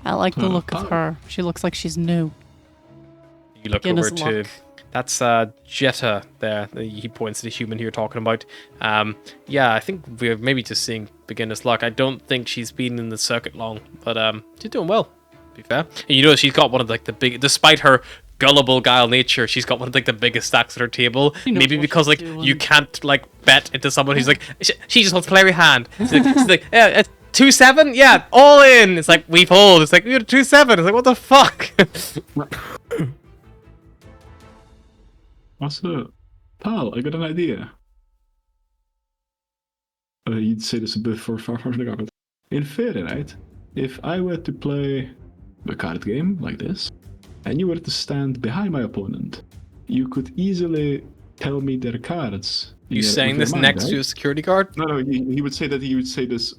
I like the look of her. She looks like she's new. You look over to... That's Jetta there. He points to the human you're talking about. Yeah, I think we're maybe just seeing beginner's luck. I don't think she's been in the circuit long, but she's doing well, to be fair. And she's got one of the big... Despite her gullible guile nature, she's got one of the biggest stacks at her table. Maybe because you can't bet into someone who's she just holds play hand. She's like yeah, 2-7, yeah, all in. It's like we fold. It's like we had 2-7. It's like what the fuck. Also, pal, I got an idea. You'd say this a bit for the Gambit. In theory, right? If I were to play a card game like this, and you were to stand behind my opponent, you could easily tell me their cards. You saying this next to a security guard? No, he would say that he would say this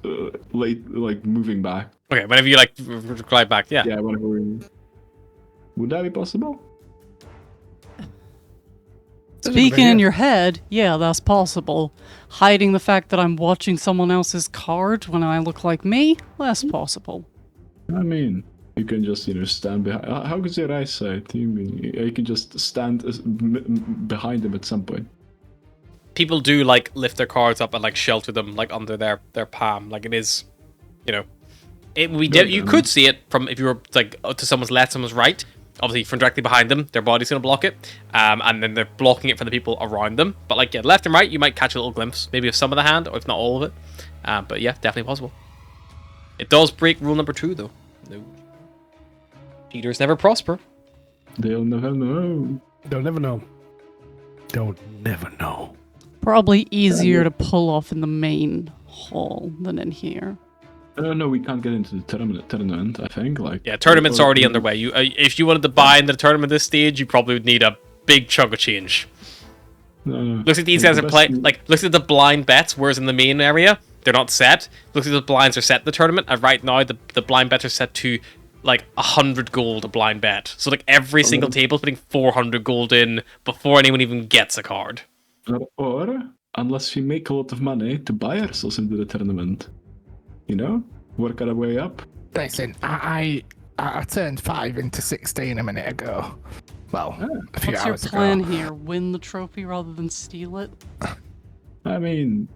late, moving back. Okay, whenever you glide back, yeah. Yeah, whenever would that be possible? Speaking in your head, yeah, that's possible. Hiding the fact that I'm watching someone else's card when I look like me, less possible. I mean, you can just, stand behind. How is your eyesight? You can just stand behind them at some point. People do lift their cards up and shelter them under their palm. It is, you could see it from if you were to someone's left, someone's right. Obviously, from directly behind them, their body's gonna block it, and then they're blocking it from the people around them. But left and right, you might catch a little glimpse, maybe of some of the hand, or if not all of it. But yeah, definitely possible. It does break rule number 2, though. No. Cheaters never prosper. They'll never know. They'll never know. They'll never know. Probably easier to pull off in the main hall than in here. No, we can't get into the tournament. I think. Yeah, tournament's already underway. You, if you wanted to buy into the tournament this stage, you probably would need a big chunk of change. No. Looks like these guys are playing. Looks at the blind bets, whereas in the main area they're not set. Looks like the blinds are set in the tournament, and right now the blind bets are set to 100 gold a blind bet. So every single table's putting 400 gold in before anyone even gets a card. Or unless we make a lot of money to buy ourselves into the tournament, work our way up. Listen, I turned 5 into 16 a minute ago. Well, a few What's your hours plan ago. here? Win the trophy rather than steal it? I mean,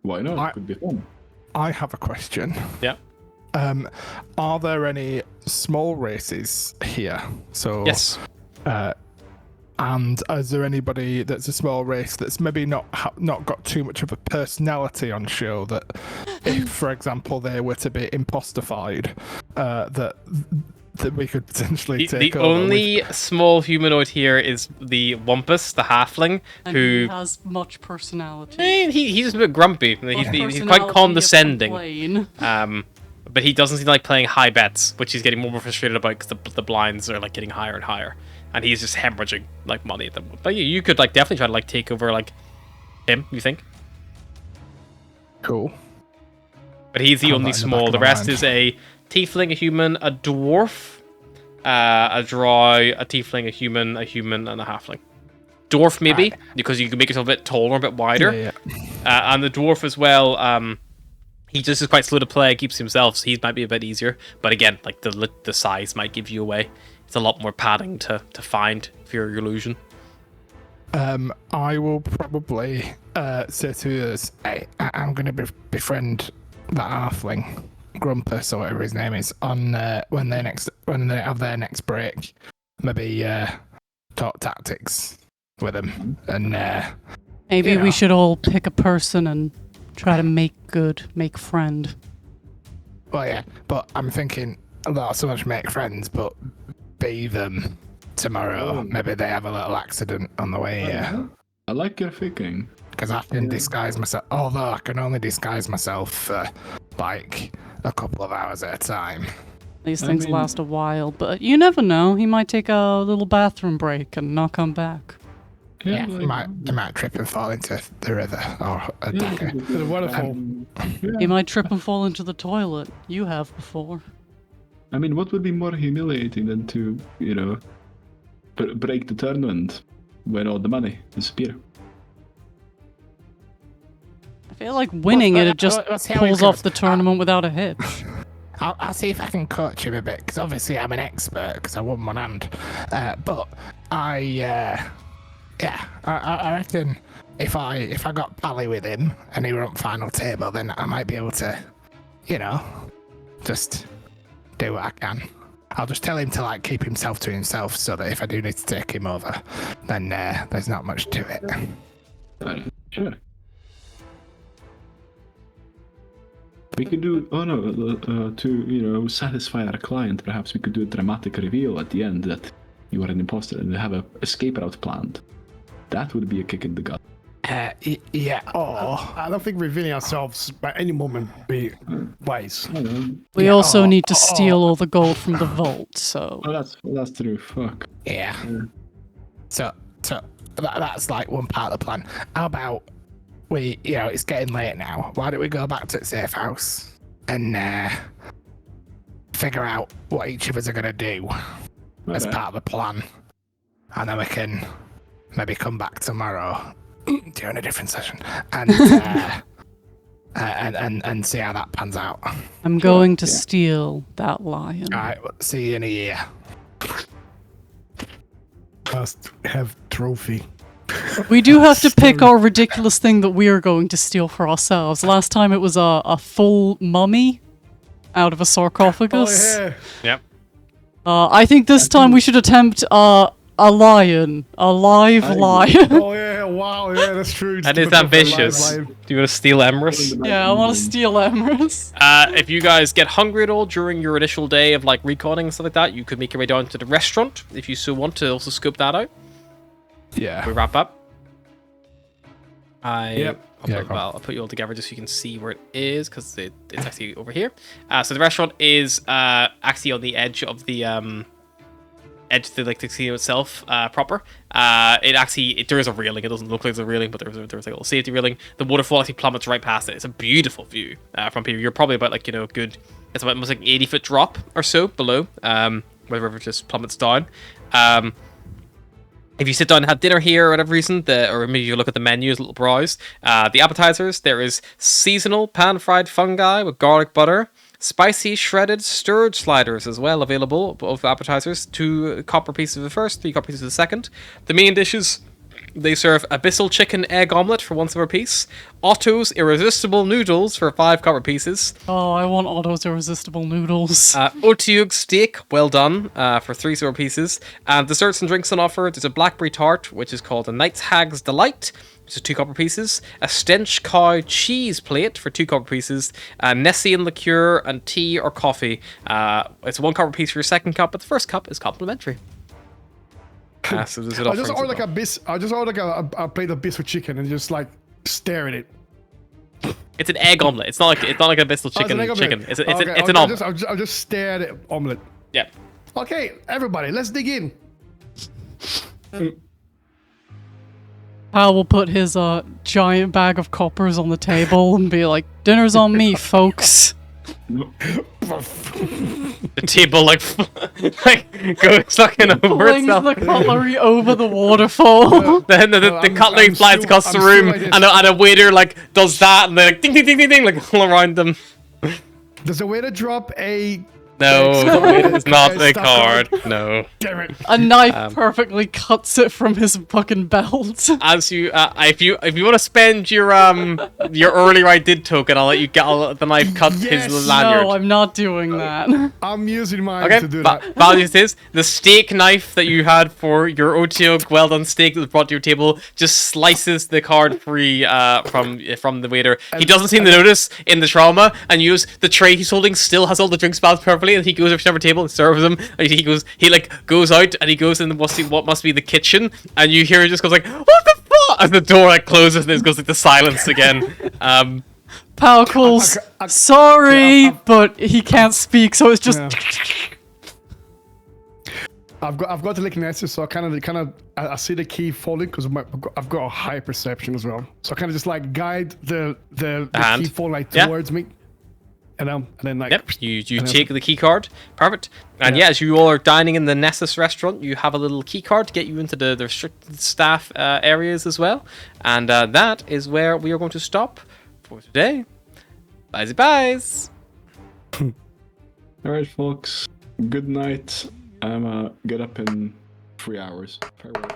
why not? I- It could be fun. I have a question. Yeah. Are there any small races here? So Yes. And is there anybody that's a small race that's maybe not got too much of a personality on show that, if, for example, they were to be impostified, that we could potentially take The over? only small humanoid here is the Wumpus, the halfling, And who he has much personality. he's a bit grumpy. He's quite condescending. But he doesn't seem to like playing high bets, which he's getting more frustrated about because the blinds are getting higher and higher, and he's just hemorrhaging money at them. But you could definitely try to take over him. You think? Cool. But he's the Have only that in the small. back The of my rest mind. is a tiefling, a human, a dwarf, a drow, a tiefling, a human, and a halfling. Dwarf maybe because you can make yourself a bit taller, a bit wider, Yeah. and the dwarf as well. He just is quite slow to play, keeps himself, so he might be a bit easier. But again, the size might give you away. It's a lot more padding to find for your illusion. I will probably say to us, Hey, I'm going to befriend that halfling, Grumpus or whatever his name is, on when they have their next break. Maybe talk tactics with them, and Maybe you know. we should all pick a person and try to make friend. well, yeah. But I'm thinking not so much make friends, but be them tomorrow. Maybe they have a little accident on the way here. I like your thinking. Because I can disguise myself, although I can only disguise myself for a couple of hours at a time. These I things mean- last a while, but you never know. He might take a little bathroom break and not come back. Yeah, you might trip and fall into the river or a dagger. The waterfall. He might trip and fall into the toilet. You have before. I mean, what would be more humiliating than to, break the tournament when all the money disappear? I feel like winning it just let's see how he pulls off goes. the tournament without a hitch. I'll see if I can coach him a bit, because obviously I'm an expert, because I won one hand. But I reckon if I got pally with him and he were on final table, then I might be able to, just do what I can. I'll just tell him to keep himself to himself, so that if I do need to take him over, then there's not much to it. Sure. We could do, to satisfy our client, perhaps we could do a dramatic reveal at the end that you are an imposter and they have a escape route planned. That would be a kick in the gut. Yeah. Or I don't think revealing ourselves by any moment would be wise. We Yeah, also need to steal all the gold from the vault, so... Oh, that's true. Fuck. yeah. So that's one part of the plan. How about we, it's getting late now. Why don't we go back to the safe house and figure out what each of us are going to do as Okay. part of the plan, and then we can maybe come back tomorrow during a different session and and see how that pans out. All I'm going to steal that lion. right, we'll see you in a year. Must have trophy. We do have to pick our ridiculous thing that we are going to steal for ourselves. Last time it was a full mummy out of a sarcophagus. Oh yeah. Yep. I think this time we should attempt a lion. A live lion. Oh yeah. Wow. Yeah, that's true. That Just is look up a live ambitious. lion. Do you want to steal Emrys? Yeah, I want to steal Emrys. If you guys get hungry at all during your initial day of reconning and stuff like that, you could make your way down to the restaurant if you so want to also scope that out. yeah. We wrap up. Yep. I'll put you all together just so you can see where it is, because it's actually over here. So the restaurant is actually on the edge of the casino itself proper. There is a railing. It doesn't look like there's a railing, but there's like a little safety railing. The waterfall actually plummets right past it. It's a beautiful view from here. You're probably about good. It's about almost like an 80-foot drop or so below, where the river just plummets down. If you sit down and have dinner here or whatever reason, or maybe you look at the menu as a little browse, the appetizers, there is seasonal pan-fried fungi with garlic butter, spicy shredded stirred sliders as well available, both appetizers, 2 copper pieces of the first, 3 copper pieces of the second. The main dishes, they serve abyssal chicken egg omelette for 1 silver piece, Otto's irresistible noodles for 5 copper pieces. Oh, I want Otto's irresistible noodles. Otiug steak, well done, for 3 silver pieces. And desserts and drinks on offer. There's a blackberry tart, which is called a Knight's Hag's Delight, which is 2 copper pieces. A stench cow cheese plate for 2 copper pieces. Nessian liqueur and tea or coffee. It's 1 copper piece for your second cup, but the first cup is complimentary. So I just order like a plate of biscuit chicken and just like stare at it. It's an egg omelette. It's not like an abyssal chicken. It's an omelette. I'll just stare at it. Omelette. Yeah. Okay, everybody, let's dig in. Pal will put his giant bag of coppers on the table and be like, "Dinner's on me, folks." The table goes sucking over Flings itself. the cutlery over the waterfall. Then the cutlery flies across the room, and a waiter does that, and they're like ding ding ding ding ding all around them. Does the waiter drop a? No, the waiter is not a card. No. Damn it! A knife perfectly cuts it from his fucking belt. As you, if you want to spend your early ride did token, I'll let you get the knife cut his lanyard. No, I'm not doing that. I'm using mine to do that. Values is the steak knife that you had for your Otiug well done steak that was brought to your table just slices the card free from the waiter. He doesn't seem to notice in the trauma, and the tray he's holding still has all the drink spots perfectly, and he goes over to the table and serves them. And he goes out and he goes in what must be the kitchen, and you hear it just goes like, "What the fuck?" as the door closes, and it goes the silence again. Pal calls, sorry, but he can't speak, so it's just. Yeah. I've got telekinesis, so I see the key falling because I've got a high perception as well. So I kind of just guide the key fall towards me. And then you take the key card, perfect. And as you all are dining in the Nessus restaurant, you have a little key card to get you into the restricted staff areas as well. And that is where we are going to stop for today. Byes. All right, folks. Good night. I'm get up in 3 hours. Farewell.